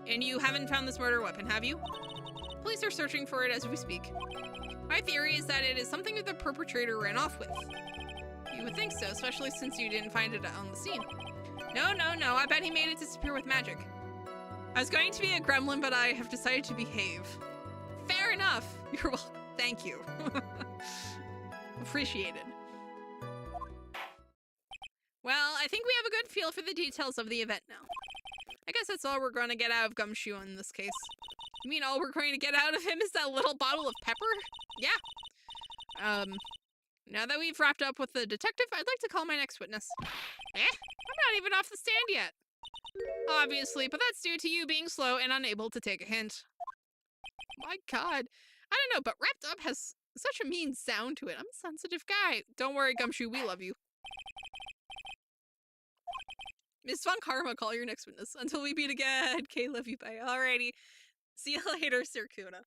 And you haven't found this murder weapon, have you? Police are searching for it as we speak. My theory is that it is something that the perpetrator ran off with. You would think so, especially since you didn't find it on the scene. No, I bet he made it disappear with magic. I was going to be a gremlin, but I have decided to behave. Fair enough. You're welcome. Thank you. Appreciated. Well, I think we have a good feel for the details of the event now. I guess that's all we're going to get out of Gumshoe in this case. You mean all we're going to get out of him is that little bottle of pepper? Yeah. Now that we've wrapped up with the detective, I'd like to call my next witness. I'm not even off the stand yet. Obviously, but that's due to you being slow and unable to take a hint. My god. I don't know, but wrapped up has such a mean sound to it. I'm a sensitive guy. Don't worry, Gumshoe, we love you. Miss Von Karma, call your next witness. Until we meet again. Okay, love you, bye. Alrighty. See you later, Sir Kuna.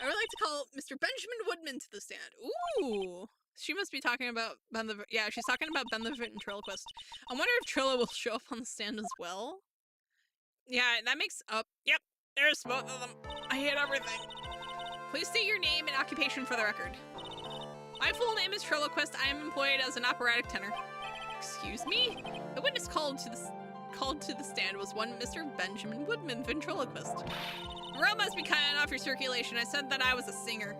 I would like to call Mr. Benjamin Woodman to the stand. Ooh. She must be talking about Ben the... Yeah, she's talking about Ben the Ventriloquist. I wonder if Trilla will show up on the stand as well. Yeah, that makes up... Yep, there's both of them. I hate everything. Please state your name and occupation for the record. My full name is Triloquist. I am employed as an operatic tenor. Excuse me? The witness called to the stand was one Mr. Benjamin Woodman, ventriloquist. The world must be cutting off your circulation. I said that I was a singer.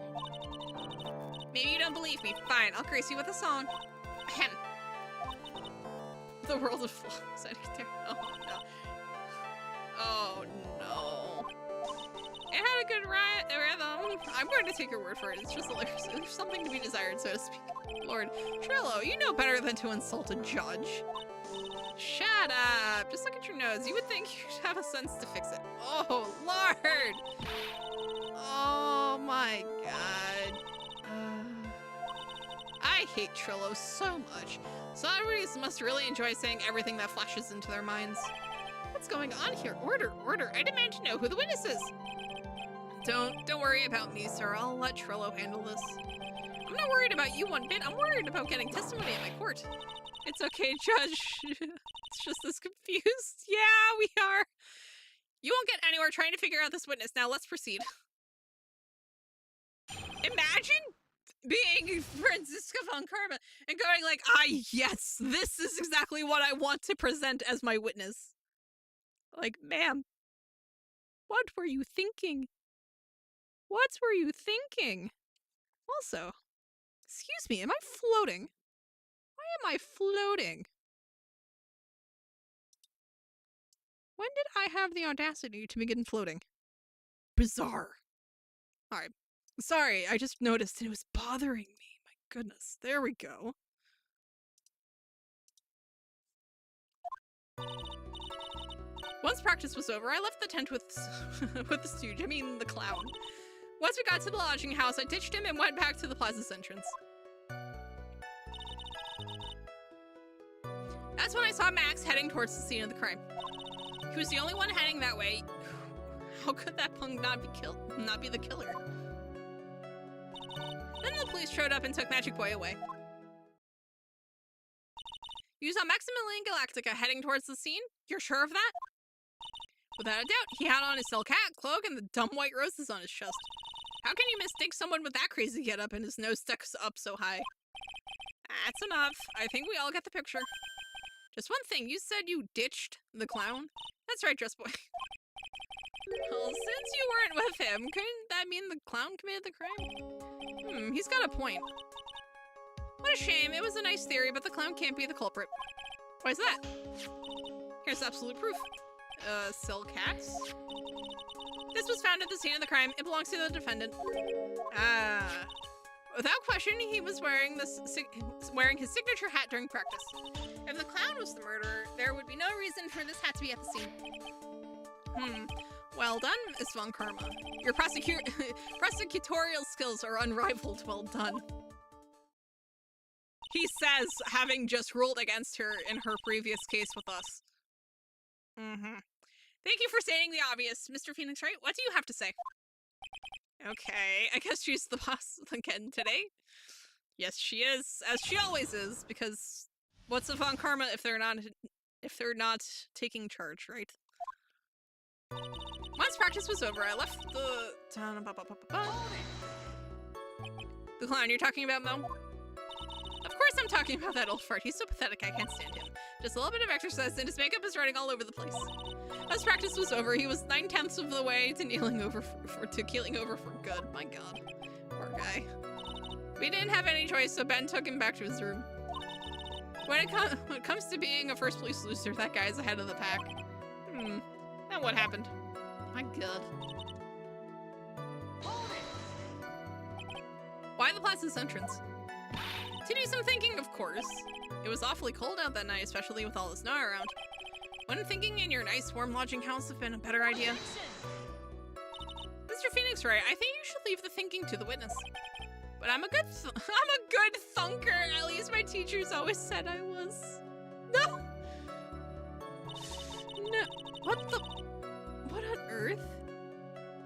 Maybe you don't believe me. Fine, I'll grace you with a song. Ahem. The world of flows. Oh no. Oh no. It had a good rhythm. I'm going to take your word for it. It's just hilarious. There's something to be desired, so to speak. Lord, Trillo, you know better than to insult a judge. Shut up. Just look at your nose. You would think you'd have a sense to fix it. Oh, Lord. Oh my god. I hate Trillo so much. Celebrities must really enjoy saying everything that flashes into their minds. What's going on here? Order, order. I demand to know who the witness is. Don't worry about me, sir. I'll let Trillo handle this. I'm not worried about you one bit. I'm worried about getting testimony at my court. It's okay, Judge. It's just as confused. Yeah, we are. You won't get anywhere trying to figure out this witness. Now let's proceed. Imagine being Franziska von Karma and going like, yes, this is exactly what I want to present as my witness. Like, ma'am, what were you thinking? What were you thinking? Also, excuse me, am I floating? Why am I floating? When did I have the audacity to begin floating? Bizarre. Alright. Sorry, I just noticed and it was bothering me. My goodness. There we go. Once practice was over, I left the tent with with the stooge. I mean, the clown. Once we got to the lodging house, I ditched him and went back to the plaza's entrance. That's when I saw Max heading towards the scene of the crime. He was the only one heading that way. How could that punk not be the killer? Then the police showed up and took Magic Boy away. You saw Maximilian Galactica heading towards the scene? You're sure of that? Without a doubt, he had on his silk hat, cloak, and the dumb white roses on his chest. How can you mistake someone with that crazy getup and his nose stuck up so high? That's enough. I think we all get the picture. Just one thing, you said you ditched the clown? That's right, dress boy. Well, since you weren't with him, couldn't that mean the clown committed the crime? He's got a point. What a shame. It was a nice theory, but the clown can't be the culprit. Why is that? Here's absolute proof. Silk hats? This was found at the scene of the crime. It belongs to the defendant. Without question, he was wearing his signature hat during practice. If the clown was the murderer, there would be no reason for this hat to be at the scene. Well done, Miss Von Karma. Your prosecutorial skills are unrivaled. Well done. He says, having just ruled against her in her previous case with us. Thank you for stating the obvious, Mr. Phoenix Wright. What do you have to say? Okay, I guess she's the boss again today. Yes, she is, as she always is, because what's a Von Karma if they're not taking charge, right? Once practice was over, I left the clown you're talking about, Mo? Of course I'm talking about that old fart. He's so pathetic, I can't stand him. Just a little bit of exercise and his makeup is running all over the place. As practice was over, he was 9/10 of the way to keeling over for good. My god. Poor guy. We didn't have any choice, so Ben took him back to his room. When it comes to being a first place loser, that guy's ahead of the pack. And what happened? My god. Why the plaza's entrance? To do some thinking, of course. It was awfully cold out that night, especially with all the snow around. Wouldn't thinking in your nice warm lodging house have been a better idea? Mr. Phoenix, Wright, I think you should leave the thinking to the witness. But I'm a good thunker. At least my teachers always said I was. No. No. What on earth?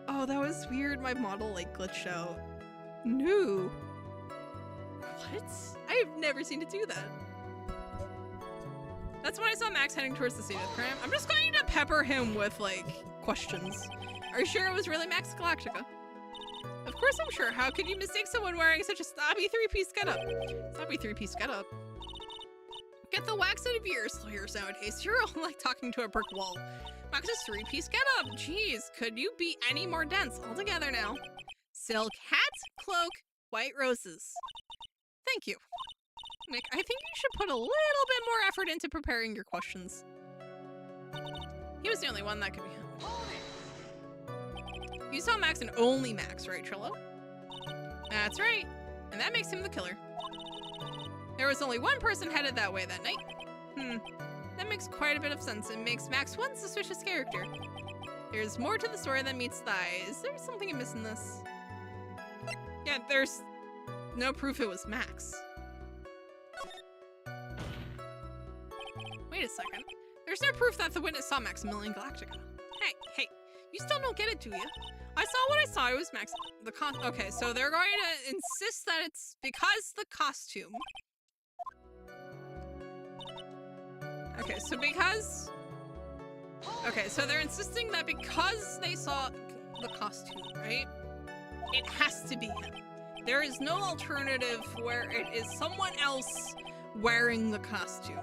Oh, that was weird. My model like glitched out. No. What? I've never seen it do that. That's when I saw Max heading towards the scene of the crime. I'm just going to pepper him with like questions. Are you sure it was really Max Galactica? Of course I'm sure. How could you mistake someone wearing such a snobby three-piece getup? Snobby three-piece getup? Get the wax out of your ears, lawyers nowadays. You're all like talking to a brick wall. Max's three-piece getup. Jeez, could you be any more dense? All together now. Silk hat, cloak, white roses. Thank you. Nick, I think you should put a little bit more effort into preparing your questions. He was the only one that could be him. You saw Max and only Max, right, Trillo? That's right. And that makes him the killer. There was only one person headed that way that night. That makes quite a bit of sense and makes Max one suspicious character. There's more to the story than meets the eye. Is there something I'm missing this? Yeah, there's no proof it was Max. Wait a second. There's no proof that the witness saw Maximilian Galactica. Hey, you still don't get it, do you? I saw what I saw. It was Max. Okay, so they're going to insist that it's because the costume. Okay, so because... Okay, so they're insisting that because they saw the costume, right? It has to be him. There is no alternative where it is someone else wearing the costume.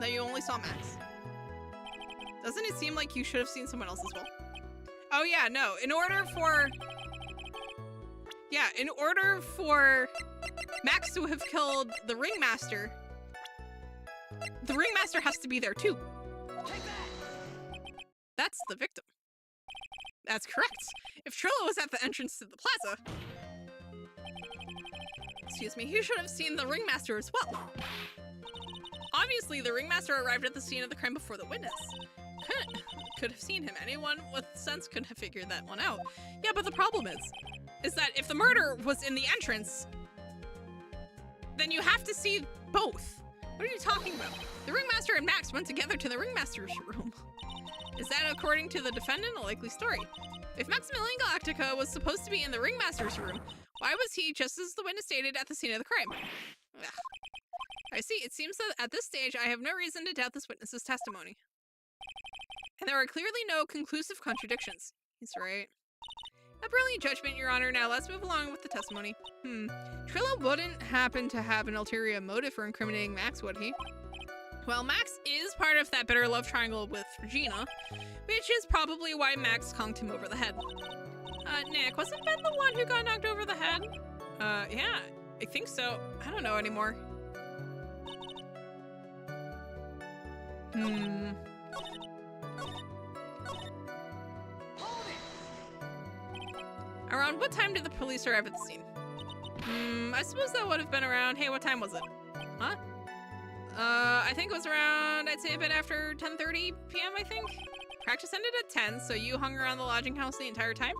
That you only saw Max. Doesn't it seem like you should have seen someone else as well? Oh yeah, no. In order for Max to have killed the Ringmaster has to be there too. That's the victim. That's correct. If Trillo was at the entrance to the plaza, excuse me, he should have seen the Ringmaster as well. Obviously, the Ringmaster arrived at the scene of the crime before the witness. Could have seen him. Anyone with sense could have figured that one out. Yeah, but the problem is that if the murder was in the entrance, then you have to see both. What are you talking about? The Ringmaster and Max went together to the Ringmaster's room. Is that, according to the defendant, a likely story? If Maximilian Galactica was supposed to be in the Ringmaster's room, why was he, just as the witness stated, at the scene of the crime? Ugh. I see. It seems that at this stage, I have no reason to doubt this witness's testimony. And there are clearly no conclusive contradictions. He's right. A brilliant judgment, Your Honor. Now let's move along with the testimony. Trillo wouldn't happen to have an ulterior motive for incriminating Max, would he? Well, Max is part of that bitter love triangle with Regina, which is probably why Max conked him over the head. Nick, wasn't Ben the one who got knocked over the head? Yeah, I think so. I don't know anymore. Around what time did the police arrive at the scene? I suppose that would have been around... Hey, what time was it? Huh? I think it was around, I'd say a bit after 10:30 p.m., I think? Practice ended at 10, so you hung around the lodging house the entire time?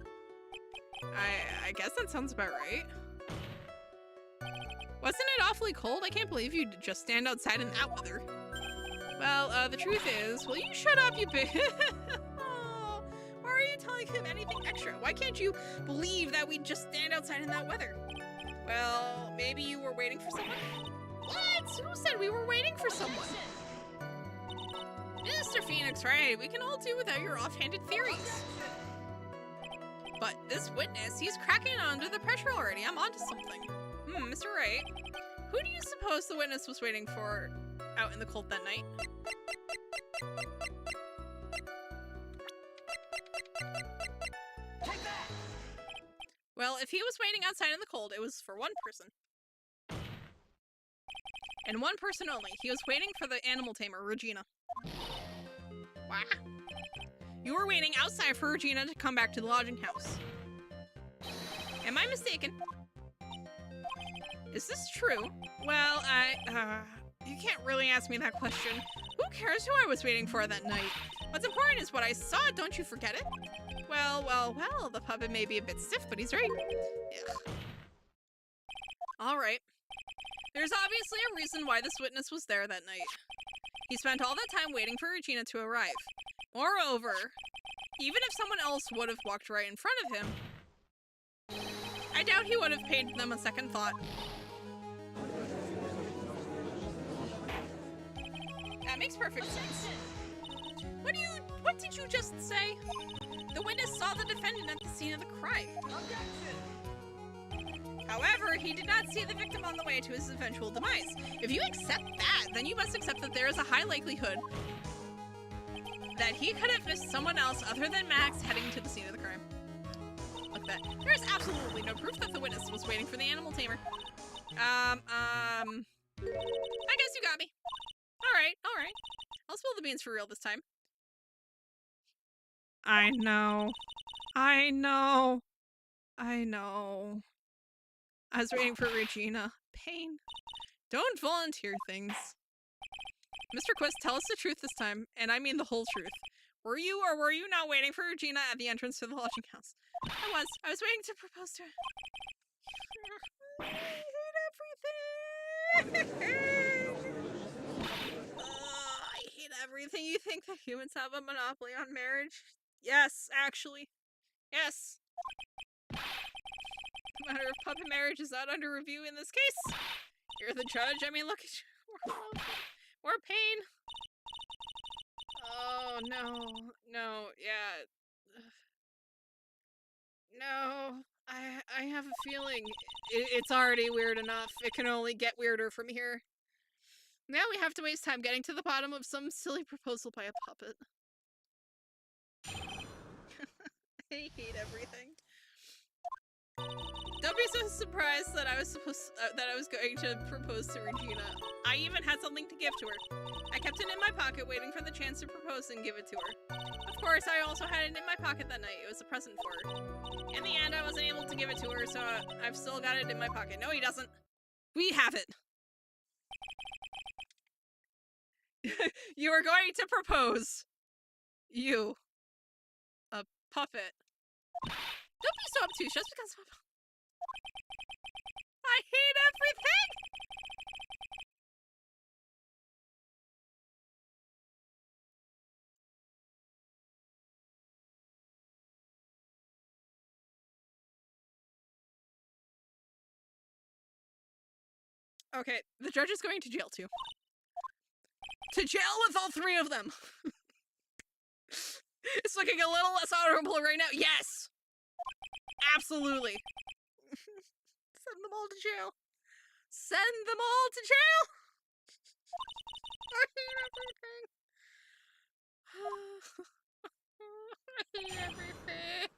I guess that sounds about right. Wasn't it awfully cold? I can't believe you'd just stand outside in that weather. Well, the truth is... Will you shut up, you big... Oh, why are you telling him anything extra? Why can't you believe that we'd just stand outside in that weather? Well, maybe you were waiting for someone? What? Who said we were waiting for someone? Mr. Phoenix, right? We can all do without your offhanded theories. But this witness, he's cracking under the pressure already. I'm onto something. Mr. Wright, who do you suppose the witness was waiting for out in the cold that night? Well, if he was waiting outside in the cold, it was for one person. And one person only. He was waiting for the animal tamer, Regina. Wow. You were waiting outside for Regina to come back to the lodging house. Am I mistaken? Is this true? Well, you can't really ask me that question. Who cares who I was waiting for that night? What's important is what I saw, don't you forget it? Well, the puppet may be a bit stiff, but he's right. Ugh. All right. There's obviously a reason why this witness was there that night. He spent all that time waiting for Regina to arrive. Moreover, even if someone else would have walked right in front of him, I doubt he would have paid them a second thought. That makes perfect sense. What did you just say? The witness saw the defendant at the scene of the crime. However, he did not see the victim on the way to his eventual demise. If you accept that, then you must accept that there is a high likelihood that he could have missed someone else other than Max heading to the scene of the crime. Look at that. There is absolutely no proof that the witness was waiting for the animal tamer. I guess you got me. All right. I'll spill the beans for real this time. I know. I was waiting for Regina. Pain. Don't volunteer things. Mr. Quist, tell us the truth this time, and I mean the whole truth. Were you or were you not waiting for Regina at the entrance to the lodging house? I was waiting to propose to her. I hate everything! I hate everything. You think that humans have a monopoly on marriage? Yes, actually. Yes. No matter if puppet marriage is not under review in this case. You're the judge. I mean, look at you. More pain. Oh, no, yeah. No, I have a feeling it's already weird enough. It can only get weirder from here. Now we have to waste time getting to the bottom of some silly proposal by a puppet. I hate everything. Don't be so surprised that I was going to propose to Regina. I even had something to give to her. I kept it in my pocket, waiting for the chance to propose and give it to her. Of course, I also had it in my pocket that night. It was a present for her. In the end, I wasn't able to give it to her, so I've still got it in my pocket. No, he doesn't. We have it. You are going to propose. You. A puppet. Don't be so obtuse just because I hate everything! Okay, the judge is going to jail too. To jail with all three of them! It's looking a little less honorable right now. Yes! Absolutely. Send them all to jail. Send them all to jail! I hate everything. I hate everything.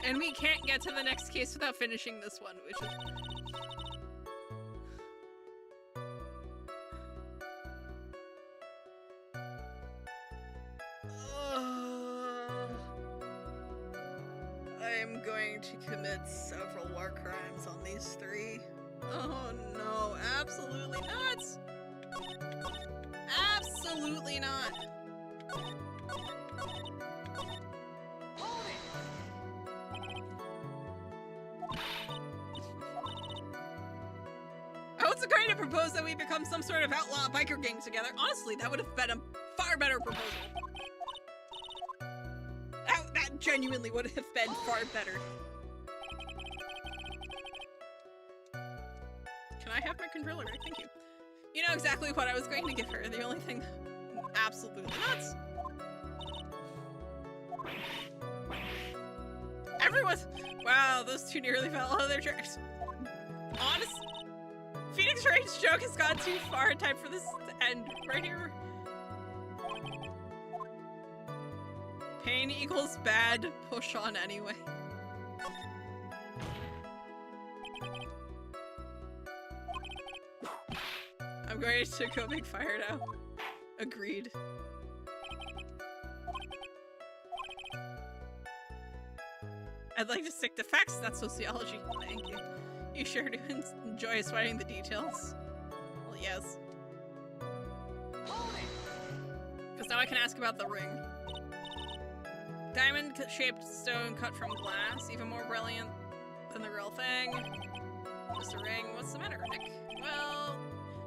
And we can't get to the next case without finishing this one, which is... I'm going to commit several war crimes on these three. Oh no, absolutely not! Absolutely not! I was going to propose that we become some sort of outlaw biker gang together. Honestly, that would have been a far better proposal. That genuinely would have been far better. Can I have my controller back? Thank you. You know exactly what I was going to give her. The only thing... Absolutely nuts. Everyone's... Wow, those two nearly fell out of their chairs. Honest... Phoenix Wright's joke has gone too far in time for this to end. Right here. Pain equals bad. Push on anyway. I'm going to go make fire now. Agreed. I'd like to stick to facts, not sociology. Thank you. You sure do enjoy sweating the details. Well, yes. Because now I can ask about the ring. Diamond-shaped stone cut from glass, even more brilliant than the real thing. Just a ring. What's the matter, Nick? Well,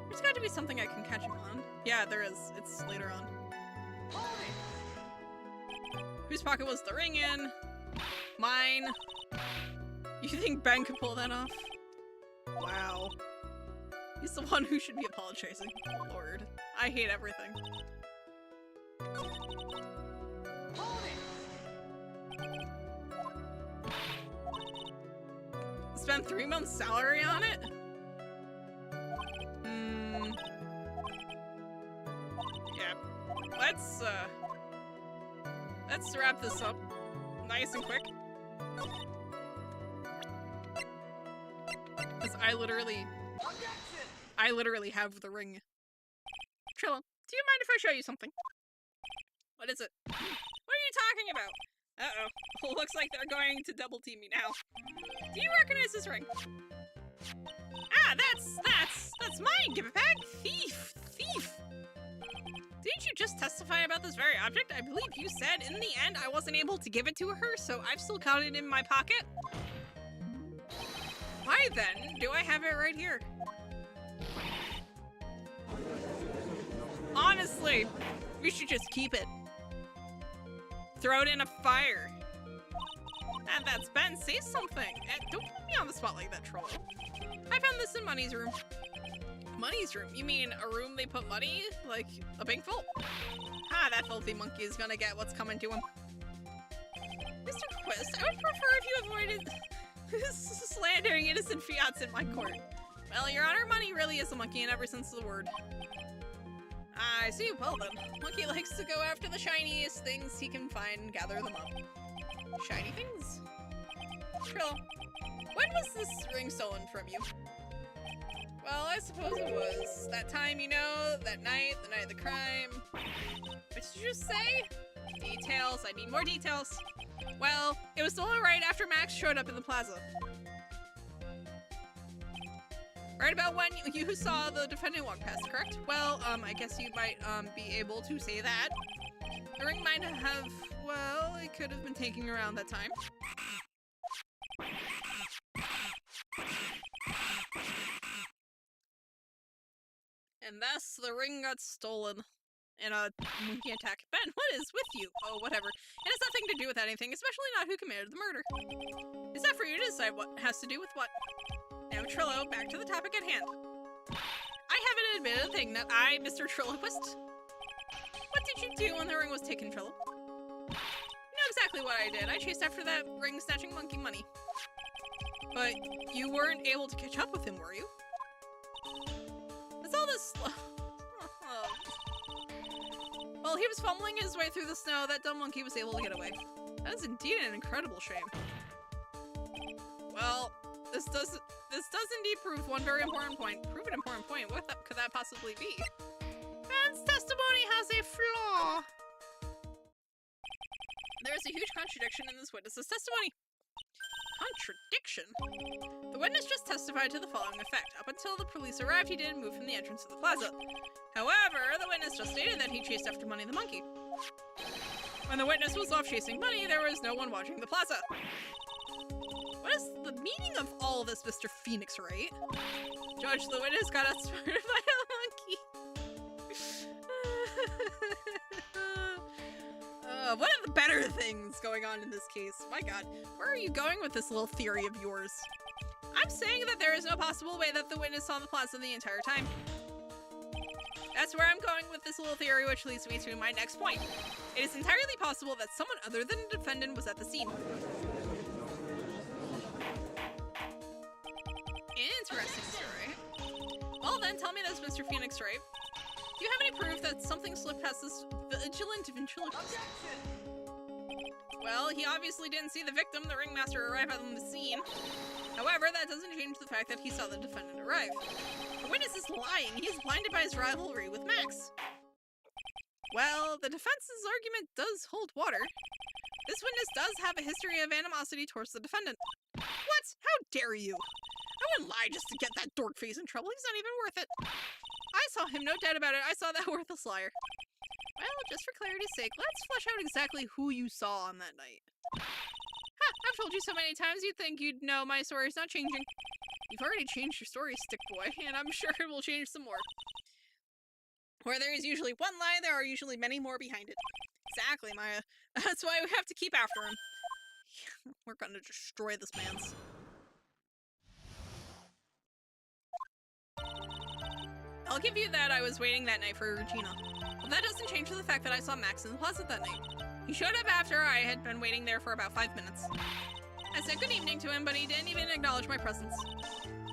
there's got to be something I can catch him on. Yeah, there is. It's later on. Whose pocket was the ring in? Mine. You think Ben could pull that off? Wow. He's the one who should be apologizing. Lord. I hate everything. Spend 3 months' salary on it? Yeah. Let's wrap this up nice and quick. Because I literally have the ring. Trillo, do you mind if I show you something? What is it? What are you talking about? Uh-oh. Looks like they're going to double team me now. Do you recognize this ring? Ah, that's mine! Give it back! Thief! Thief! Didn't you just testify about this very object? I believe you said in the end I wasn't able to give it to her, so I've still got it in my pocket. Why then do I have it right here? Honestly, we should just keep it. Throw it in a fire. And that's Ben. Say something. Don't put me on the spot like that, troll. I found this in Money's room. Money's room? You mean a room they put money? Like a bank vault? Ah, that filthy monkey is gonna get what's coming to him. Mr. Quist, I would prefer if you avoided slandering innocent fiats in my court. Well, Your Honor, Money really is a monkey in every sense of the word. I see. Well then, Monkey likes to go after the shiniest things he can find and gather them up. Shiny things? Trill, when was this ring stolen from you? Well, I suppose it was that time, you know, that night, the night of the crime. What did you just say? Details. I need more details. Well, it was stolen right after Max showed up in the plaza. Right about when you saw the defendant walk past, correct? Well, I guess you might, be able to say that. The ring might have, well, it could have been taken around that time. And thus, the ring got stolen in a monkey attack. Ben, what is with you? Oh, whatever. It has nothing to do with anything, especially not who committed the murder. Is that for you to decide what has to do with what? Now, Trillo, back to the topic at hand. I haven't admitted a thing that I, Mr. Trilloquist. What did you do when the ring was taken, Trillo? You know exactly what I did. I chased after that ring-snatching monkey Money. But you weren't able to catch up with him, were you? Is all this... Well, he was fumbling his way through the snow. That dumb monkey was able to get away. That is indeed an incredible shame. Well, this does indeed prove one very important point. Prove an important point. What could that possibly be? Ben's testimony has a flaw. There is a huge contradiction in this witness's testimony. Contradiction? The witness just testified to the following effect. Up until the police arrived, he didn't move from the entrance of the plaza. However, the witness just stated that he chased after Money the monkey. When the witness was off chasing Money, there was no one watching the plaza. What is the meaning of all this, Mr. Phoenix, Wright? Judge, the witness got outsmarted by a monkey. One of the better things going on in this case. My god, where are you going with this little theory of yours? I'm saying that there is no possible way that the witness saw the plaza the entire time. That's where I'm going with this little theory, which leads me to my next point. It is entirely possible that someone other than the defendant was at the scene. Interesting story. Well then, tell me this, Mr. Phoenix, Wright. Do you have any proof that something slipped past this vigilant ventriloquist? Well, he obviously didn't see the victim, the ringmaster, arrive on the scene. However, that doesn't change the fact that he saw the defendant arrive. The witness is lying. He is blinded by his rivalry with Max. Well, the defense's argument does hold water. This witness does have a history of animosity towards the defendant. What? How dare you? I wouldn't lie just to get that dork face in trouble. He's not even worth it. I saw him, no doubt about it. I saw that worthless liar. Well, just for clarity's sake, let's flesh out exactly who you saw on that night. Ha! I've told you so many times you'd think you'd know my story's not changing. You've already changed your story, stick boy, and I'm sure it will change some more. Where there is usually one lie, there are usually many more behind it. Exactly, Maya. That's why we have to keep after him. We're gonna destroy this man's. I'll give you that I was waiting that night for Regina. But that doesn't change the fact that I saw Max in the plaza that night. He showed up after I had been waiting there for about 5 minutes. I said good evening to him, but he didn't even acknowledge my presence.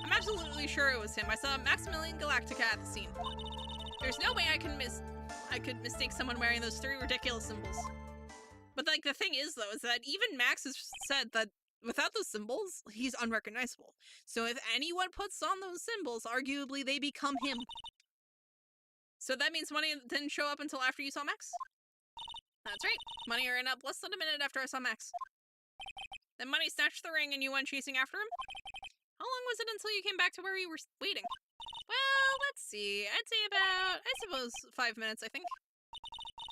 I'm absolutely sure it was him. I saw Maximilian Galactica at the scene. There's no way I could mistake someone wearing those 3 ridiculous symbols. But like the thing is though, is that even Max has said that without those symbols, he's unrecognizable. So if anyone puts on those symbols, arguably they become him. So that means Money didn't show up until after you saw Max? That's right. Money ran up less than a minute after I saw Max. Then Money snatched the ring and you went chasing after him? How long was it until you came back to where you were waiting? Well, let's see. I'd say about, I suppose, 5 minutes, I think.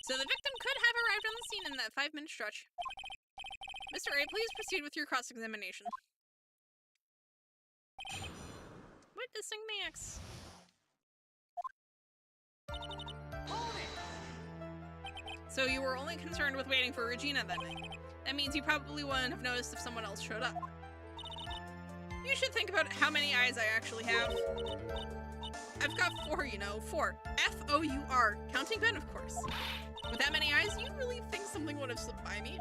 So the victim could have arrived on the scene in that 5-minute stretch. Mr. A, please proceed with your cross-examination. Witnessing Max. So you were only concerned with waiting for Regina that night. That means you probably wouldn't have noticed if someone else showed up. You should think about how many eyes I actually have. I've got 4, you know, 4. F-O-U-R. Counting Ben, of course. With that many eyes, you really think something would have slipped by me?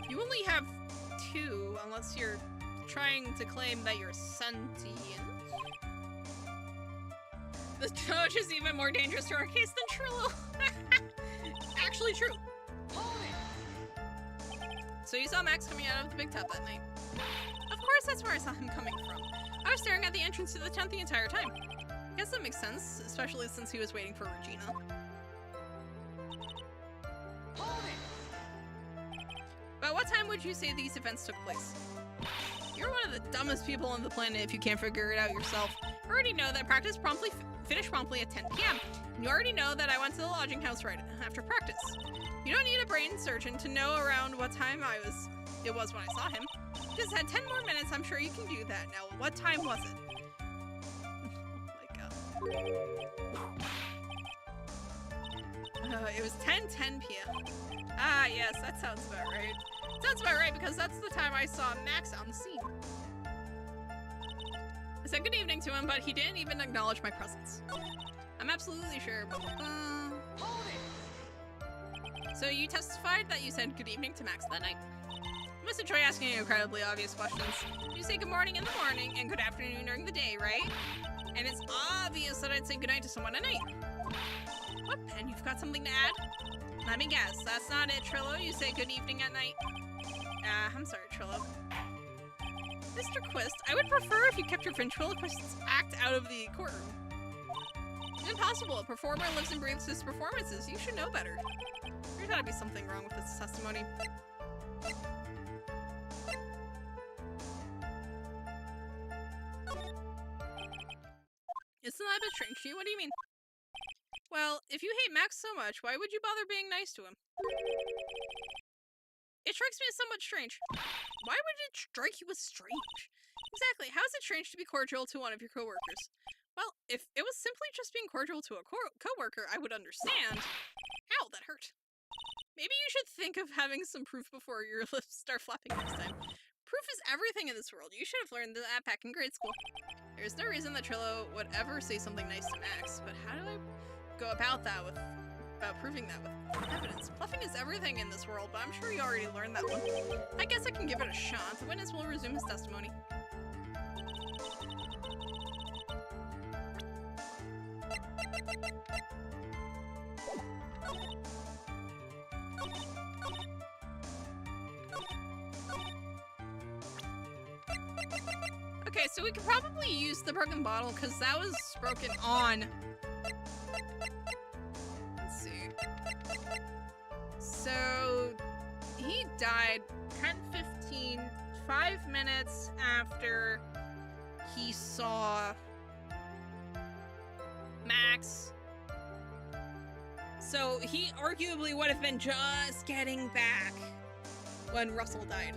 You only have 2, unless you're trying to claim that you're sentient. The Doge is even more dangerous to our case than Trillo. Actually true. So you saw Max coming out of the big tub that night. Of course that's where I saw him coming from. I was staring at the entrance to the tent the entire time. I guess that makes sense, especially since he was waiting for Regina. But what time would you say these events took place? You're one of the dumbest people on the planet if you can't figure it out yourself. You already know that practice finished promptly at 10 p.m. And you already know that I went to the lodging house right after practice. You don't need a brain surgeon to know around what time it was when I saw him. Just had 10 more minutes, I'm sure you can do that. Now, what time was it? Oh my god. It was 10:10 p.m. Ah, yes, that sounds about right. Sounds about right because that's the time I saw Max on the scene. I said good evening to him, but he didn't even acknowledge my presence. I'm absolutely sure. So you testified that you said good evening to Max that night? I must enjoy asking you incredibly obvious questions. You say good morning in the morning and good afternoon during the day, right? And it's obvious that I'd say goodnight to someone at night. What, Ben? You've got something to add? Let me guess. That's not it, Trillo. You say good evening at night? I'm sorry, Trillo. Mr. Quist, I would prefer if you kept your ventriloquist's act out of the courtroom. Impossible. A performer lives and breathes his performances. You should know better. There's gotta be something wrong with this testimony. Isn't that a bit strange to you? What do you mean? Well, if you hate Max so much, why would you bother being nice to him? It strikes me as somewhat strange. Why would it strike you as strange? Exactly. How is it strange to be cordial to one of your coworkers? Well, if it was simply just being cordial to a coworker, I would understand. Ow, that hurt. Maybe you should think of having some proof before your lips start flapping next time. Proof is everything in this world. You should have learned that back in grade school. There's no reason that Trillo would ever say something nice to Max, but how do I go about that about proving that with evidence? Bluffing is everything in this world, but I'm sure you already learned that one. I guess I can give it a shot. The witness will resume his testimony. Okay, so we could probably use the broken bottle because that was broken on So he died 10:15, 5 minutes after he saw Max. So he arguably would have been just getting back when Russell died.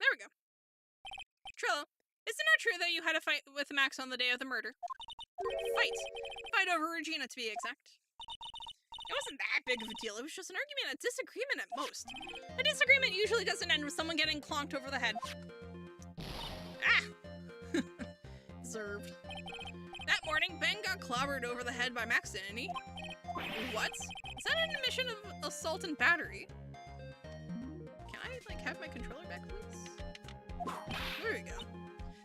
There we go. Trillo, is it not true that you had a fight with Max on the day of the murder? Fight over Regina, to be exact. It wasn't that big of a deal. It was just an argument, a disagreement at most. A disagreement usually doesn't end with someone getting clonked over the head. Ah! Deserved. That morning, Ben got clobbered over the head by Max, didn't he? What? Is that an admission of assault and battery? Can I, like, have my controller back, please? There we go.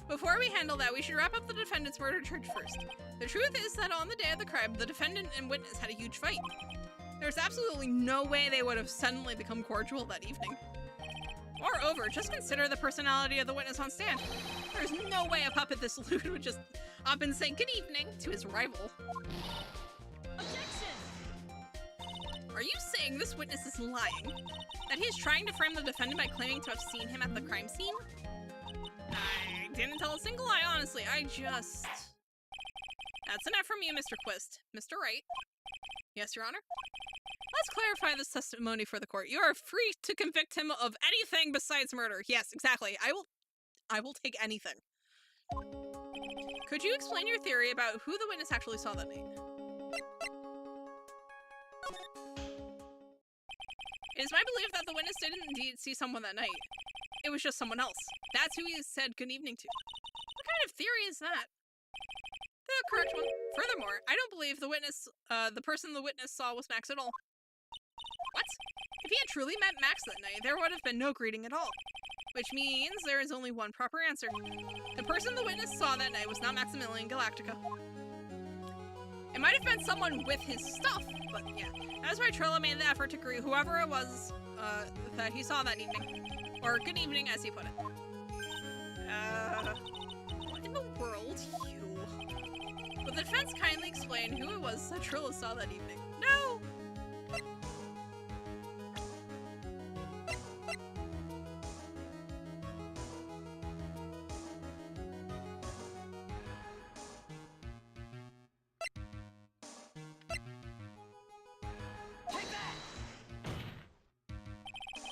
Before we handle that, we should wrap up the defendant's murder charge first. The truth is that on the day of the crime, the defendant and witness had a huge fight. There's absolutely no way they would have suddenly become cordial that evening. Moreover, just consider the personality of the witness on stand. There's no way a puppet this lewd would just up and say good evening to his rival. Objection! Are you saying this witness is lying? That he is trying to frame the defendant by claiming to have seen him at the crime scene? I didn't tell a single lie, honestly. That's enough from you, Mr. Quist. Mr. Wright? Yes, Your Honor? Let's clarify this testimony for the court. You are free to convict him of anything besides murder. Yes, exactly. I will take anything. Could you explain your theory about who the witness actually saw that night? It is my belief that the witness did indeed see someone that night. It was just someone else. That's who he said good evening to. What kind of theory is that? The correct one. Furthermore, I don't believe the witness, the person the witness saw was Max at all. What? If he had truly met Max that night, there would have been no greeting at all. Which means there is only one proper answer. The person the witness saw that night was not Maximilian Galactica. It might have been someone with his stuff, but yeah. That's why Trillo made the effort to greet whoever it was that he saw that evening. Or good evening, as he put it. What in the world, you? Will the defense kindly explain who it was that Trillo saw that evening? No!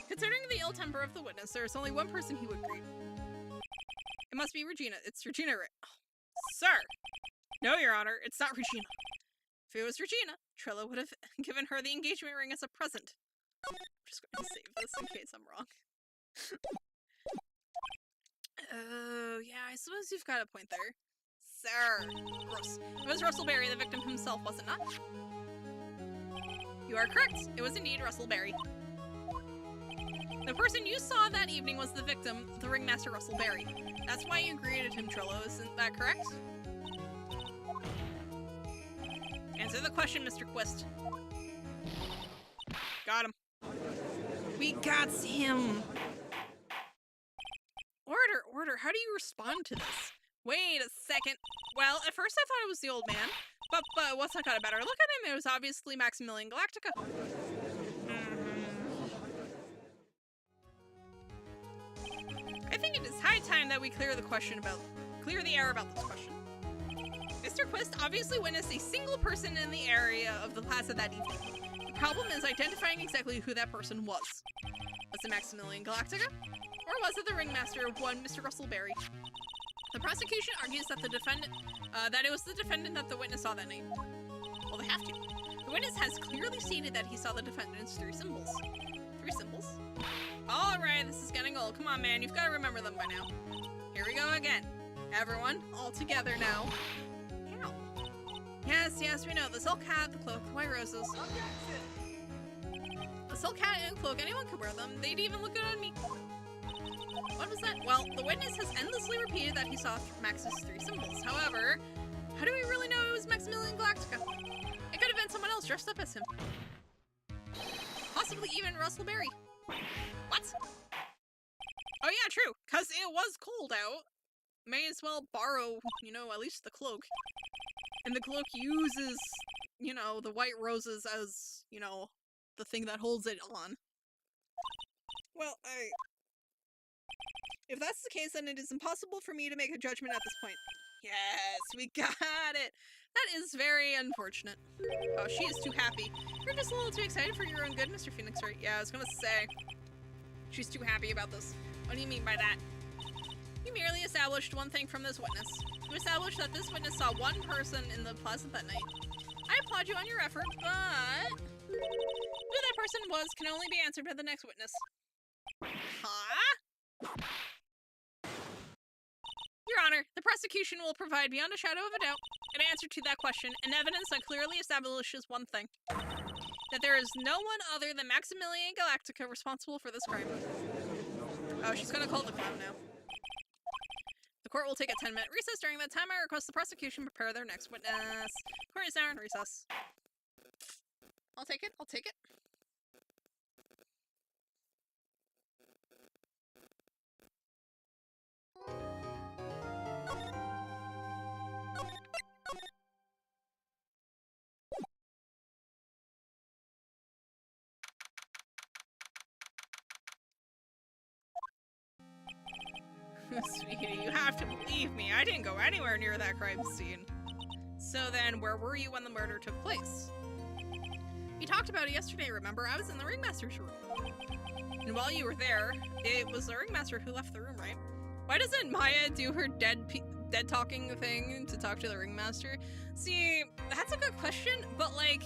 Considering the ill temper of the witness, there is only one person he would greet. It must be Regina. It's Regina, right? Oh, sir! No, Your Honor, it's not Regina. If it was Regina, Trillo would have given her the engagement ring as a present. I'm just going to save this in case I'm wrong. Oh, yeah, I suppose you've got a point there. Sir! Gross. It was Russell Berry, the victim himself, was it not? You are correct. It was indeed Russell Berry. The person you saw that evening was the victim, the ringmaster Russell Berry. That's why you greeted him, Trillo, isn't that correct? Answer the question, Mr. Quist. Got him. We got him! Order, how do you respond to this? Wait a second. Well, at first I thought it was the old man, but once I got a better look at him, it was obviously Maximilian Galactica. I think it is high time that we clear the air about this question. Mr. Quist obviously witnessed a single person in the area of the plaza that evening. The problem is identifying exactly who that person was. Was it Maximilian Galactica? Or was it the ringmaster of one Mr. Russell Berry? The prosecution argues that that it was the defendant that the witness saw that night. Well, they have to. The witness has clearly stated that he saw the defendant's 3 symbols. 3 symbols? Alright, this is getting old. Come on, man, you've got to remember them by now. Here we go again. Everyone, all together now. Ow. Yes, we know. The silk hat, the cloak, the white roses. The silk hat and cloak, anyone could wear them. They'd even look good on me. What was that? Well, the witness has endlessly repeated that he saw Max's 3 symbols. However, how do we really know it was Maximilian Galactica? It could have been someone else dressed up as him. Possibly even Russell Berry. What? Oh yeah, true, because it was cold out. May as well borrow, at least the cloak. And the cloak uses, you know, the white roses as, you know, the thing that holds it on. Well, if that's the case, then it is impossible for me to make a judgment at this point. Yes, we got it! That is very unfortunate. Oh, she is too happy. You're just a little too excited for your own good, Mr. Phoenix, right? Yeah, I was gonna say. She's too happy about this. What do you mean by that? You merely established one thing from this witness. You established that this witness saw one person in the plaza that night. I applaud you on your effort, but who that person was can only be answered by the next witness. Huh? Your Honor, the prosecution will provide beyond a shadow of a doubt an answer to that question, and evidence that clearly establishes one thing. That there is no one other than Maximilian Galactica responsible for this crime. Oh, she's gonna call the clown now. The court will take a 10-minute recess. During that time, I request the prosecution prepare their next witness. Court is now in recess. I'll take it. I'll take it. Sweetie, you have to believe me. I didn't go anywhere near that crime scene. So then, where were you when the murder took place? We talked about it yesterday, remember? I was in the ringmaster's room. And while you were there, it was the ringmaster who left the room, right? Why doesn't Maya do her dead talking thing to talk to the ringmaster? See, that's a good question, but like,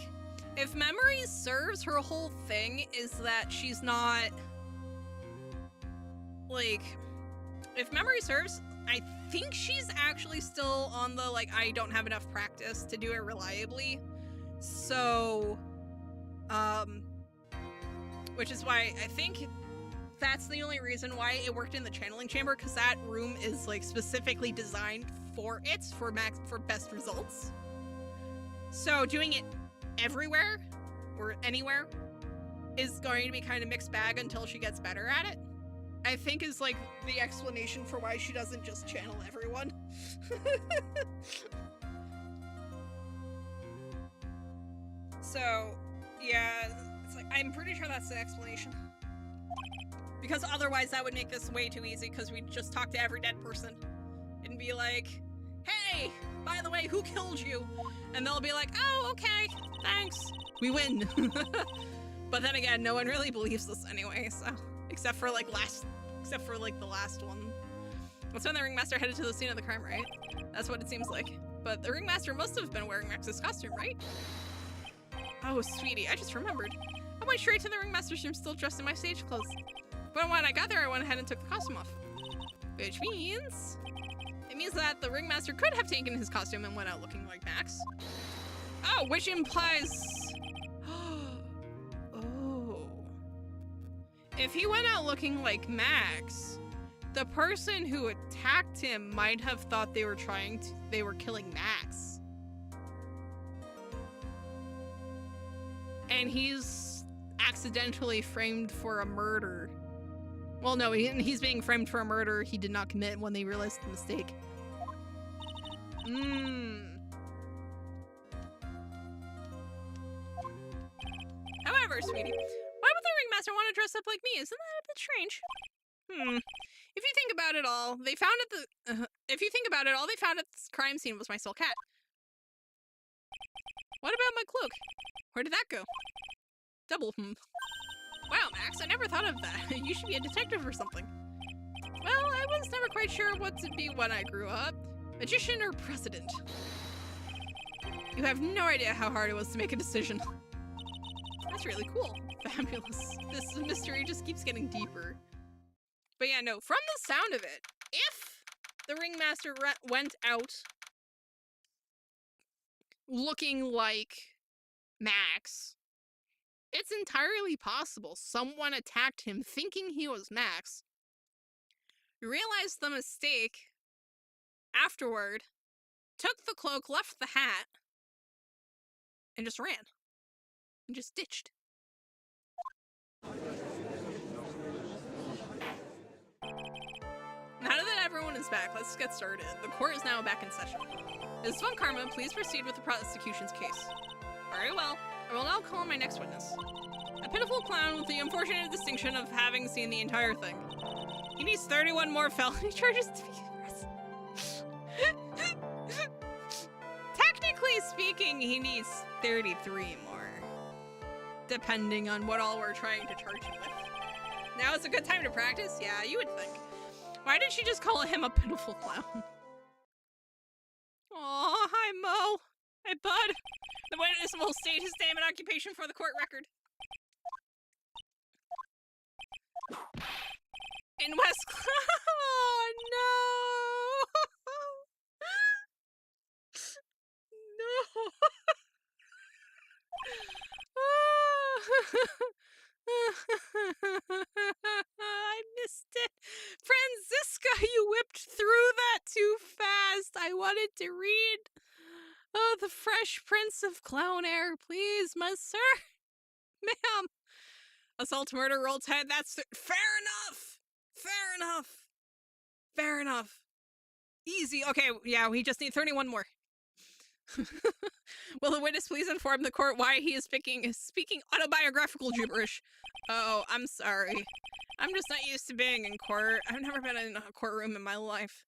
if memory serves, her whole thing is that she's not, like, if memory serves, I think she's actually still on the, like, I don't have enough practice to do it reliably. So, which is why I think that's the only reason why it worked in the channeling chamber, because that room is, like, specifically designed for it, for best results. So doing it everywhere, or anywhere, is going to be kind of mixed bag until she gets better at it. I think is like the explanation for why she doesn't just channel everyone. So, yeah, it's like, I'm pretty sure that's the explanation. Because otherwise that would make this way too easy, because we'd just talk to every dead person and be like, hey, by the way, who killed you? And they'll be like, oh, okay, thanks. We win. But then again, no one really believes this anyway, so. Except for the last one. That's when the ringmaster headed to the scene of the crime, right? That's what it seems like. But the ringmaster must have been wearing Max's costume, right? Oh, sweetie, I just remembered. I went straight to the ringmaster's room still dressed in my stage clothes. But when I got there, I went ahead and took the costume off. Which means... It means that the ringmaster could have taken his costume and went out looking like Max. Oh, which implies... If he went out looking like Max, the person who attacked him might have thought they were killing Max. And he's accidentally framed for a murder. Well, no, he's being framed for a murder he did not commit when they realized the mistake. However, sweetie, why would the ringmaster want to dress up like me? Isn't that a bit strange? If you think about it all, they found all they found at this crime scene was my soul cat. What about my cloak? Where did that go? Double Wow, Max, I never thought of that. You should be a detective or something. Well, I was never quite sure what to be when I grew up. Magician or president? You have no idea how hard it was to make a decision. That's really cool. Fabulous. This mystery just keeps getting deeper. But yeah, no, from the sound of it, if the ringmaster went out looking like Max, it's entirely possible someone attacked him thinking he was Max, realized the mistake afterward, took the cloak, left the hat, and just ran. And just ditched. Now that everyone is back, let's get started. The court is now back in session. Ms. Von Karma, please proceed with the prosecution's case. Very well. I will now call on my next witness. A pitiful clown with the unfortunate distinction of having seen the entire thing. He needs 31 more felony charges to be arrested. Technically speaking, he needs 33 more. Depending on what all we're trying to charge him with. Now is a good time to practice? Yeah, you would think. Why did she just call him a pitiful clown? Aw, hi Mo. Hey bud. The witness will state his name and occupation for the court record. In West Oh no. No. I missed it. Franziska, you whipped through that too fast. I wanted to read. Oh, the Fresh Prince of Clown Air, please, sir. Ma'am. Assault, murder, roll 10. That's fair enough. Fair enough. Fair enough. Easy. Okay, yeah, we just need 31 more. Will the witness please inform the court why he is speaking autobiographical gibberish? Oh, I'm sorry. I'm just not used to being in court. I've never been in a courtroom in my life.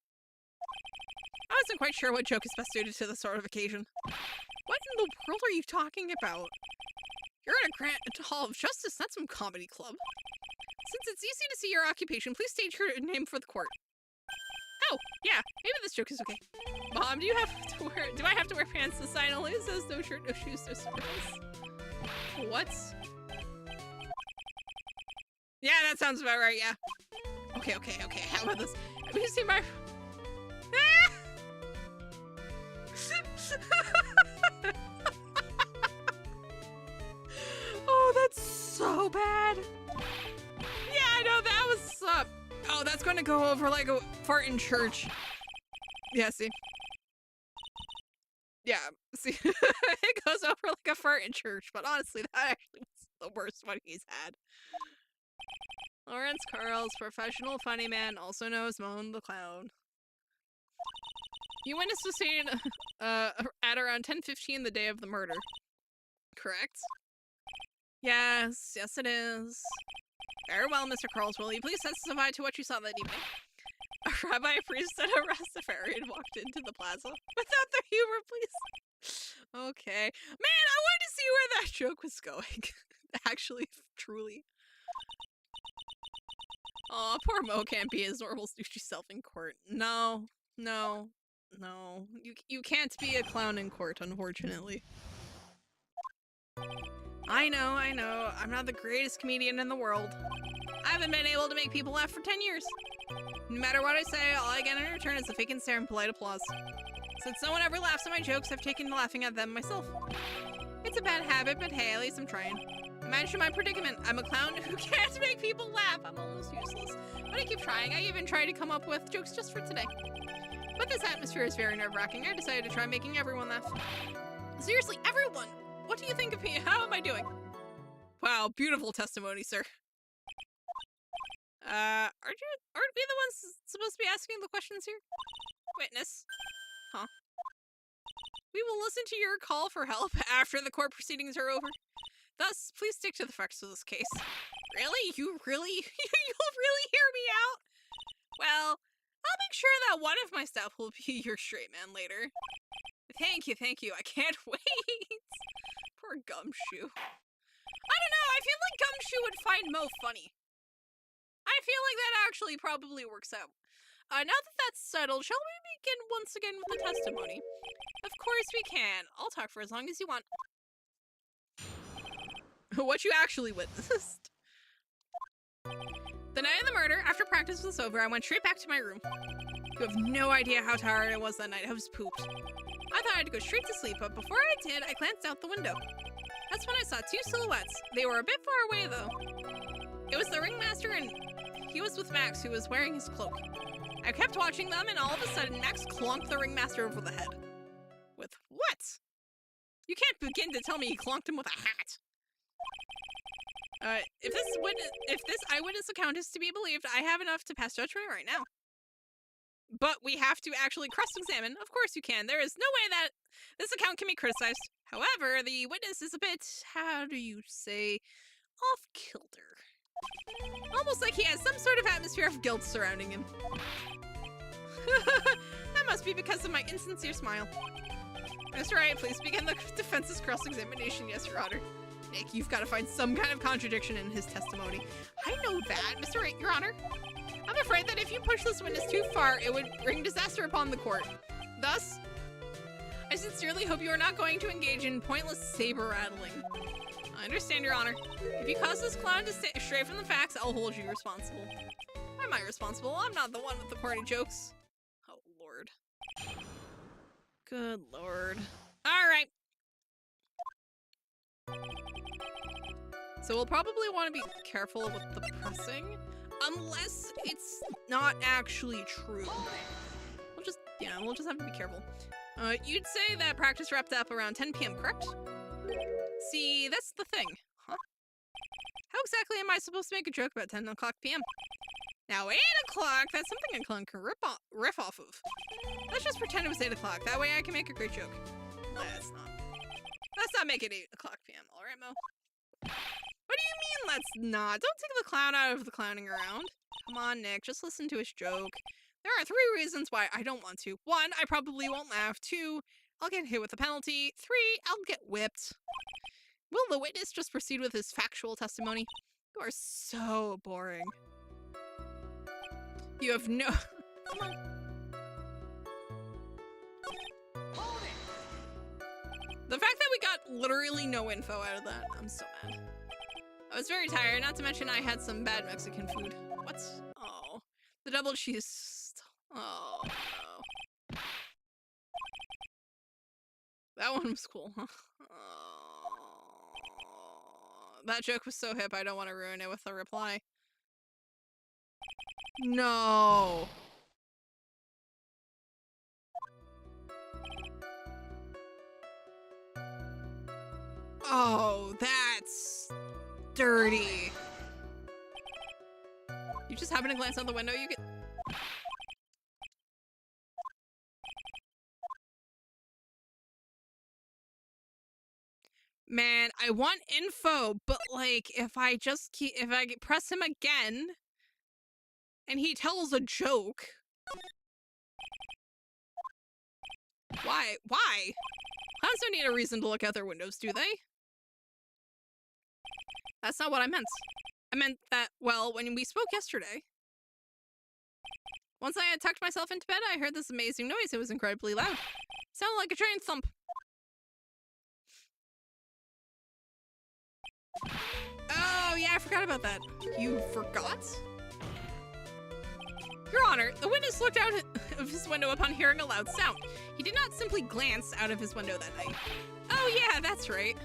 I wasn't quite sure what joke is best suited to this sort of occasion. What in the world are you talking about? You're in a Grand Hall of Justice, not some comedy club. Since it's easy to see your occupation, please state your name for the court. Oh, yeah, maybe this joke is okay. Mom, do I have to wear pants? The sign only says no shirt, no shoes, no sandals. What? Yeah, that sounds about right, yeah. Okay, how about this? Have you seen my... Oh, that's so bad. Yeah, I know, that was... Oh, that's going to go over like a fart in church. Yeah, see? Yeah, see? It goes over like a fart in church, but honestly, that actually was the worst one he's had. Lawrence Carl's professional funny man, also known as Moan the Clown. You witnessed the scene at around 10:15 the day of the murder. Correct? Yes, it is. Very well, Mr. Carls, will you please testify to what you saw that evening? A rabbi, a priest, and a Rastafarian walked into the plaza. Without the humor, please. Okay. Man, I wanted to see where that joke was going. Actually, truly. Aw, poor Mo can't be his normal douchey self in court. No. You can't be a clown in court, unfortunately. I know. I'm not the greatest comedian in the world. I haven't been able to make people laugh for 10 years. No matter what I say, all I get in return is a vacant stare and polite applause. Since no one ever laughs at my jokes, I've taken to laughing at them myself. It's a bad habit, but hey, at least I'm trying. Imagine my predicament. I'm a clown who can't make people laugh. I'm almost useless. But I keep trying. I even tried to come up with jokes just for today. But this atmosphere is very nerve-wracking. I decided to try making everyone laugh. Seriously, everyone! What do you think of me? How am I doing? Wow, beautiful testimony, sir. Aren't we the ones supposed to be asking the questions here? Witness. Huh. We will listen to your call for help after the court proceedings are over. Thus, please stick to the facts of this case. Really? You'll really hear me out? Well, I'll make sure that one of my staff will be your straight man later. Thank you. I can't wait. Poor Gumshoe. I don't know, I feel like Gumshoe would find Mo funny. I feel like that actually probably works out. Now that that's settled, shall we begin once again with the testimony? Of course we can. I'll talk for as long as you want. What you actually witnessed. The night of the murder, after practice was over, I went straight back to my room. You have no idea how tired I was that night. I was pooped. I thought I'd go straight to sleep, but before I did, I glanced out the window. That's when I saw two silhouettes. They were a bit far away, though. It was the ringmaster, and he was with Max, who was wearing his cloak. I kept watching them, and all of a sudden, Max clonked the ringmaster over the head. With what? You can't begin to tell me he clonked him with a hat. If this eyewitness account is to be believed, I have enough to pass judgment right now. But we have to actually cross-examine. Of course you can. There is no way that this account can be criticized. However, the witness is a bit, how do you say, off-kilter. Almost like he has some sort of atmosphere of guilt surrounding him. That must be because of my insincere smile. Mr. Wright, please begin the defense's cross-examination. Yes, Your Honor. Nick, you've got to find some kind of contradiction in his testimony. I know that, Mr. Wright, Your Honor. I'm afraid that if you push this witness too far, it would bring disaster upon the court. Thus, I sincerely hope you are not going to engage in pointless saber-rattling. I understand, Your Honor. If you cause this clown to stray from the facts, I'll hold you responsible. Why am I responsible? I'm not the one with the corny jokes. Oh, Lord. Good Lord. All right. So we'll probably want to be careful with the pressing, unless it's not actually true. We'll just have to be careful. You'd say that practice wrapped up around 10 p.m., correct? See, that's the thing. Huh? How exactly am I supposed to make a joke about 10 o'clock p.m.? Now 8 o'clock, that's something a clown can riff off of. Let's just pretend it was 8 o'clock. That way I can make a great joke. Let's not make it 8 o'clock p.m., alright, Mo? What do you mean, let's not? Don't take the clown out of the clowning around. Come on, Nick, just listen to his joke. There are 3 reasons why I don't want to. 1, I probably won't laugh. 2, I'll get hit with a penalty. 3, I'll get whipped. Will the witness just proceed with his factual testimony? You are so boring. You have no... Come on. The fact that we got literally no info out of that, I'm so mad. I was very tired, not to mention I had some bad Mexican food. What? Oh. The double cheese. Oh, no. That one was cool, huh? Oh. That joke was so hip, I don't want to ruin it with a reply. No. Oh, that's dirty. You just happen to glance out the window, you get... Man, I want info, but like, if I press him again, and he tells a joke... Why? Why? Clowns don't need a reason to look out their windows, do they? That's not what I meant. I meant that, well, when we spoke yesterday. Once I had tucked myself into bed, I heard this amazing noise. It was incredibly loud. It sounded like a giant thump. Oh, yeah, I forgot about that. You forgot? Your Honor, the witness looked out of his window upon hearing a loud sound. He did not simply glance out of his window that night. Oh, yeah, that's right.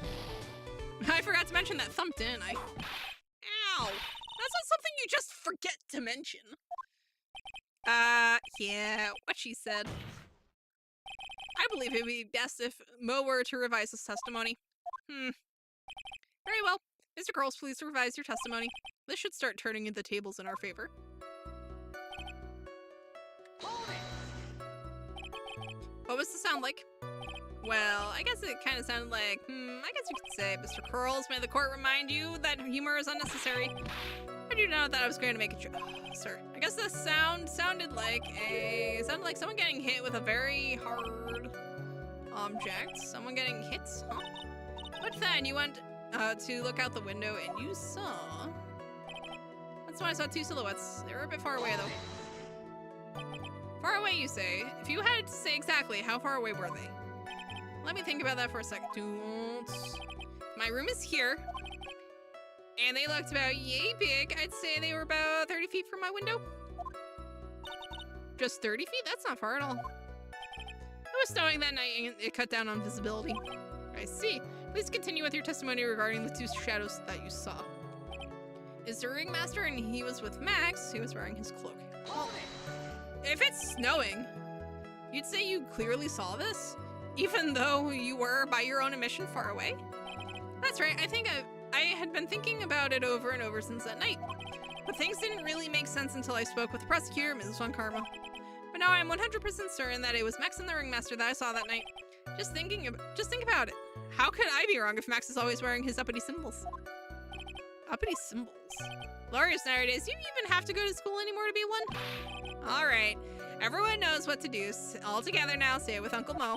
I forgot to mention that thump, didn't I? Ow! That's not something you just forget to mention. Yeah, what she said. I believe it would be best if Mo were to revise his testimony. Very well. Mr. Girls, please revise your testimony. This should start turning the tables in our favor. What was the sound like? Well, I guess it kind of sounded like, I guess you could say, Mr. Curls, may the court remind you that humor is unnecessary. How do you know that I was going to make a joke? Sir, I guess the sound sounded like someone getting hit with a very hard object. Someone getting hit, huh? But then you went to look out the window and you saw... That's when I saw 2 silhouettes. They were a bit far away, though. Far away, you say? If you had to say exactly, how far away were they? Let me think about that for a second. My room is here. And they looked about yay big. I'd say they were about 30 feet from my window. Just 30 feet? That's not far at all. It was snowing that night and it cut down on visibility. I see. Please continue with your testimony regarding the 2 shadows that you saw. Is the ringmaster and he was with Max, he was wearing his cloak. Well, if it's snowing, you'd say you clearly saw this? Even though you were, by your own admission, far away? That's right, I think I had been thinking about it over and over since that night. But things didn't really make sense until I spoke with the prosecutor, Mrs. Von Karma. But now I'm 100% certain that it was Max and the Ringmaster that I saw that night. Just think about it. How could I be wrong if Max is always wearing his uppity symbols? Uppity symbols? Glorious nowadays, do you even have to go to school anymore to be one? Alright, everyone knows what to do. All together now, say it with Uncle Mo.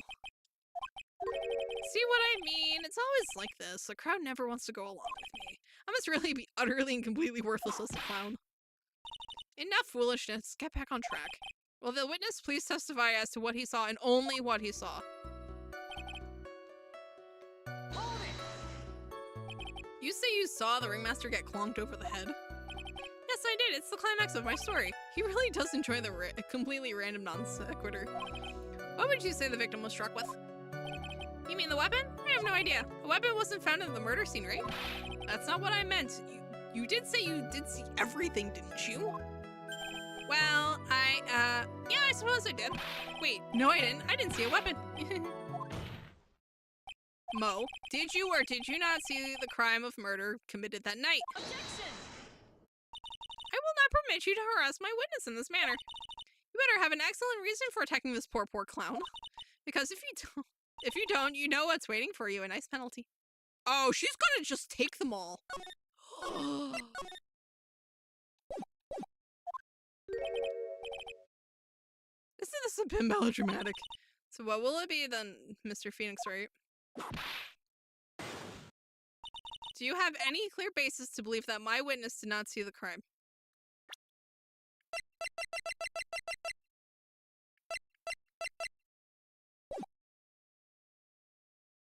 See what I mean? It's always like this. The crowd never wants to go along with me. I must really be utterly and completely worthless as a clown. Enough foolishness. Get back on track. Will the witness please testify as to what he saw and only what he saw? You say you saw the Ringmaster get clonked over the head? Yes, I did. It's the climax of my story. He really does enjoy the completely random non sequitur. What would you say the victim was struck with? You mean the weapon? I have no idea. The weapon wasn't found in the murder scene, right? That's not what I meant. You did say you did see everything, didn't you? Well, yeah, I suppose I did. Wait, no I didn't. I didn't see a weapon. Mo, did you or did you not see the crime of murder committed that night? Objection! I will not permit you to harass my witness in this manner. You better have an excellent reason for attacking this poor clown. Because if you don't, you know what's waiting for you, a nice penalty. Oh, she's gonna just take them all. Isn't this a bit melodramatic? So what will it be then, Mr. Phoenix, right? Do you have any clear basis to believe that my witness did not see the crime?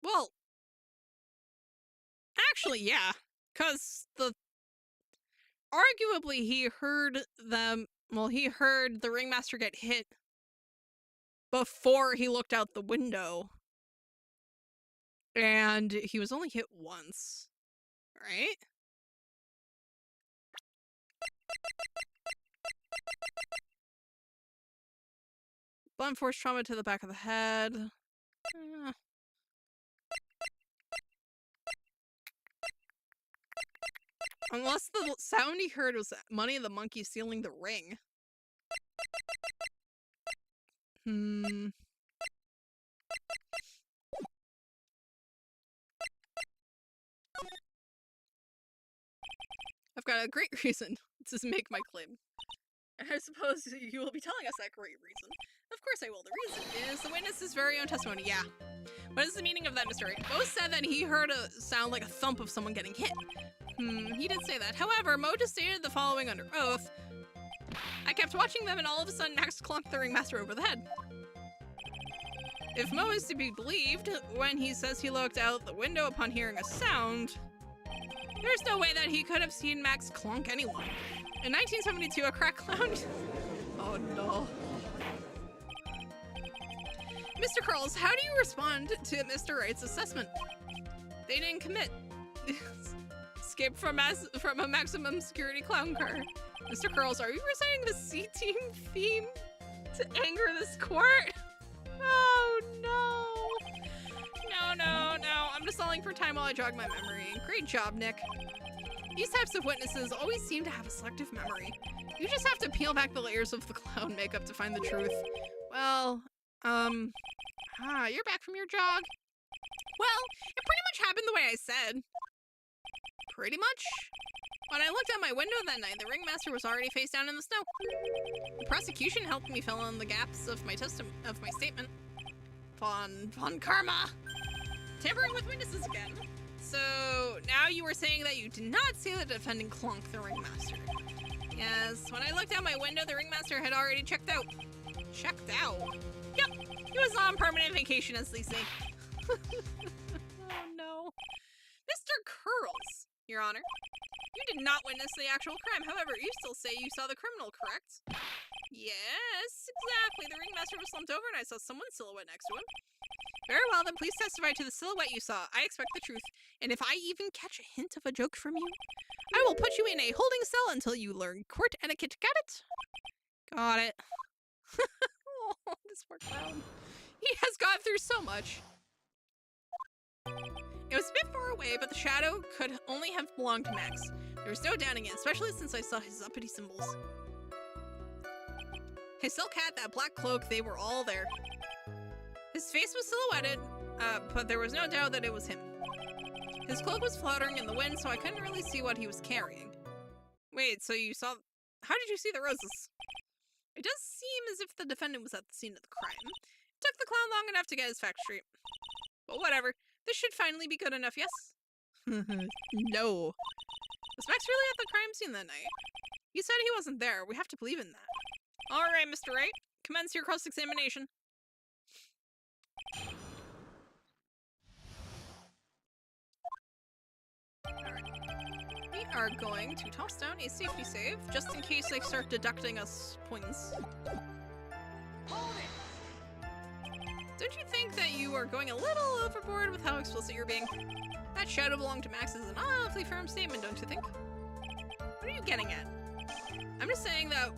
Well, actually, yeah. Because arguably he heard he heard the Ringmaster get hit before he looked out the window. And he was only hit once, right? Blunt force trauma to the back of the head. Unless the sound he heard was Money the Monkey stealing the ring. I've got a great reason to make my claim. I suppose you will be telling us that great reason. Of course I will. The reason is the witness's very own testimony. Yeah. What is the meaning of that, Mr. Wright? Mo said that he heard a sound like a thump of someone getting hit. He did say that. However, Mo just stated the following under oath. I kept watching them and all of a sudden Max clunked the Ringmaster over the head. If Mo is to be believed, when he says he looked out the window upon hearing a sound, there's no way that he could have seen Max clunk anyone. In 1972, a crack clown... Oh no. Mr. Curls, how do you respond to Mr. Wright's assessment? They didn't commit. Escape from a maximum security clown car. Mr. Curls, are you reciting the C-Team theme to anger this court? Oh no. No. I'm just stalling for time while I jog my memory. Great job, Nick. These types of witnesses always seem to have a selective memory. You just have to peel back the layers of the clown makeup to find the truth. Well, you're back from your jog. Well, it pretty much happened the way I said. Pretty much? When I looked out my window that night, the Ringmaster was already face down in the snow. The prosecution helped me fill in the gaps of my statement. Von karma! Tampering with witnesses again. So, now you were saying that you did not see the defendant clonk the Ringmaster. Yes, when I looked out my window, the Ringmaster had already checked out. Checked out? Yep, he was on permanent vacation, as they say. Oh no. Mr. Curls, Your Honor, you did not witness the actual crime. However, you still say you saw the criminal, correct? Yes, exactly. The Ringmaster was slumped over and I saw someone's silhouette next to him. Very well, then please testify to the silhouette you saw. I expect the truth. And if I even catch a hint of a joke from you, I will put you in a holding cell until you learn court etiquette. Got it? Got it. Oh, this poor clown. He has gone through so much. It was a bit far away, but the shadow could only have belonged to Max. There was no doubting it, especially since I saw his uppity symbols. His silk hat, that black cloak, they were all there. His face was silhouetted, but there was no doubt that it was him. His cloak was fluttering in the wind, so I couldn't really see what he was carrying. Wait, so you saw... How did you see the roses? It does seem as if the defendant was at the scene of the crime. It took the clown long enough to get his facts straight. But whatever. This should finally be good enough, yes? No. Was Max really at the crime scene that night? He said he wasn't there. We have to believe in that. Alright, Mr. Wright. Commence your cross-examination. Alright. We are going to toss down a safety save, just in case they start deducting us points. Don't you think that you are going a little overboard with how explicit you're being? That shadow belonged to Max is an awfully firm statement, don't you think? What are you getting at? I'm just saying that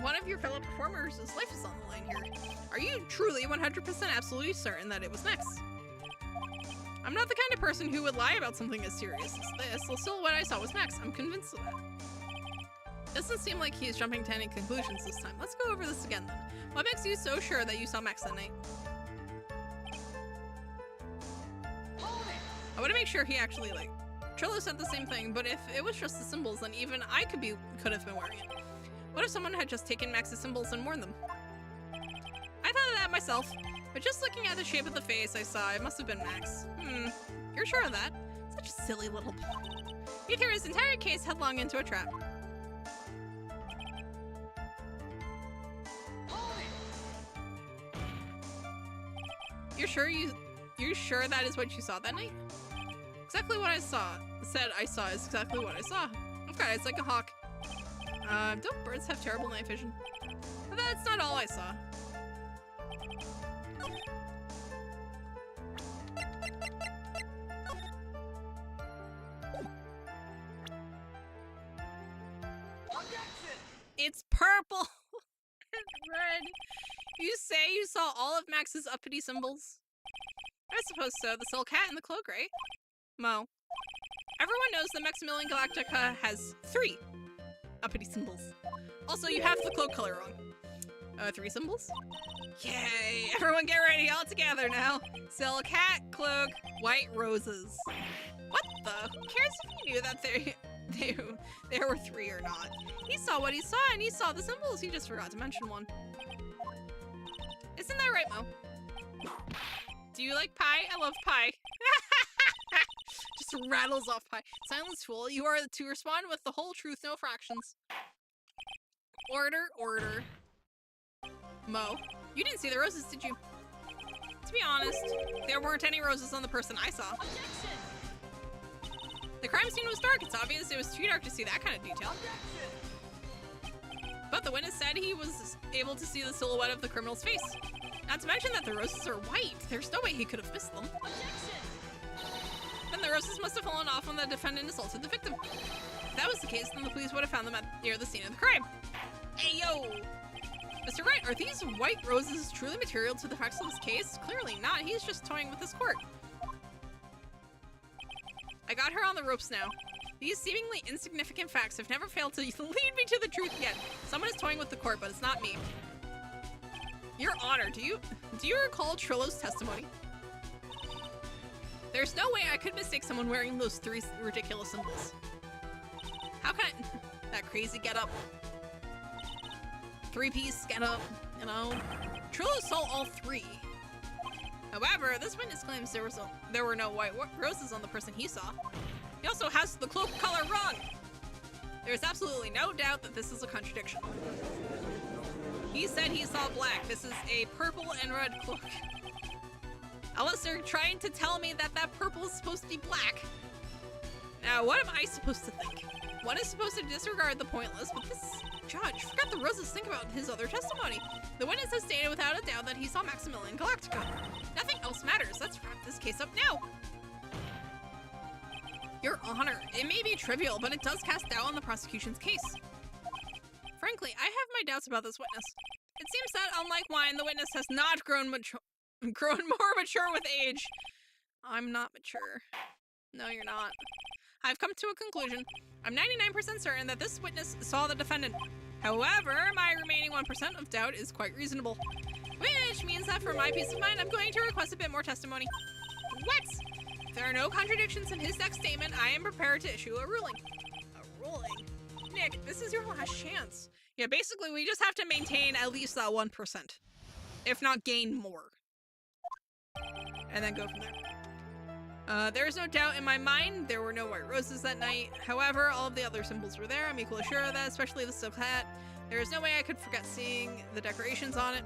one of your fellow performers' life is on the line here. Are you truly 100% absolutely certain that it was Max? I'm not the kind of person who would lie about something as serious as this. The silhouette I saw was Max. I'm convinced of that. Doesn't seem like he's jumping to any conclusions this time. Let's go over this again then. What makes you so sure that you saw Max that night? I want to make sure he actually, like... Trillo said the same thing, but if it was just the symbols, then even I could have been wearing it. What if someone had just taken Max's symbols and worn them? I thought of that myself, but just looking at the shape of the face I saw, it must have been Max. You're sure of that? Such a silly little... He threw his entire case headlong into a trap. You're sure that is what you saw that night? Exactly what I saw. Said I saw is exactly what I saw. Okay, it's like a hawk. Don't birds have terrible night vision? But that's not all I saw. It's purple and red. You say you saw all of Max's uppity symbols? I suppose so. The silk hat and the cloak, right? Mo. Everyone knows that Maximilian Galactica has 3 uppity symbols. Also, you have the cloak color wrong. 3 symbols? Yay! Everyone get ready, all together now. Silk hat, cloak, white roses. What the? Who cares if he knew that there were 3 or not? He saw what he saw, and he saw the symbols. He just forgot to mention one. Isn't that right, Mo? Do you like pie? I love pie. Just rattles off pie. Silence, fool. You are to respond with the whole truth, no fractions. Order, order. Mo, you didn't see the roses, did you? To be honest, there weren't any roses on the person I saw. Objection! The crime scene was dark. It's obvious it was too dark to see that kind of detail. Objection! But the witness said he was able to see the silhouette of the criminal's face. Not to mention that the roses are white. There's no way he could have missed them. Objection! Then the roses must have fallen off when the defendant assaulted the victim. If that was the case, then the police would have found them near the scene of the crime. Hey, yo! Mr. Wright, are these white roses truly material to the facts of this case? Clearly not. He's just toying with his court. I got her on the ropes now. These seemingly insignificant facts have never failed to lead me to the truth yet. Someone is toying with the court, but it's not me. Your Honor, do you recall Trillo's testimony? There's no way I could mistake someone wearing those 3 ridiculous symbols. How can I... That crazy getup. 3-piece getup, you know? Trillo saw all 3. However, this witness claims there were no white roses on the person he saw. He also has the cloak color wrong. There is absolutely no doubt that this is a contradiction. He said he saw black. This is a purple and red cloak. Unless they're trying to tell me that that purple is supposed to be black. Now, what am I supposed to think? One is supposed to disregard the pointless, but this judge forgot the roses think about his other testimony. The witness has stated without a doubt that he saw Maximilian Galactica. Nothing else matters. Let's wrap this case up now. Your Honor, it may be trivial, but it does cast doubt on the prosecution's case. Frankly, I have my doubts about this witness. It seems that, unlike wine, the witness has not grown more mature with age. I'm not mature. No, you're not. I've come to a conclusion. I'm 99% certain that this witness saw the defendant. However, my remaining 1% 1% of doubt is quite reasonable. Which means that for my peace of mind, I'm going to request a bit more testimony. What? If there are no contradictions in his next statement, I am prepared to issue a ruling. A ruling? Nick, this is your last chance. Yeah, basically, we just have to maintain at least that 1%. If not gain more. And then go from there. There is no doubt in my mind there were no white roses that night. However, all of the other symbols were there. I'm equally sure of that, especially the silk hat. There is no way I could forget seeing the decorations on it.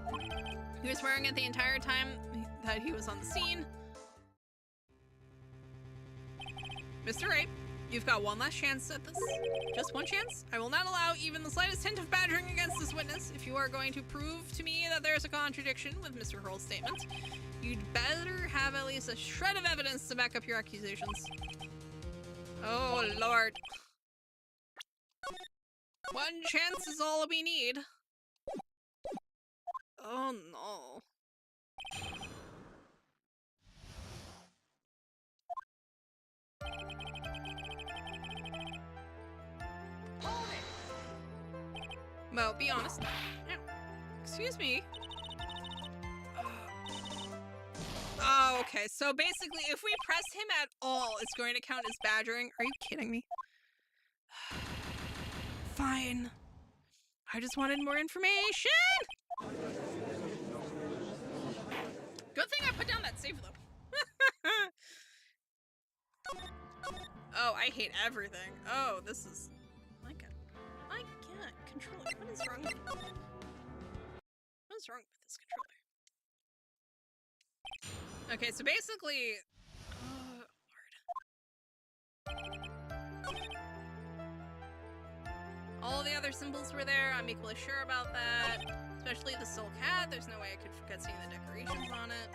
He was wearing it the entire time that he was on the scene. Mr. Wright, you've got one last chance at this. Just one chance. I will not allow even the slightest hint of badgering against this witness. If you are going to prove to me that there's a contradiction with Mr. Hurl's statement, you'd better have at least a shred of evidence to back up your accusations. Oh, Lord. One chance is all we need. Oh, no. Mo, be honest. Excuse me. Oh, okay. So basically, if we press him at all, it's going to count as badgering. Are you kidding me? Fine. I just wanted more information! Good thing I put down that save, though. Oh, I hate everything. Oh, this is... I can't control it. What is wrong with it? What is wrong with this controller? Okay, so basically... Lord. All the other symbols were there. I'm equally sure about that. Especially the silk hat. There's no way I could forget seeing the decorations on it.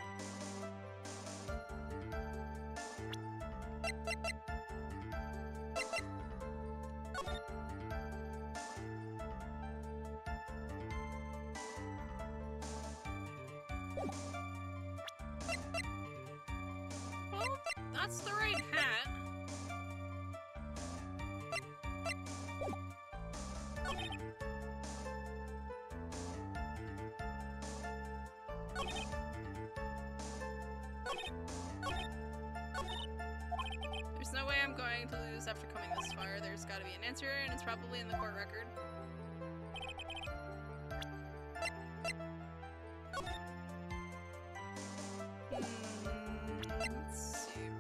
Well, that's the right hat. There's no way I'm going to lose after coming this far. There's gotta be an answer, and it's probably in the court record. Let's see.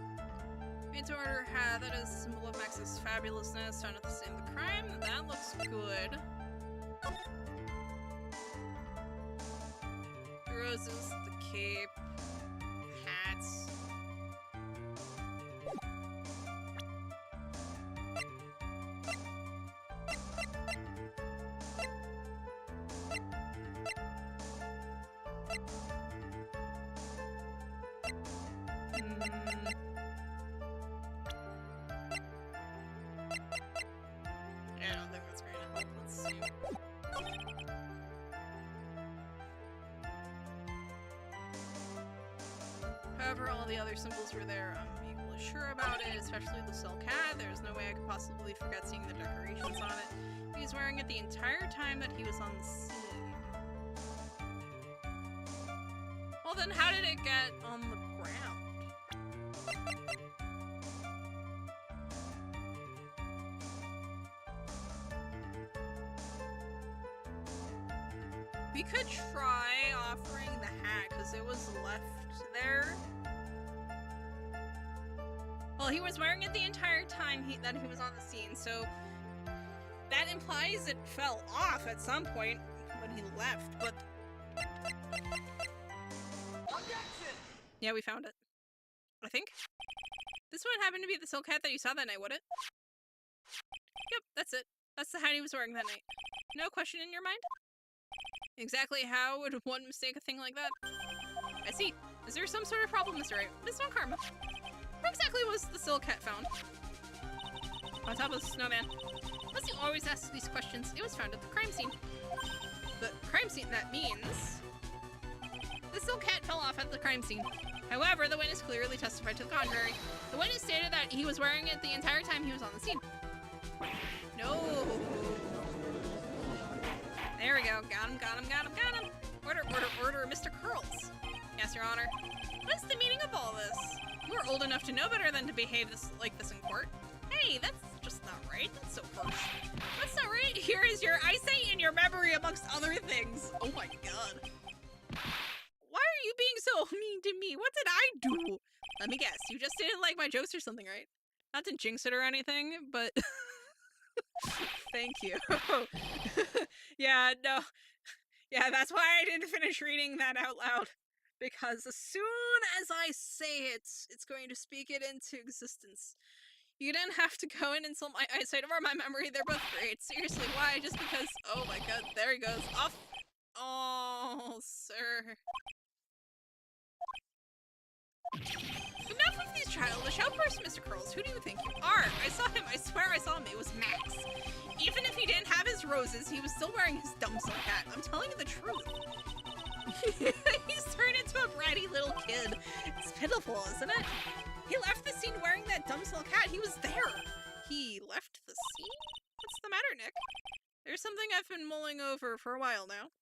Made to order hat, that is a symbol of Max's fabulousness, found at the scene of the crime. That looks good. The roses, the cape, the hats. Yeah, I don't think that's going to help. Let's see. However, all the other symbols were there. I'm equally sure about it, especially the silk hat. There's no way I could possibly forget seeing the decorations on it. He was wearing it the entire time that he was on the scene. Well then, how did it get on the ground? We could try offering the hat, because it was left there. Well, he was wearing it the entire time that he was on the scene, so that implies it fell off at some point when he left, but... Yeah, we found it. I think. This one happened to be the silk hat that you saw that night, would it? Yep, that's it. That's the hat he was wearing that night. No question in your mind? Exactly how would one mistake a thing like that? I see. Is there some sort of problem, Mr. Wright? Miss Von Karma. Where exactly was the silk hat found? On top of the snowman. Must you always ask these questions? It was found at the crime scene. The crime scene, that means... The silk hat fell off at the crime scene. However, the witness clearly testified to the contrary. The witness stated that he was wearing it the entire time he was on the scene. No. There we go. Got him, got him, got him, got him. Order, order, order, Mr. Curls. Yes, Your Honor. What is the meaning of all this? You are old enough to know better than to behave like this in court. Hey, that's just not right. That's so harsh. What's not right here is your eyesight and your memory, amongst other things. Oh my god. Why are you being so mean to me? What did I do? Let me guess. You just didn't like my jokes or something, right? Not to jinx it or anything, but... Thank you. Yeah, no. Yeah, that's why I didn't finish reading that out loud. Because as soon as I say it, it's going to speak it into existence. You didn't have to go and insult my eyesight or my memory. They're both great. Seriously, why? Just because... Oh my god, there he goes. Off. Oh, sir. Enough of these childish outbursts, Mr. Curls. Who do you think you are? I saw him. I swear I saw him. It was Max. Even if he didn't have his roses, he was still wearing his dumb silk hat. I'm telling you the truth. He's turned into a bratty little kid. It's pitiful, isn't it? He left the scene wearing that dumb silk hat. He was there. He left the scene? What's the matter, Nick? There's something I've been mulling over for a while now.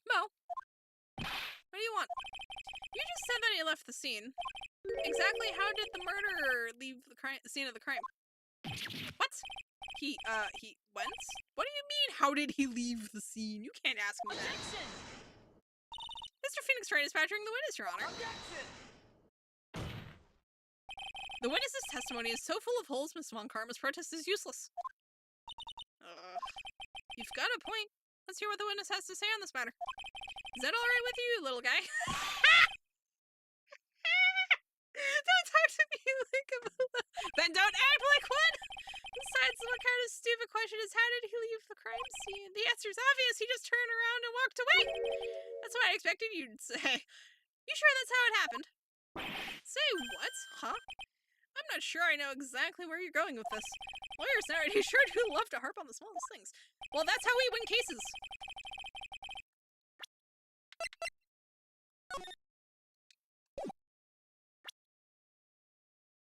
Mo, what do you want? You just said that he left the scene. Exactly how did the murderer leave the scene of the crime? What? He went? What do you mean, how did he leave the scene? You can't ask me that. Mr. Phoenix Wright is badgering the witness, Your Honor. The witness's testimony is so full of holes, Miss Von Karma's protest is useless. You've got a point. Let's hear what the witness has to say on this matter. Is that alright with you, little guy? Don't talk to me like a... Then don't act like one! Besides, what kind of stupid question is how did he leave the crime scene? The answer's obvious. He just turned around and walked away. That's what I expected you'd say. You sure that's how it happened? Say what? Huh? I'm not sure I know exactly where you're going with this. Lawyers nowadays sure do love to harp on the smallest things. Well, that's how we win cases.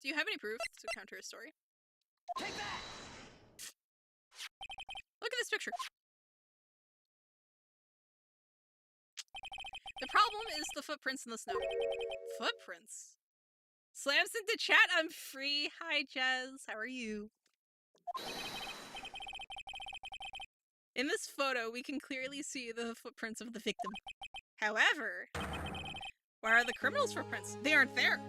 Do you have any proof to counter his story? Take that! Look at this picture. The problem is the footprints in the snow. Footprints? Slams into chat, I'm free. Hi, Jez. How are you? In this photo, we can clearly see the footprints of the victim. However, where are the criminal's footprints? They aren't there.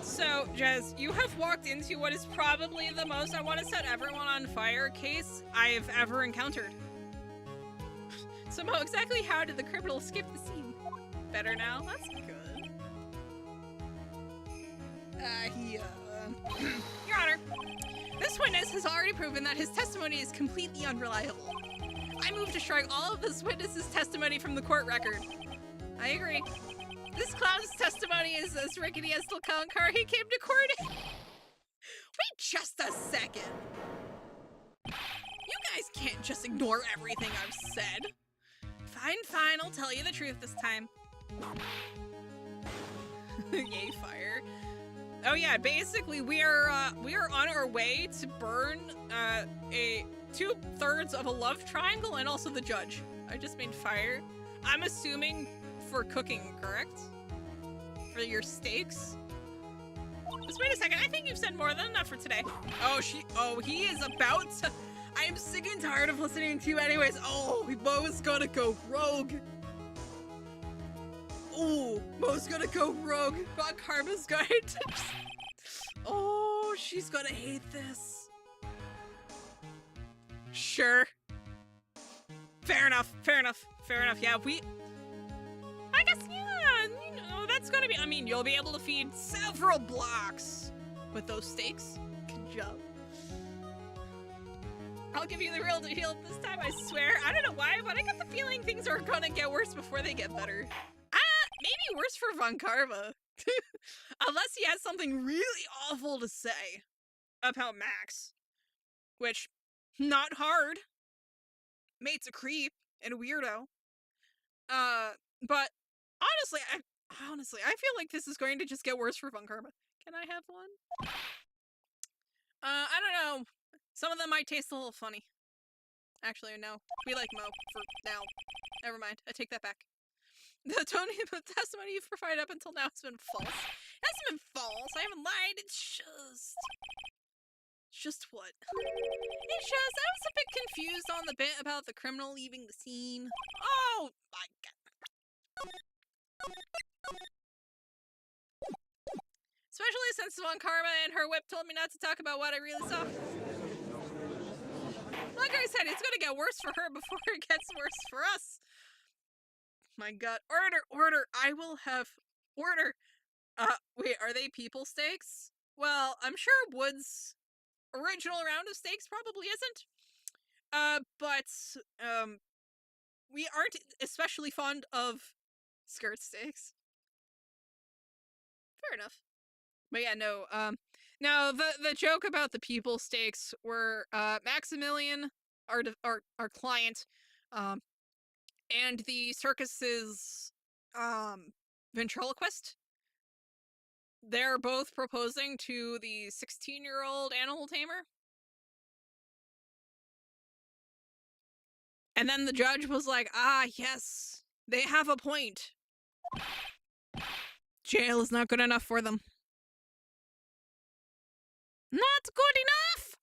So, Jez, you have walked into what is probably the most I want to set everyone on fire case I have ever encountered. So, Mo, exactly how did the criminal skip the scene? Better now? That's good. Your Honor, this witness has already proven that his testimony is completely unreliable. I move to strike all of this witness's testimony from the court record. I agree. This clown's testimony is as rickety as the clown car he came to court in. Wait just a second. You guys can't just ignore everything I've said. Fine, fine, I'll tell you the truth this time. Yay, fire. Oh yeah, basically we are on our way to burn a 2/3 of a love triangle and also the judge. I just made fire. I'm assuming for cooking, correct? For your steaks? Just wait a second, I think you've said more than enough for today. Oh, he is about to... I am sick and tired of listening to you anyways. Oh, Mo's gonna go rogue. Oh, Mo's gonna go rogue. Von Karma's going to... Oh, she's gonna hate this. Sure. Fair enough, fair enough, fair enough. Yeah, I guess, yeah, you know, that's gonna be... I mean, you'll be able to feed several blocks with those steaks. Good job. I'll give you the real deal this time, I swear. I don't know why, but I get the feeling things are gonna get worse before they get better. Maybe worse for Von Karma. Unless he has something really awful to say about Max. Which, not hard. Mate's a creep and a weirdo. But honestly, I feel like this is going to just get worse for Von Karma. Can I have one? I don't know. Some of them might taste a little funny. Actually, no. We like Mo for now. Never mind. I take that back. The testimony you've provided up until now has been false. It hasn't been false. I haven't lied. It's just what? It's just I was a bit confused on the bit about the criminal leaving the scene. Oh my god. Especially since Von Karma and her whip told me not to talk about what I really saw. Like I said, it's gonna get worse for her before it gets worse for us. My god. Order. I will have order. Wait, are they people steaks? Well, I'm sure Wood's original round of steaks probably isn't. But we aren't especially fond of skirt steaks. Fair enough. But yeah, no, now the joke about the people steaks were, Maximilian, our client, and the circus's, ventriloquist. They're both proposing to the 16-year-old animal tamer. And then the judge was like, ah, yes, they have a point. Jail is not good enough for them. Not good enough!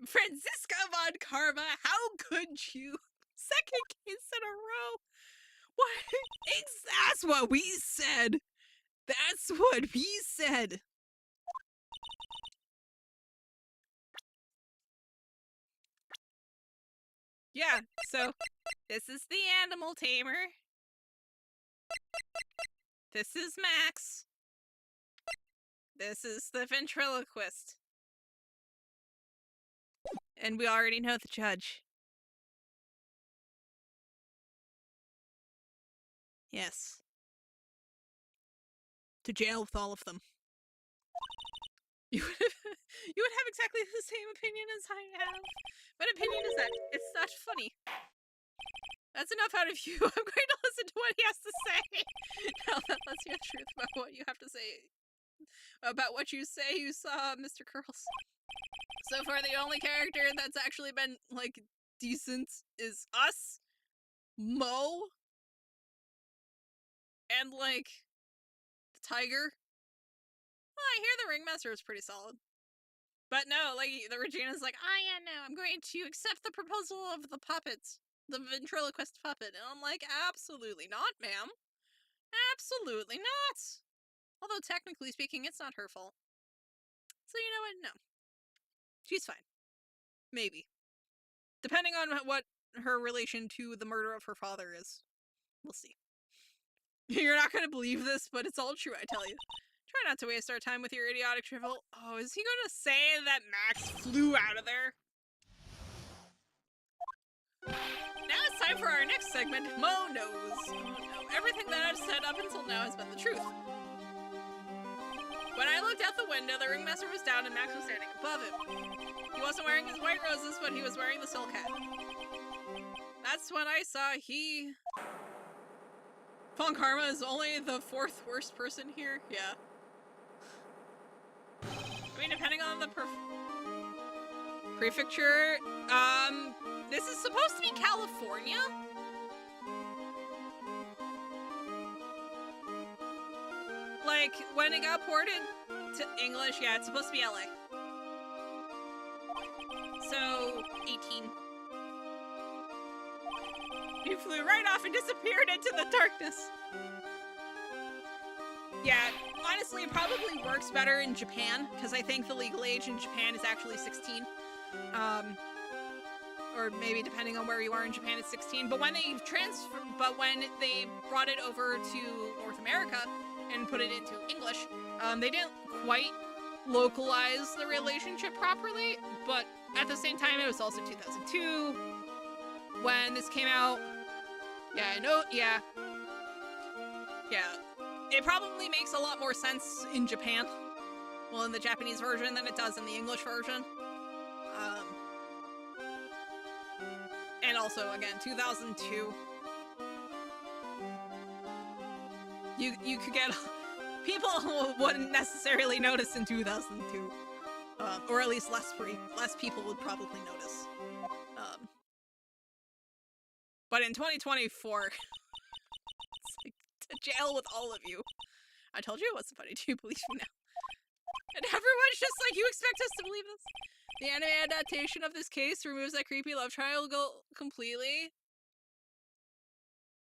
Franziska Von Karma, how could you? Second case in a row. What? That's what we said. That's what we said. Yeah, so this is the animal tamer. This is Max. This is the ventriloquist. And we already know the judge. Yes. To jail with all of them. You would have exactly the same opinion as I have. What opinion is that? It's not funny. That's enough out of you. I'm going to listen to what he has to say. Now that lets you the truth about what you have to say. About what you say you saw, Mr. Curls. So far, the only character that's actually been, like, decent is us, Mo, and, like, the tiger. Well, I hear the ringmaster is pretty solid. But no, like, the Regina's like, ah, yeah, no, I'm going to accept the proposal of the puppet. The ventriloquist puppet. And I'm like, absolutely not, ma'am. Absolutely not. Although, technically speaking, it's not her fault. So, you know what? No. She's fine. Maybe. Depending on what her relation to the murder of her father is. We'll see. You're not gonna believe this, but it's all true, I tell you. Try not to waste our time with your idiotic drivel. Oh, is he gonna say that Max flew out of there? Now it's time for our next segment, Mo Knows. Oh no, everything that I've said up until now has been the truth. When I looked out the window, the ringmaster was down and Max was standing above him. He wasn't wearing his white roses, but he was wearing the silk hat. That's when I saw he... Von Karma is only the fourth worst person here? Yeah. I mean, depending on the prefecture, this is supposed to be California? Like, when it got ported to English, yeah, it's supposed to be LA. So, 18. He flew right off and disappeared into the darkness. Yeah, honestly, it probably works better in Japan, because I think the legal age in Japan is actually 16. Or maybe depending on where you are in Japan, it's 16. But when they brought it over to North America and put it into English, they didn't quite localize the relationship properly, but at the same time, it was also 2002 when this came out. Yeah, I know, yeah. It probably makes a lot more sense in Japan, well, in the Japanese version, than it does in the English version. And also, again, 2002. You could get... People wouldn't necessarily notice in 2002. Or at least less people would probably notice. But in 2024, it's like to jail with all of you. I told you it wasn't funny. Do you believe me now? And everyone's just like, you expect us to believe this? The anime adaptation of this case removes that creepy love triangle completely.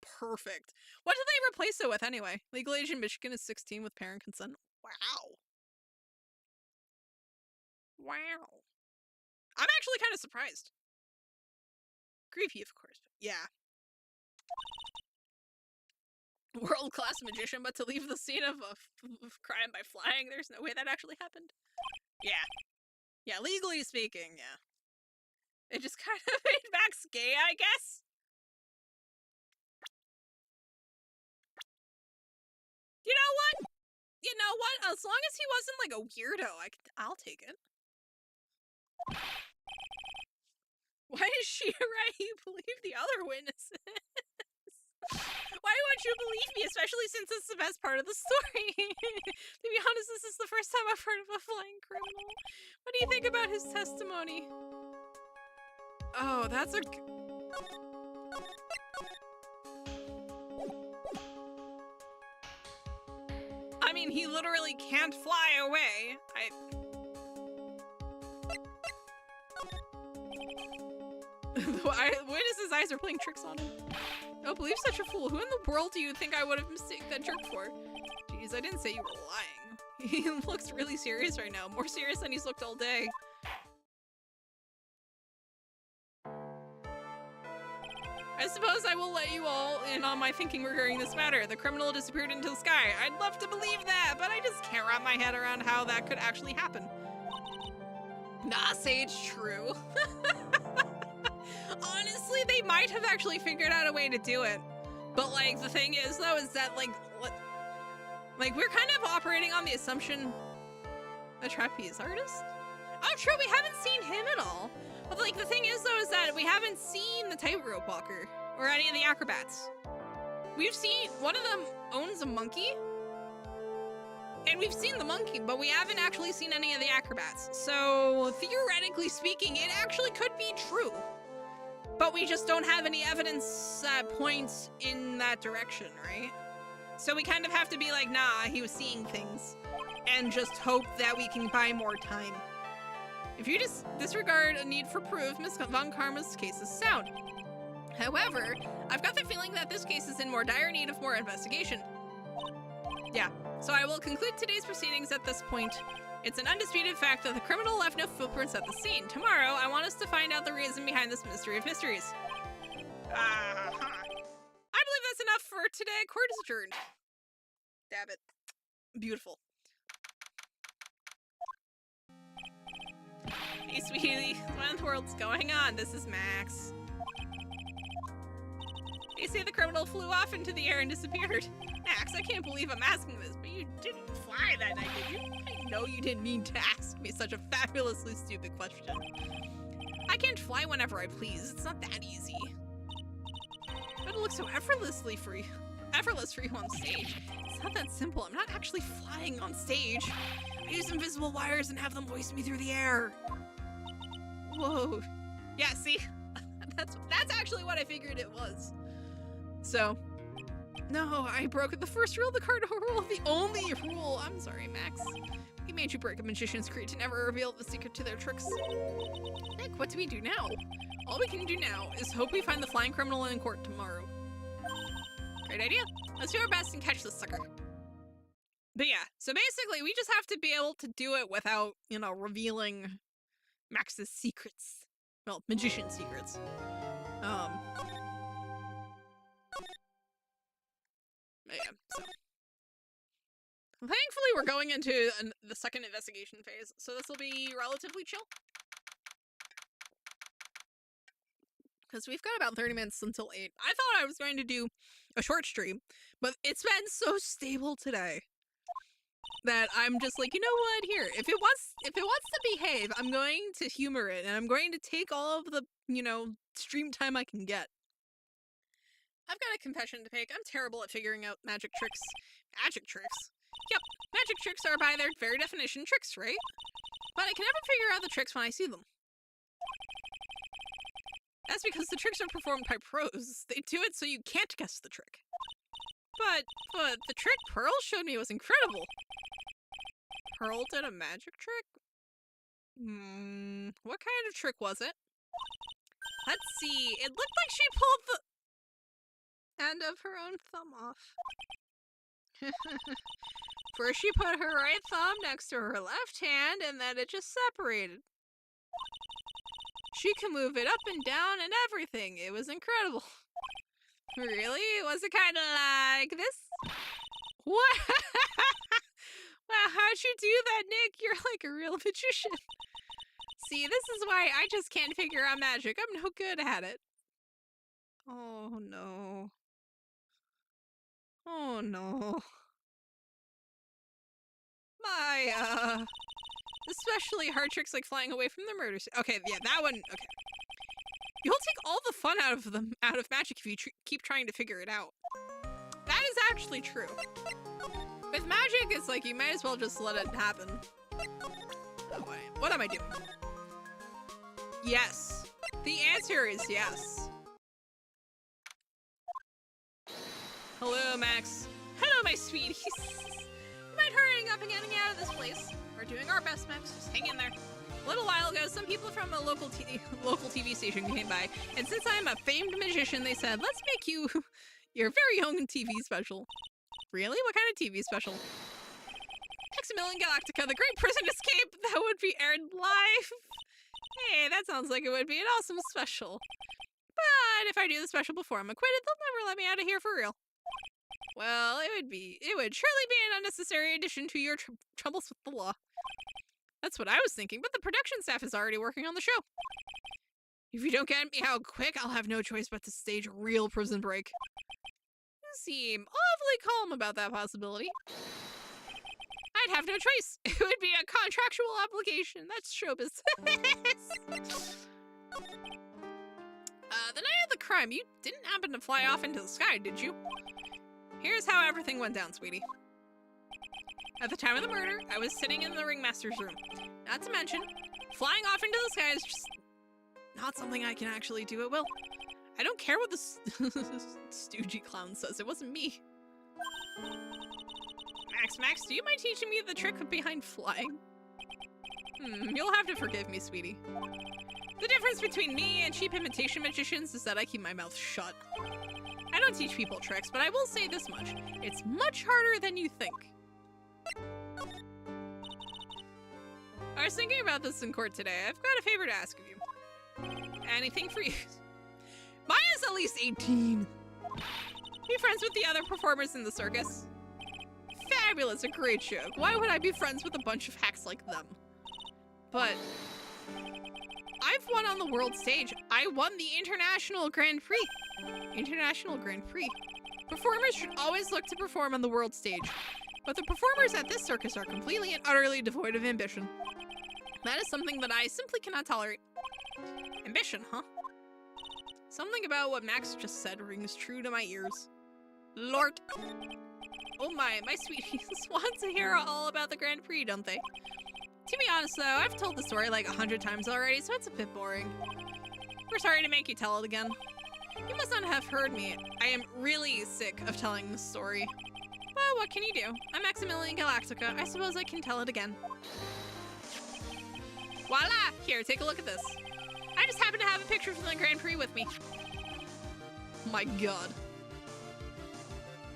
Perfect. What did they replace it with anyway? Legal age in Michigan is 16 with parent consent. Wow. Wow. I'm actually kind of surprised. Creepy, of course. But yeah. World-class magician, but to leave the scene of a crime by flying, there's no way that actually happened. Yeah. Yeah, legally speaking, yeah. It just kind of made Max gay, I guess? You know what? You know what? As long as he wasn't like a weirdo, I'll take it. Why is she right? You believe the other witnesses? Why won't you believe me, especially since it's the best part of the story? To be honest, this is the first time I've heard of a flying criminal. What do you think about his testimony? Oh, that's a... I mean, he literally can't fly away. Witness's eyes are playing tricks on him. Don't believe such a fool. Who in the world do you think I would have mistaken that jerk for? Jeez, I didn't say you were lying. He looks really serious right now. More serious than he's looked all day. I suppose I will let you all in on my thinking regarding this matter. The criminal disappeared into the sky. I'd love to believe that, but I just can't wrap my head around how that could actually happen. Nah, Sage, true. Honestly, they might have actually figured out a way to do it. But, like, the thing is, though, is that, like, we're kind of operating on the assumption... A trapeze artist? Oh, true, we haven't seen him at all. But, like, the thing is, though, is that we haven't seen the tightrope walker or any of the acrobats. We've seen... One of them owns a monkey. And we've seen the monkey, but we haven't actually seen any of the acrobats. So, theoretically speaking, it actually could be true. But we just don't have any evidence that points in that direction, right? So we kind of have to be like, nah, he was seeing things. And just hope that we can buy more time. If you just disregard a need for proof, Ms. Von Karma's case is sound. However, I've got the feeling that this case is in more dire need of more investigation. Yeah, so I will conclude today's proceedings at this point. It's an undisputed fact that the criminal left no footprints at the scene. Tomorrow, I want us to find out the reason behind this mystery of mysteries. I believe that's enough for today. Court is adjourned. Dab it. Beautiful. Hey, sweetie. What in the world's going on? This is Max. They say the criminal flew off into the air and disappeared. Max, I can't believe I'm asking this, but you didn't fly that night, did you? I know you didn't mean to ask me such a fabulously stupid question. I can't fly whenever I please. It's not that easy. But it looks so effortless for you on stage. It's not that simple. I'm not actually flying on stage. I use invisible wires and have them hoist me through the air. Whoa. Yeah, see? That's actually what I figured it was. So, no, I broke the first rule of the cardinal rule, the only rule. I'm sorry, Max. We made you break a magician's creed to never reveal the secret to their tricks. Nick, what do we do now? All we can do now is hope we find the flying criminal in court tomorrow. Great idea. Let's do our best and catch this sucker. But yeah, so basically we just have to be able to do it without, you know, revealing Max's secrets. Well, magician secrets. Yeah, so. Thankfully, we're going into the second investigation phase, so this will be relatively chill. Because we've got about 30 minutes until 8. I thought I was going to do a short stream, but it's been so stable today that I'm just like, you know what, here, if it wants to behave, I'm going to humor it, and I'm going to take all of the, you know, stream time I can get. I've got a confession to make. I'm terrible at figuring out magic tricks. Magic tricks? Yep, magic tricks are by their very definition tricks, right? But I can never figure out the tricks when I see them. As That's because the tricks are performed by pros. They do it so you can't guess the trick. But the trick Pearl showed me was incredible. Pearl did a magic trick? What kind of trick was it? Let's see. It looked like she pulled the end of her own thumb off. First she put her right thumb next to her left hand, and then it just separated. She can move it up and down and everything. It was incredible. Really? Was it kind of like this? What? Wow, how'd you do that, Nick? You're like a real magician. See, this is why I just can't figure out magic. I'm no good at it. Oh, no. Oh, no. My, especially hard tricks like flying away from the murder scene. Okay, yeah, that one, okay. You'll take all the fun out of magic if you keep trying to figure it out. That is actually true. With magic, it's like you might as well just let it happen. Oh, what am I doing? Yes. The answer is yes. Hello, Max. Hello, my sweeties. You mind hurrying up and getting out of this place? We're doing our best, Max. Just hang in there. A little while ago, some people from a local TV station came by, and since I'm a famed magician, they said, let's make you your very own TV special. Really? What kind of TV special? Maximilian Galactica, the Great Prison Escape that would be aired live. Hey, that sounds like it would be an awesome special. But if I do the special before I'm acquitted, they'll never let me out of here for real. Well, it would surely be an unnecessary addition to your troubles with the law. That's what I was thinking, but the production staff is already working on the show. If you don't get me out quick, I'll have no choice but to stage a real prison break. You seem awfully calm about that possibility. I'd have no choice. It would be a contractual obligation. That's showbiz. The night of the crime, you didn't happen to fly off into the sky, did you? Here's how everything went down, sweetie. At the time of the murder, I was sitting in the ringmaster's room. Not to mention, flying off into the sky is just not something I can actually do at will. I don't care what the stoogey clown says. It wasn't me. Max, do you mind teaching me the trick behind flying? You'll have to forgive me, sweetie. The difference between me and cheap imitation magicians is that I keep my mouth shut. I don't teach people tricks, but I will say this much. It's much harder than you think. I was thinking about this in court today. I've got a favor to ask of you. Anything for you. Maya's at least 18. Be friends with the other performers in the circus. Fabulous, a great joke. Why would I be friends with a bunch of hacks like them? But I've won on the world stage. I won the International Grand Prix. International Grand Prix. Performers should always look to perform on the world stage. But the performers at this circus are completely and utterly devoid of ambition. That is something that I simply cannot tolerate. Ambition, huh? Something about what Max just said rings true to my ears. Lord. Oh my sweeties want to hear all about the Grand Prix, don't they? To be honest though, I've told the story like 100 times already, so it's a bit boring. We're sorry to make you tell it again. You must not have heard me. I am really sick of telling this story. Well, what can you do? I'm Maximilian Galactica. I suppose I can tell it again. Voila! Here, take a look at this. I just happen to have a picture from the Grand Prix with me. My god.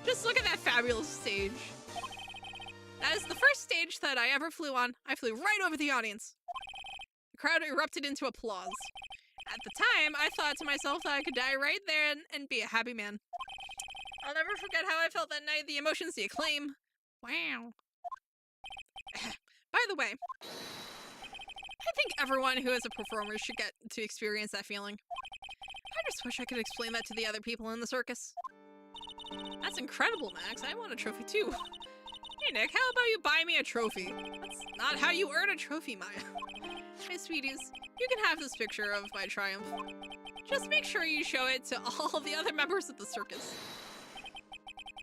Just look at that fabulous stage. That is the first stage that I ever flew on. I flew right over the audience. The crowd erupted into applause. At the time, I thought to myself that I could die right there and be a happy man. I'll never forget how I felt that night, the emotions, the acclaim. Wow. By the way, I think everyone who is a performer should get to experience that feeling. I just wish I could explain that to the other people in the circus. That's incredible, Max. I want a trophy too. Hey, Nick, how about you buy me a trophy? That's not how you earn a trophy, Maya. Hey, sweeties, you can have this picture of my triumph. Just make sure you show it to all the other members of the circus.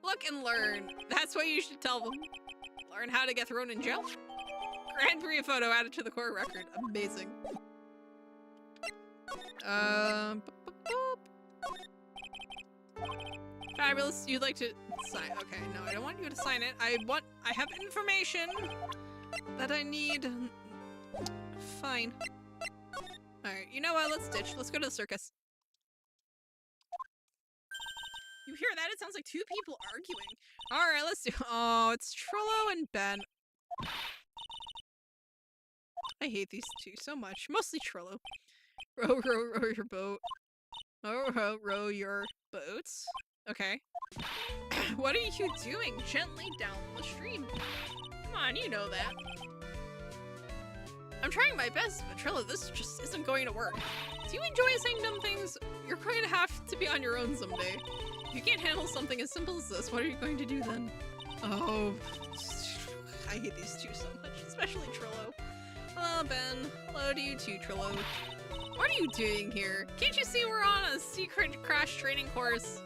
Look and learn. That's what you should tell them. Learn how to get thrown in jail? Grand Prix photo added to the court record. Amazing. fabulous. You'd like to sign? Okay, no, I don't want you to sign it. I have information that I need. Fine. All right, you know what? Let's ditch. Let's go to the circus. You hear that? It sounds like two people arguing. All right, let's do. Oh, it's Trillo and Ben. I hate these two so much. Mostly Trillo. Row, row, row your boat. Row, row, row your boats. Okay. What are you doing? Gently down the stream. Come on, you know that. I'm trying my best, but Trillo, this just isn't going to work. Do you enjoy saying dumb things? You're going to have to be on your own someday. If you can't handle something as simple as this, what are you going to do then? Oh, I hate these two so much, especially Trillo. Hello, Ben. Hello to you too, Trillo. What are you doing here? Can't you see we're on a secret crash training course?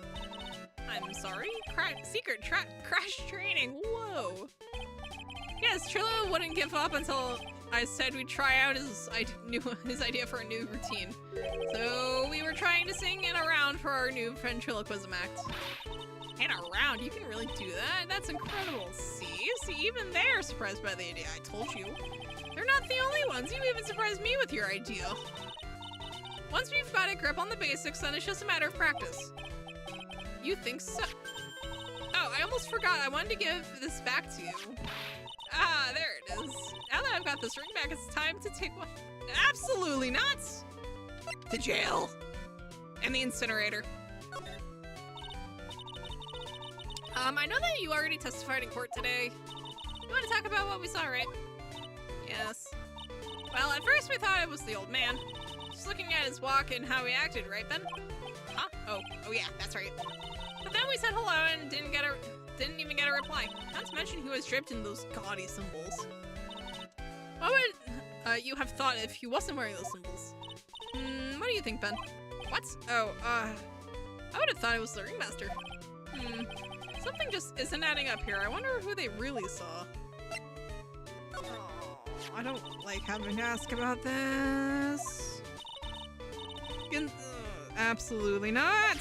I'm sorry? Secret crash training? Whoa. Yes, Trillo wouldn't give up until I said we'd try out his idea for a new routine. So we were trying to sing in a round for our new ventriloquism act. In a round? You can really do that? That's incredible. See, even they're surprised by the idea. I told you. They're not the only ones. You even surprised me with your idea. Once we've got a grip on the basics, then it's just a matter of practice. You think so? Oh, I almost forgot. I wanted to give this back to you. Ah, there it is. Now that I've got this ring back, it's time to take one. Absolutely not! To jail. And the incinerator. I know that you already testified in court today. You want to talk about what we saw, right? Yes. Well, at first we thought it was the old man. Just looking at his walk and how he acted, right, Ben? Huh? Oh yeah, that's right. But then we said hello and didn't even get a reply. Not to mention he was draped in those gaudy symbols. What would you have thought if he wasn't wearing those symbols? What do you think, Ben? What? Oh, I would have thought it was the ringmaster. Something just isn't adding up here. I wonder who they really saw. Oh, I don't like having to ask about this. Absolutely not.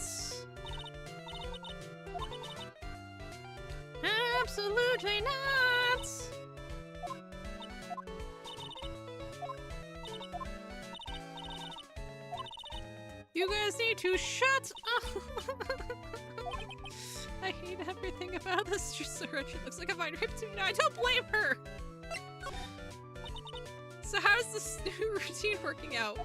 Absolutely not. You guys need to shut up. I hate everything about this. She looks like a fine rape to me now. I don't blame her. So how's this new routine working out?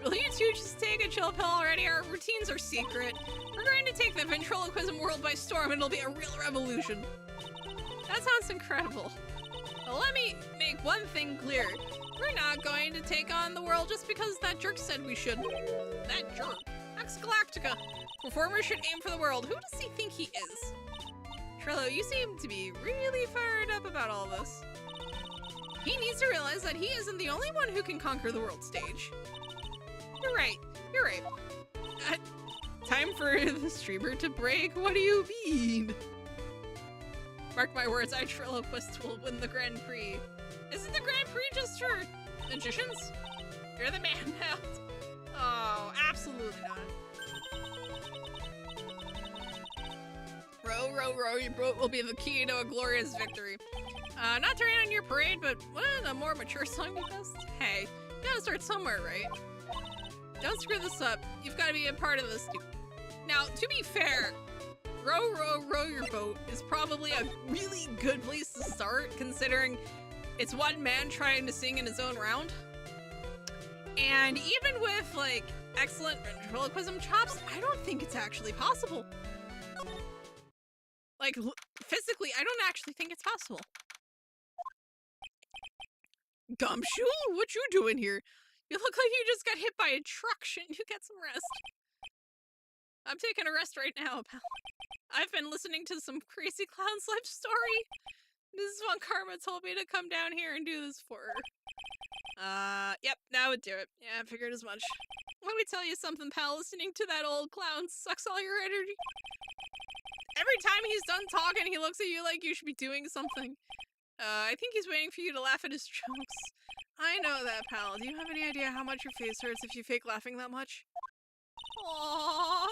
Will you two just take a chill pill already? Our routines are secret. We're going to take the ventriloquism world by storm and it'll be a real revolution. That sounds incredible. Well, let me make one thing clear. We're not going to take on the world just because that jerk said we should. That jerk? Ex Galactica. Performers should aim for the world. Who does he think he is? Trillo, you seem to be really fired up about all this. He needs to realize that he isn't the only one who can conquer the world stage. You're right. You're right. Time for the streamer to break? What do you mean? Mark my words, I Trilloquist will win the Grand Prix. Isn't the Grand Prix just for magicians? You're the man now. Oh, absolutely not. Row, row, row your boat will be the key to a glorious victory. Not to rain on your parade, but wouldn't a more mature song be best? Hey, you gotta start somewhere, right? Don't screw this up. You've got to be a part of this. Now, to be fair, row, row, row your boat is probably a really good place to start, considering it's one man trying to sing in his own round. And even with, like, excellent ventriloquism chops, I don't think it's actually possible. Like, physically, I don't actually think it's possible. Gumshoe, what you doing here? You look like you just got hit by a truck. Shouldn't you get some rest? I'm taking a rest right now, pal. I've been listening to some crazy clown's life story. Mrs. Von Karma told me to come down here and do this for her. Yep, that would do it. Yeah, I figured as much. Let me tell you something, pal. Listening to that old clown sucks all your energy. Every time he's done talking, he looks at you like you should be doing something. I think he's waiting for you to laugh at his jokes. I know that, pal. Do you have any idea how much your face hurts if you fake laughing that much? Aww.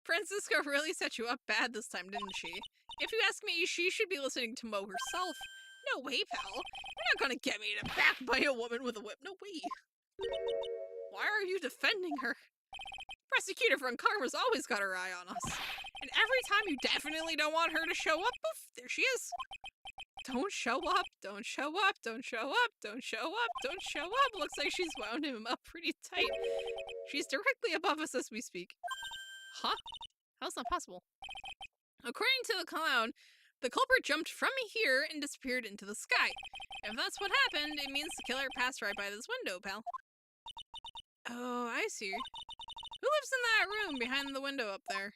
Francisca really set you up bad this time, didn't she? If you ask me, she should be listening to Mo herself. No way, pal. You're not gonna get me to back by a woman with a whip. No way. Why are you defending her? Prosecutor from Karma's always got her eye on us. And every time you definitely don't want her to show up, poof, there she is. Don't show up, don't show up, don't show up, don't show up, don't show up. Looks like she's wound him up pretty tight. She's directly above us as we speak. Huh? How's that possible? According to the clown, the culprit jumped from here and disappeared into the sky. If that's what happened, it means the killer passed right by this window, pal. Oh, I see. Who lives in that room behind the window up there?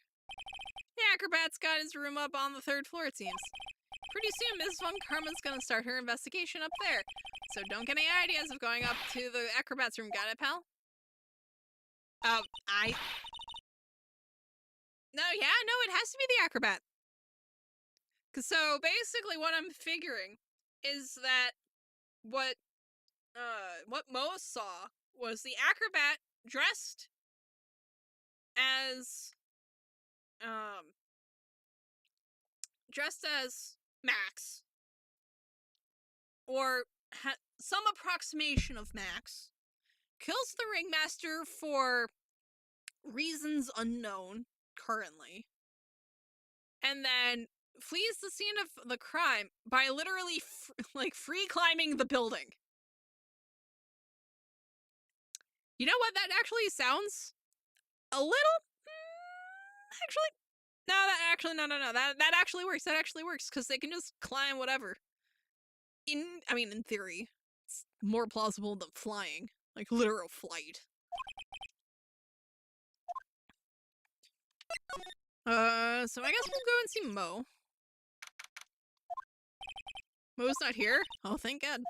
The acrobat's got his room up on the 3rd floor, it seems. Pretty soon, Mrs. Von Karma's gonna start her investigation up there. So don't get any ideas of going up to the acrobat's room, got it, pal? No, it has to be the acrobat. So basically what I'm figuring is that what Mo saw was the acrobat dressed as Max, or some approximation of Max, kills the ringmaster for reasons unknown currently, and then flees the scene of the crime by literally free climbing the building. You know what? That actually sounds a little. No. That actually works. That actually works because they can just climb whatever. In theory, it's more plausible than flying, like literal flight. So I guess we'll go and see Mo. Mo's not here? Oh, thank God.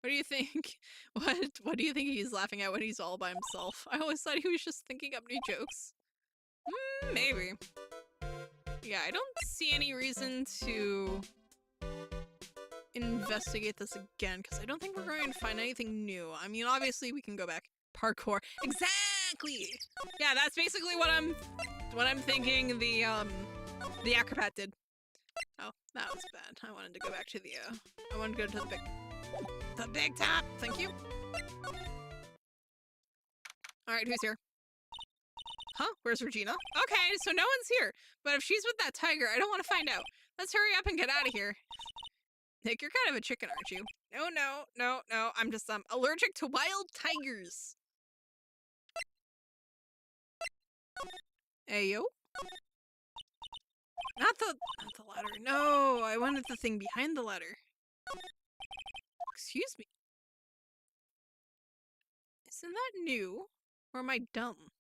What do you think? What do you think he's laughing at when he's all by himself? I always thought he was just thinking up new jokes. Maybe. Yeah, I don't see any reason to investigate this again, because I don't think we're going to find anything new. I mean, obviously we can go back. Parkour. Exactly! Yeah, that's basically what I'm thinking the acrobat did. Oh, that was bad. I wanted to go back to I wanted to go to the big top. Thank you. Alright, who's here? Huh? Where's Regina? Okay, so no one's here. But if she's with that tiger, I don't want to find out. Let's hurry up and get out of here. Nick, you're kind of a chicken, aren't you? No. I'm just allergic to wild tigers. Ayo? Not the ladder. No, I wanted the thing behind the ladder. Excuse me. Isn't that new? Or am I dumb?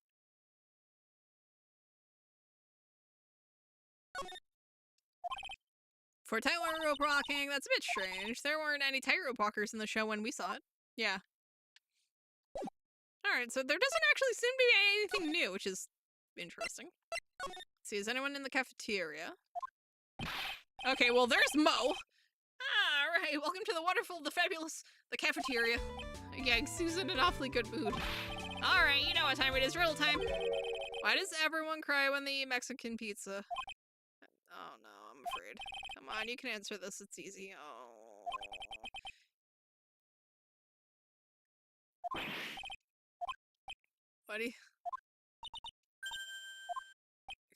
For tightrope walking, that's a bit strange. There weren't any tightrope walkers in the show when we saw it. Yeah. Alright, so there doesn't actually seem to be anything new, which is interesting. Let's see, is anyone in the cafeteria? Okay, well, there's Mo. Alright, welcome to the wonderful, the fabulous, the cafeteria. Yeah, Susan in an awfully good mood. Alright, you know what time it is, riddle time. Why does everyone cry when they eat Mexican pizza? Oh no, I'm afraid. Come on, you can answer this, it's easy. Oh. What do you...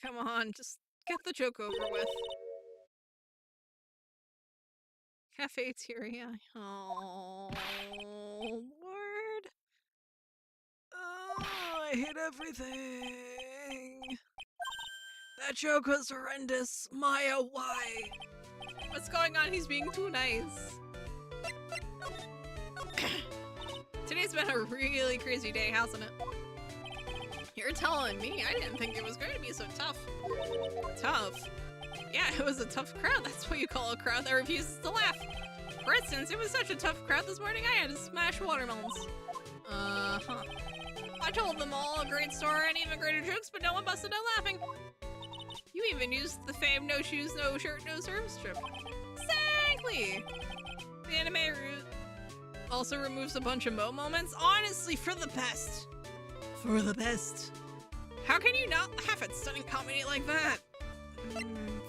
Come on, just get the joke over with. Cafeteria. Oh, Lord. Oh, I hate everything. That joke was horrendous. Maya, why? What's going on? He's being too nice. Today's been a really crazy day, hasn't it? You're telling me. I didn't think it was going to be so tough. Tough? Yeah, it was a tough crowd. That's what you call a crowd that refuses to laugh. For instance, it was such a tough crowd this morning, I had to smash watermelons. Uh-huh. I told them all a great story and even greater jokes, but no one busted out laughing. You even used the famed no shoes, no shirt, no service strip. Exactly! The anime also removes a bunch of Mo moments. Honestly, for the best. For the best. How can you not laugh at stunning comedy like that?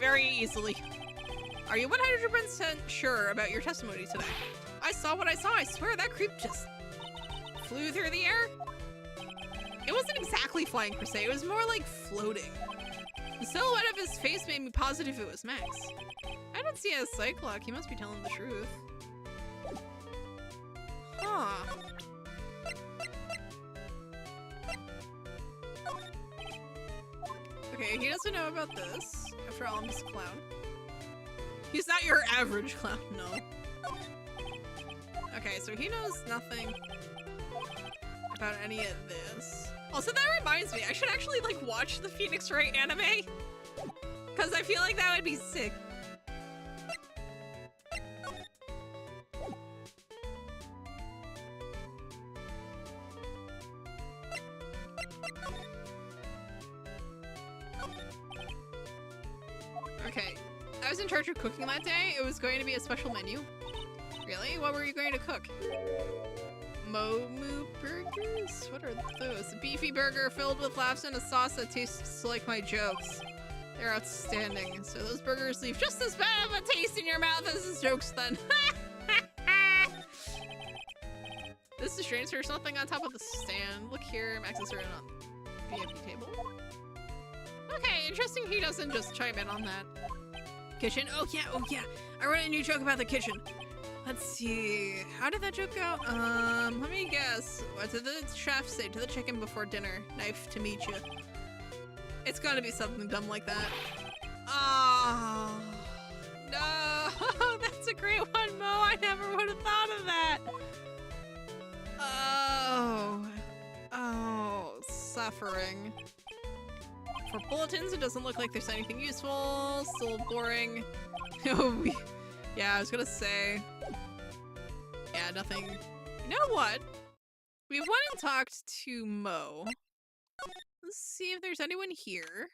Very easily. Are you 100% sure about your testimony today? I saw what I saw. I swear that creep just flew through the air. It wasn't exactly flying per se. It was more like floating. The silhouette of his face made me positive it was Max. I don't see a Cyclock. He must be telling the truth. Huh. Okay, he doesn't know about this. After all, I'm just a clown. He's not your average clown, no. Okay, so he knows nothing about any of this. Also, that reminds me, I should actually, like, watch the Phoenix Wright anime. Because I feel like that would be sick. Okay, I was in charge of cooking that day. It was going to be a special menu. Really? What were you going to cook? Momu burgers? What are those? A beefy burger filled with laughs and a sauce that tastes like my jokes. They're outstanding. So those burgers leave just as bad of a taste in your mouth as his jokes then. This is strange. There's something on top of the stand. Look here, Max is written on VIP table. Okay, interesting he doesn't just chime in on that. Kitchen? Oh yeah. I wrote a new joke about the kitchen. Let's see. How did that joke go? Let me guess. What did the chef say to the chicken before dinner? Knife to meet you. It's gonna be something dumb like that. Oh, no. That's a great one, Mo. I never would have thought of that. Oh, suffering. For bulletins, it doesn't look like there's anything useful. Still boring. Oh, yeah, I was gonna say. Yeah, nothing. You know what? We went and talked to Mo. Let's see if there's anyone here.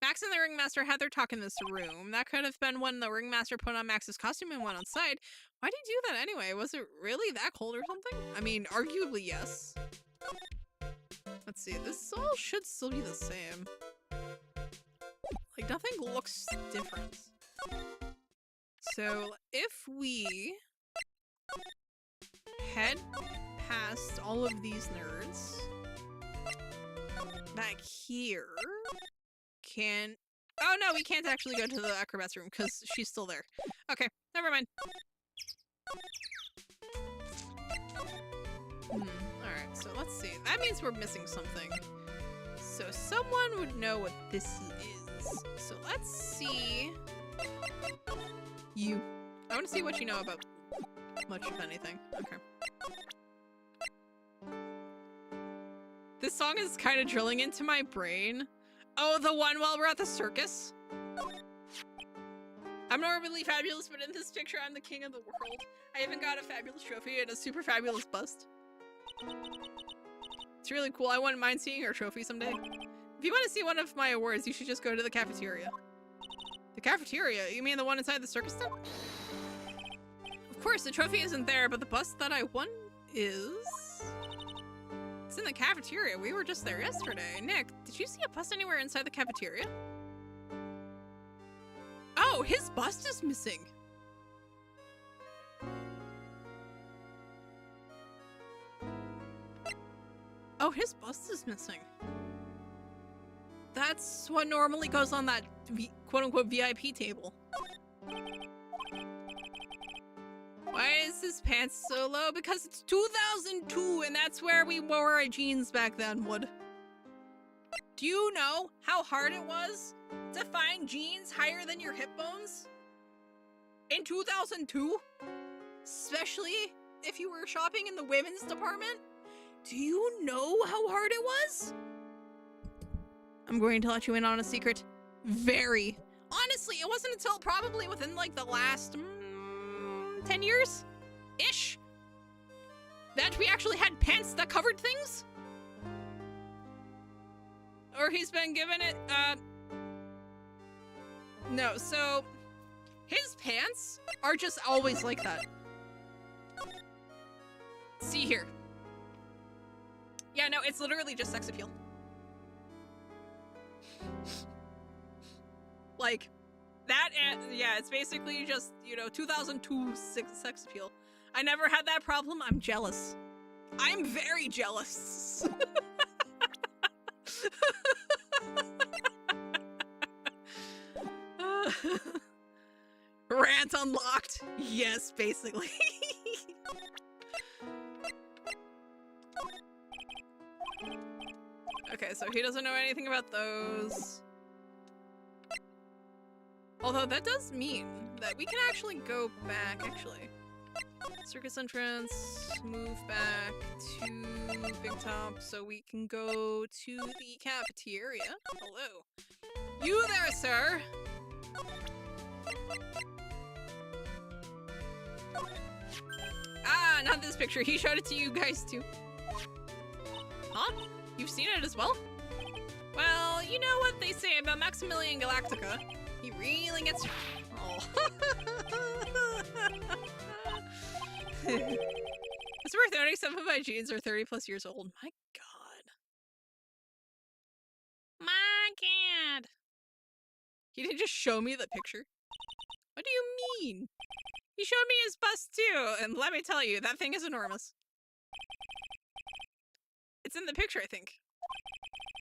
Max and the Ringmaster had their talk in this room. That could have been when the Ringmaster put on Max's costume and went outside. Why did he do that anyway? Was it really that cold or something? I mean, arguably yes. Let's see, this all should still be the same. Like, nothing looks different. So, if we head past all of these nerds, back here, oh no, we can't actually go to the acrobat's room because she's still there. Okay, never mind. Alright, so let's see. That means we're missing something. So someone would know what this is. So let's see. You. I want to see what you know about much of anything. Okay. This song is kind of drilling into my brain. Oh, the one while we're at the circus? I'm normally fabulous, but in this picture, I'm the king of the world. I even got a fabulous trophy and a super fabulous bust. It's really cool. I wouldn't mind seeing your trophy someday. If you want to see one of my awards, you should just go to the cafeteria. The cafeteria? You mean the one inside the circus tent? Of course, the trophy isn't there, but the bust that I won is... It's in the cafeteria. We were just there yesterday. Nick, did you see a bust anywhere inside the cafeteria? Oh, his bust is missing. Oh, his bust is missing. That's what normally goes on that quote-unquote VIP table. Why is his pants so low? Because it's 2002 and that's where we wore our jeans back then, Wood. Do you know how hard it was to find jeans higher than your hip bones? In 2002? Especially if you were shopping in the women's department? Do you know how hard it was? I'm going to let you in on a secret. Very. Honestly, it wasn't until probably within like the last 10 years? Ish? That we actually had pants that covered things? Or he's been given it, no, so his pants are just always like that. See here. Yeah, no, it's literally just sex appeal. Like, that, and yeah, it's basically just, 2002 sex appeal. I never had that problem. I'm jealous. I'm very jealous. Rant unlocked. Yes, basically. Okay, so he doesn't know anything about those. Although that does mean that we can actually go back, actually. Circus entrance, move back to Big Top so we can go to the cafeteria. Hello. You there, sir! Ah, not this picture. He showed it to you guys too. Huh? You've seen it as well? Well, you know what they say about Maximilian Galactica. He really gets... Oh. It's worth noting some of my jeans are 30 plus years old. My god. My god. He didn't just show me the picture. What do you mean? He showed me his bust too, and let me tell you, that thing is enormous. It's in the picture, I think.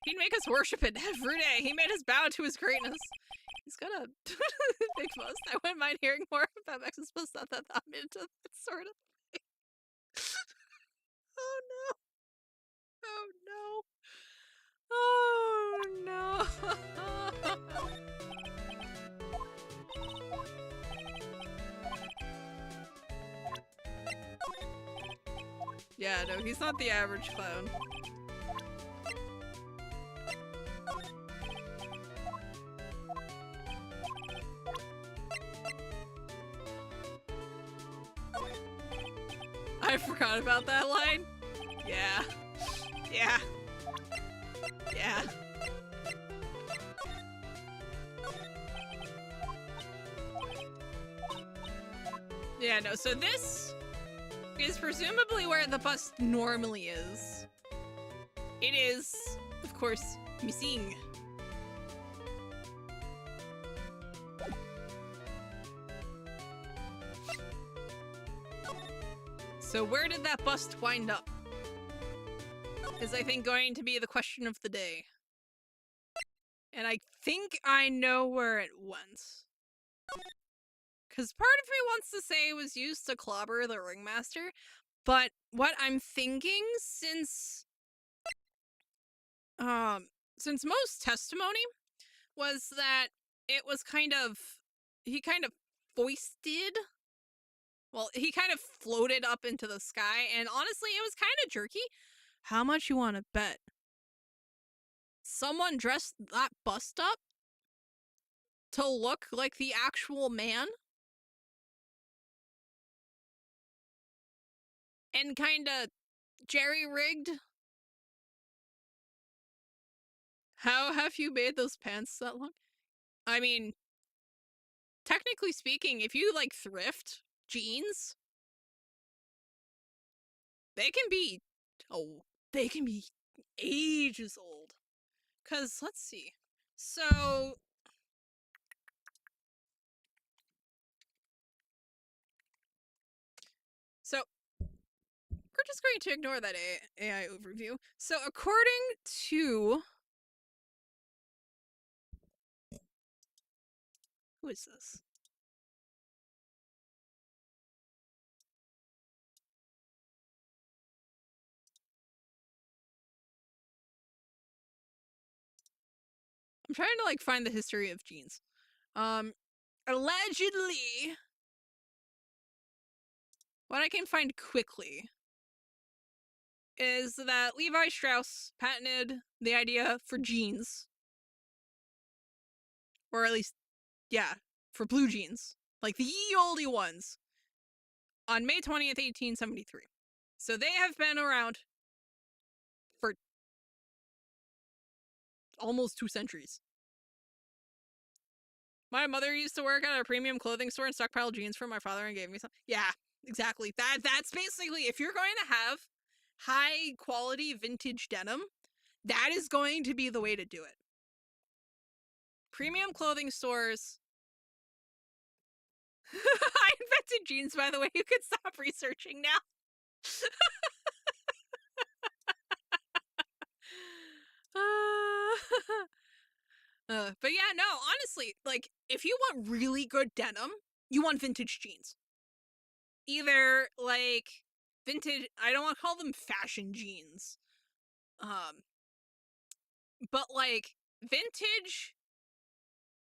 He'd make us worship it every day. He made us bow to his greatness. He's got a big bust. I wouldn't mind hearing more about Max's bust. Not that I'm into that sort of thing. Oh no. Oh no. Oh no. Yeah, no, he's not the average clown. I forgot about that line. Yeah. Yeah. Yeah. Yeah, no, so this is presumably where the bust normally is. It is, of course, missing. So where did that bust wind up? Is, I think, going to be the question of the day. And I think I know where it went. Because part of me wants to say it was used to clobber the ringmaster, but what I'm thinking, since most testimony was that it was he kind of foisted, well, he kind of floated up into the sky, and honestly, it was kind of jerky. How much you want to bet? Someone dressed that bust up to look like the actual man? And kinda jerry-rigged? How have you made those pants that long? I mean, technically speaking, if you, like, thrift jeans, they can be ages old. 'Cause, let's see. So... we're just going to ignore that AI overview. So according to... who is this? I'm trying to, like, find the history of jeans. Allegedly... what I can find quickly is that Levi Strauss patented the idea for jeans. Or at least, yeah, for blue jeans. Like the ye olde ones. On May 20th, 1873. So they have been around for almost 2 centuries. My mother used to work at a premium clothing store and stockpile jeans for my father and gave me some. Yeah, exactly. That's basically, if you're going to have high quality vintage denim, that is going to be the way to do it. Premium clothing stores. I invented jeans, by the way. You can stop researching now. But yeah, no, honestly, like, if you want really good denim, you want vintage jeans. Either, like, vintage, I don't want to call them fashion jeans. But, like, vintage,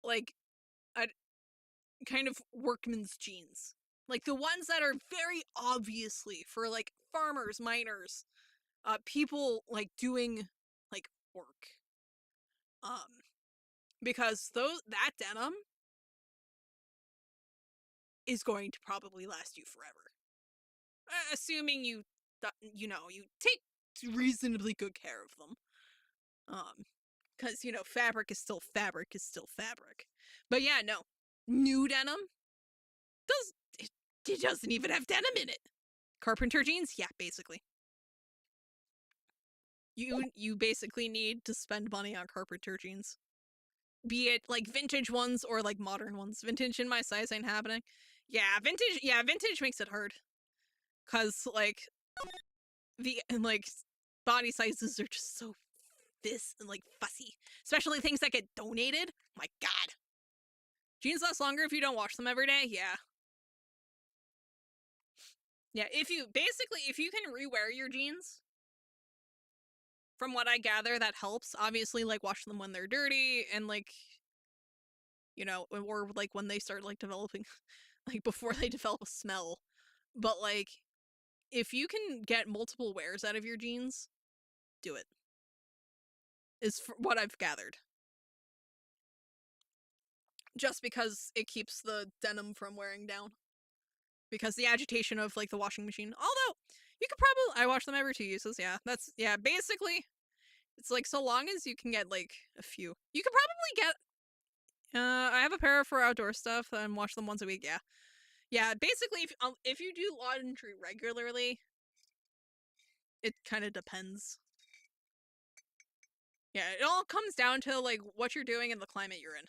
like, a kind of workman's jeans. Like, the ones that are very obviously for, like, farmers, miners, people, like, doing, like, work. Because that denim is going to probably last you forever. Assuming you take reasonably good care of them. Because, fabric is still fabric is still fabric. But yeah, no. New denim it doesn't even have denim in it. Carpenter jeans? Yeah, basically. You basically need to spend money on carpenter jeans. Be it like vintage ones or like modern ones. Vintage in my size ain't happening. Yeah, vintage makes it hard. Cause like body sizes are just so fussy. Especially things that get donated. My god. Jeans last longer if you don't wash them every day, yeah. Yeah, if you can rewear your jeans, from what I gather, that helps. Obviously, like, wash them when they're dirty and, like, or, like, when they start, like, developing, like, before they develop a smell. But, like, if you can get multiple wears out of your jeans, do it. Is what I've gathered. Just because it keeps the denim from wearing down. Because the agitation of, like, the washing machine. Although, you could probably... I wash them every 2 uses, yeah. That's... Yeah, basically... It's like, so long as you can get, like, a few. You could probably get... I have a pair for outdoor stuff and wash them once a week, yeah. Yeah, basically, if you do laundry regularly, it kind of depends. Yeah, it all comes down to, like, what you're doing and the climate you're in.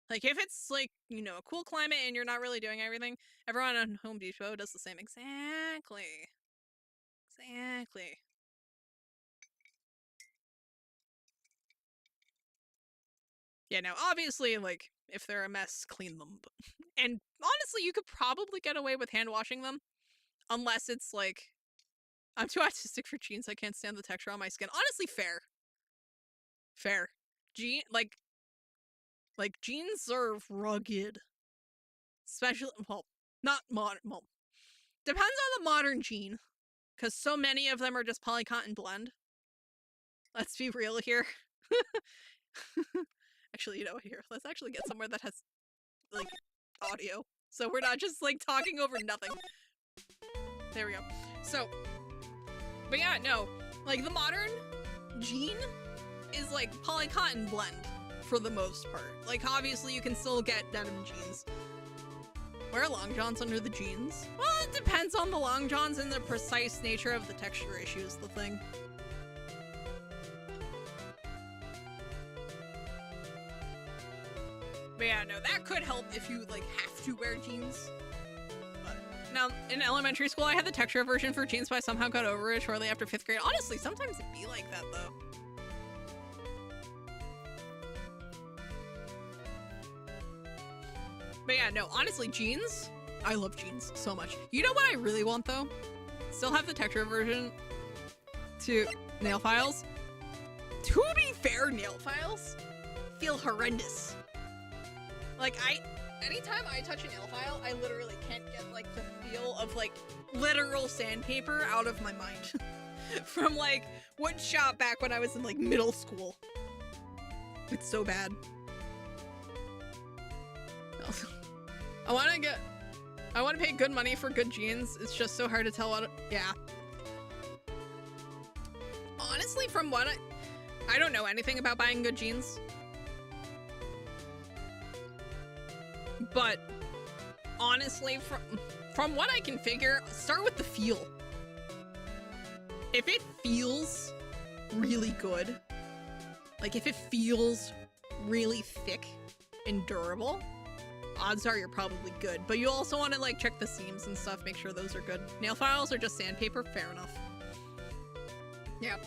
Like, if it's, like, a cool climate and you're not really doing everything, everyone on Home Depot does the same. Exactly. Exactly. Yeah, now, obviously, like, if they're a mess, clean them. And honestly, you could probably get away with hand washing them. Unless it's, like... I'm too autistic for jeans, I can't stand the texture on my skin. Honestly, fair. Fair. Jeans are rugged. Especially, well, not modern, well, depends on the modern jean. Because so many of them are just polycotton blend. Let's be real here. Actually, here, let's actually get somewhere that has, like, audio. So we're not just, like, talking over nothing. There we go. So, but yeah, no. Like, the modern jean is, like, polycotton blend for the most part. Like, obviously, you can still get denim jeans. Wear long johns under the jeans? Well, it depends on the long johns and the precise nature of the texture issue is the thing. But yeah, no, that could help if you, like, have to wear jeans. But now, in elementary school, I had the texture version for jeans, but I somehow got over it shortly after 5th grade. Honestly, sometimes it'd be like that, though. But yeah, no, honestly, jeans, I love jeans so much. You know what I really want, though? Still have the texture version to nail files. To be fair, nail files feel horrendous. Like, anytime I touch a nail file, I literally can't get, like, the feel of, like, literal sandpaper out of my mind. From, like, wood shop back when I was in, like, middle school. It's so bad. I want to pay good money for good jeans. It's just so hard to tell what... Yeah. Honestly, from what I don't know anything about buying good jeans. But honestly, from what I can figure, start with the feel. If it feels really good, like if it feels really thick, and durable, odds are you're probably good. But you also want to like check the seams and stuff, make sure those are good. Nail files are just sandpaper, fair enough. Yeah.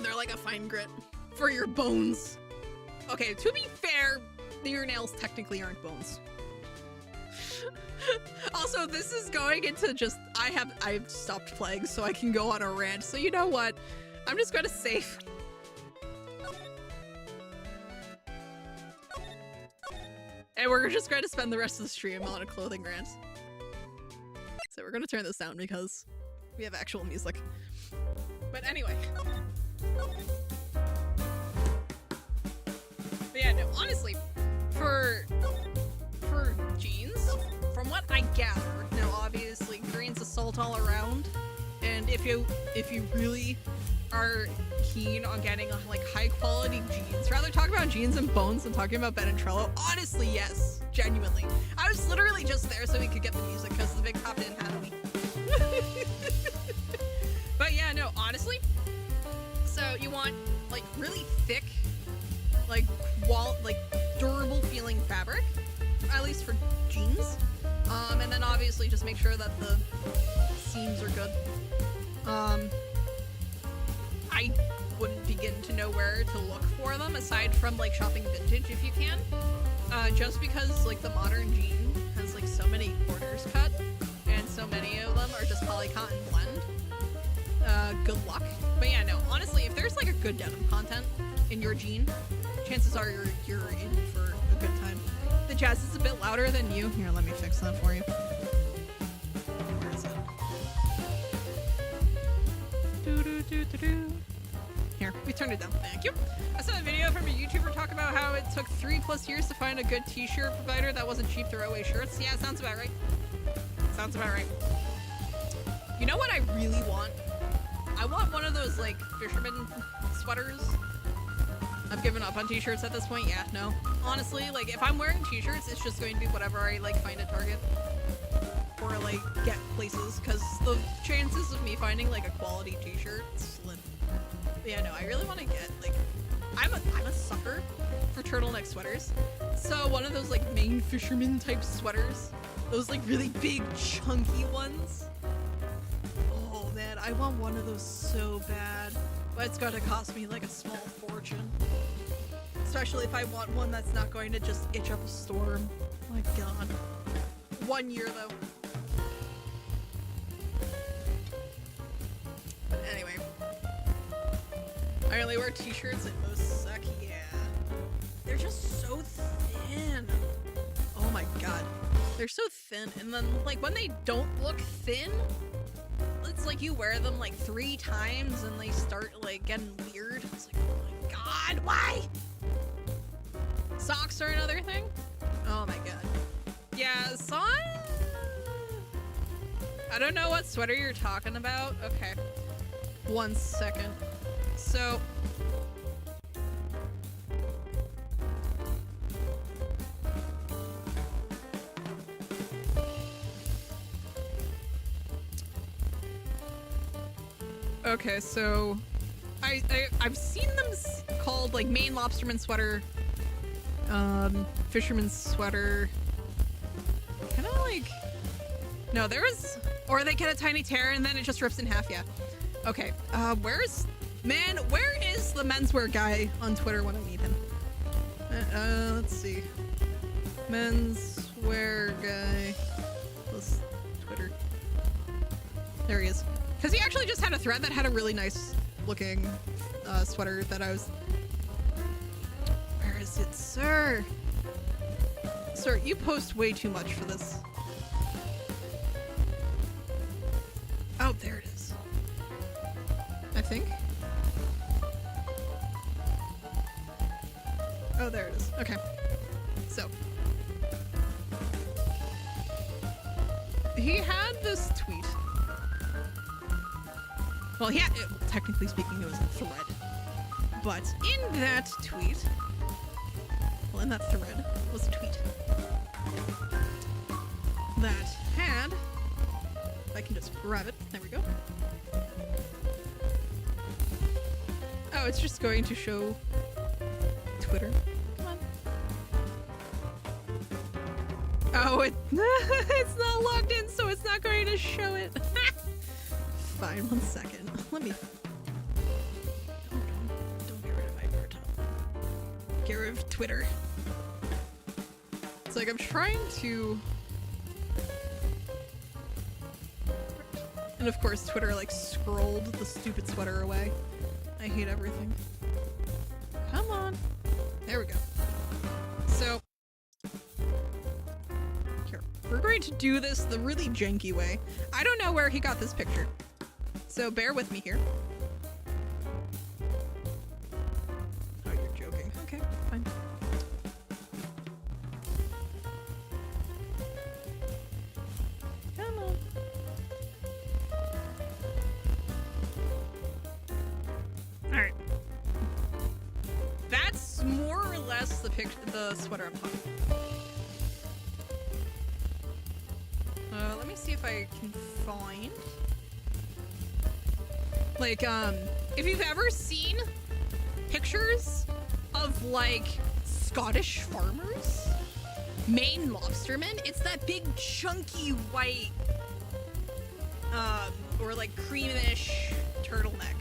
They're like a fine grit for your bones. Okay, to be fair, your nails technically aren't bones. Also, this is going into just, I've stopped playing so I can go on a rant. So you know what? I'm just gonna save. And we're just going to spend the rest of the stream on a clothing rant. So we're gonna turn this down because we have actual music. But anyway. But yeah, no, honestly, for jeans, from what I gather, now obviously grains of salt all around, and if you really are keen on getting like high quality jeans, rather talk about jeans and bones than talking about Ben and Trello. Honestly, yes, genuinely. I was literally just there so we could get the music because the big top didn't have me. But yeah, no, honestly. So you want like really thick, like durable feeling fabric, at least for jeans. And then obviously just make sure that the seams are good. I wouldn't begin to know where to look for them aside from like shopping vintage if you can. Just because like the modern jean has like so many corners cut and so many of them are just poly cotton blend. Good luck. But yeah, no, honestly, if there's like a good denim content in your jean, chances are you're in for a good time. The jazz is a bit louder than you. Here, let me fix that for you. Where is it? Here, we turned it down. Thank you. I saw a video from a YouTuber talk about how it took 3+ years to find a good t-shirt provider that wasn't cheap throwaway shirts. Yeah, sounds about right. Sounds about right. You know what I really want? I want one of those like fisherman sweaters. I've given up on t-shirts at this point. Yeah, no. Honestly, like if I'm wearing t-shirts, it's just going to be whatever I like find at Target or like get places, because the chances of me finding like a quality t-shirt slim. But yeah, no, I really want to get like I'm a sucker for turtleneck sweaters. So one of those like Maine fisherman type sweaters, those like really big chunky ones. Oh man, I want one of those so bad, but it's gonna cost me like a small fortune. Especially if I want one that's not going to just itch up a storm. My god. 1 year though. But anyway. I only wear t-shirts and most suck, yeah. They're just so thin. Oh my god. They're so thin, and then like when they don't look thin, it's like you wear them like 3 times and they start like getting weird. It's like, oh my god, why? Socks are another thing. Oh my god. Yeah, I don't know what sweater you're talking about. Okay. 1 second. So okay, so I've seen them called like Maine lobsterman sweater, fisherman's sweater, kind of like, no, there was, or they get a tiny tear and then it just rips in half. Yeah. Okay. Where is the menswear guy on Twitter when I need him? Let's see. Menswear guy. Plus Twitter. There he is. Because he actually just had a thread that had a really nice looking sweater that I was... Where is it, sir? Sir, you post way too much for this. Oh, there it is. I think. Oh, there it is. Okay. So. He had this tweet. Well, technically speaking, it was a thread. But in that tweet, well, in that thread was a tweet that had, if I can just grab it, there we go. Oh, it's just going to show Twitter. Come on. Oh, it's not logged in, so it's not going to show it. Fine, 1 second. Let me. Don't get rid of my bird. Get rid of Twitter. It's like I'm trying to. And of course, Twitter like scrolled the stupid sweater away. I hate everything. Come on. There we go. So. Here. We're going to do this the really janky way. I don't know where he got this picture. So bear with me here. Oh, you're joking. Okay, fine. Come on. Alright. That's more or less the sweater I'm talking about. Let me see if I can find. Like, if you've ever seen pictures of, like, Scottish farmers, Maine lobstermen, it's that big chunky white, or like creamish turtleneck.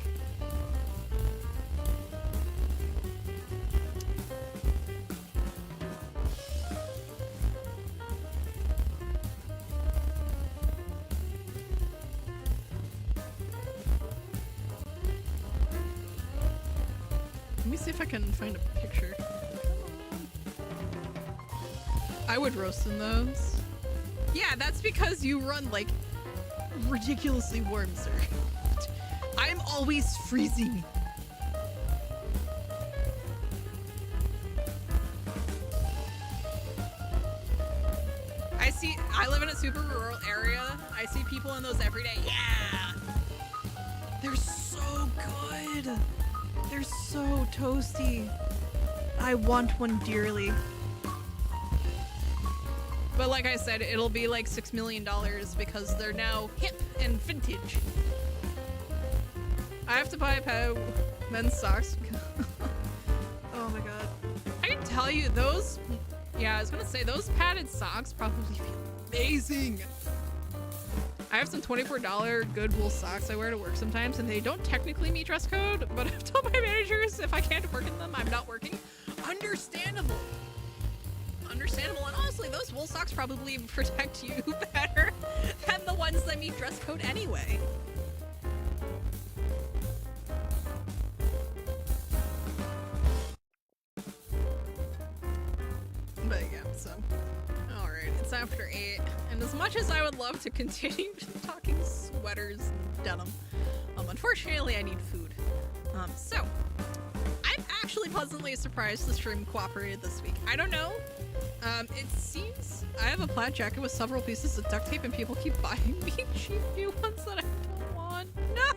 Let me see if I can find a picture. I would roast in those. Yeah, that's because you run like ridiculously warm, sir. I'm always freezing. I live in a super rural area. I see people in those every day. Yeah! They're so good. They're so toasty. I want one dearly. But like I said, it'll be like $6 million because they're now hip and vintage. I have to buy a pair of men's socks. Oh my god. I can tell you those, yeah, I was gonna say those padded socks probably feel amazing. I have some $24 good wool socks I wear to work sometimes, and they don't technically meet dress code, but I've told my managers if I can't work in them, I'm not working. Understandable. Understandable, and honestly, those wool socks probably protect you better than the ones that meet dress code anyway. But yeah, so. Alright, it's after 8, and as much as I would love to continue talking sweaters and denim, unfortunately I need food. So, I'm actually pleasantly surprised the stream cooperated this week. I don't know. It seems I have a plaid jacket with several pieces of duct tape and people keep buying me cheap new ones that I don't want. No!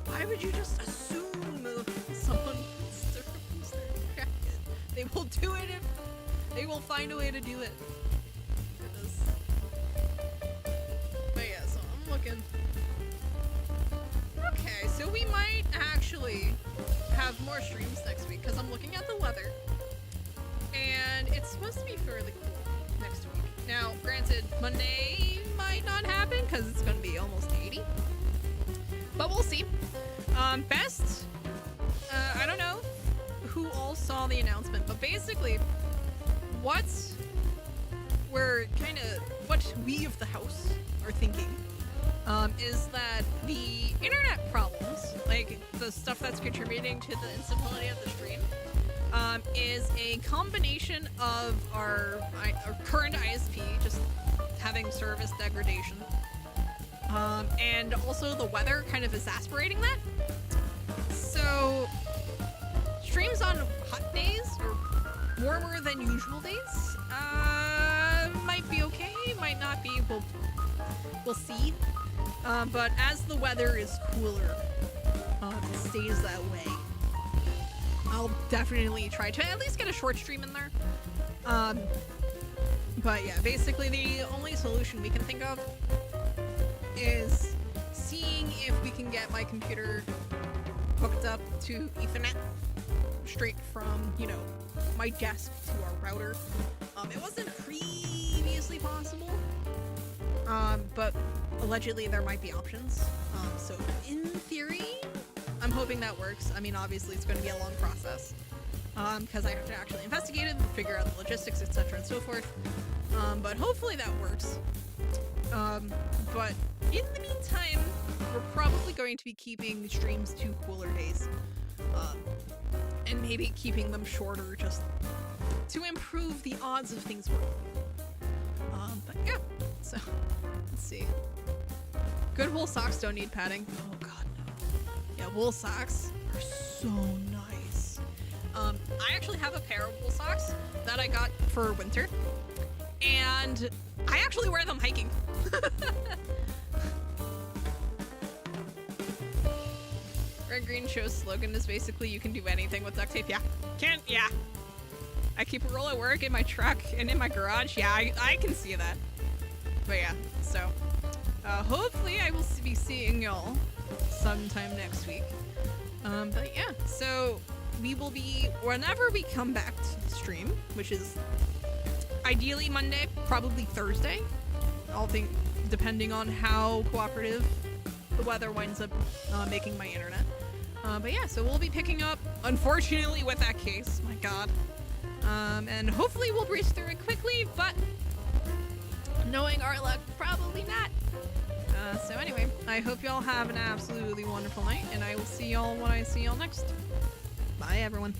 Why would you just assume someone disturbs their jacket? They will do it if they will find a way to do it. Goodness. But yeah, so I'm looking. Okay, so we might actually have more streams next week because I'm looking at the weather. And it's supposed to be fairly cool next week. Now, granted, Monday might not happen because it's going to be almost 80. But we'll see. Best, I don't know who all saw the announcement, but basically, what we of the house are thinking is that the internet problems, like the stuff that's contributing to the instability of the stream, is a combination of our current ISP just having service degradation, and also the weather kind of exasperating that. So streams on hot days or warmer than usual days might be okay, might not be. We'll see. But as the weather is cooler, it stays that way. I'll definitely try to at least get a short stream in there. But yeah, basically the only solution we can think of is seeing if we can get my computer hooked up to Ethernet straight from, you know, my desk to our router. It wasn't previously possible, but allegedly there might be options. So in theory, I'm hoping that works. I mean, obviously it's going to be a long process, because I have to actually investigate it and figure out the logistics, etc. and so forth. But hopefully that works. But in the meantime, we're probably going to be keeping streams to cooler days. And maybe keeping them shorter just to improve the odds of things working. But yeah, so let's see. Good wool socks don't need padding. Oh god, no. Yeah, wool socks are so nice. I actually have a pair of wool socks that I got for winter, and I actually wear them hiking. Red Green Show's slogan is basically you can do anything with duct tape. Yeah. Yeah. I keep a roll at work, in my truck, and in my garage. Yeah, I can see that. But yeah, so hopefully I will be seeing y'all sometime next week. But yeah, so we will be, whenever we come back to the stream, which is ideally Monday, probably Thursday, I'll think, depending on how cooperative the weather winds up making my internet. But yeah, so we'll be picking up, unfortunately, with that case. My god. And hopefully we'll breeze through it quickly, but knowing our luck, probably not. So anyway, I hope y'all have an absolutely wonderful night, and I will see y'all when I see y'all next. Bye, everyone.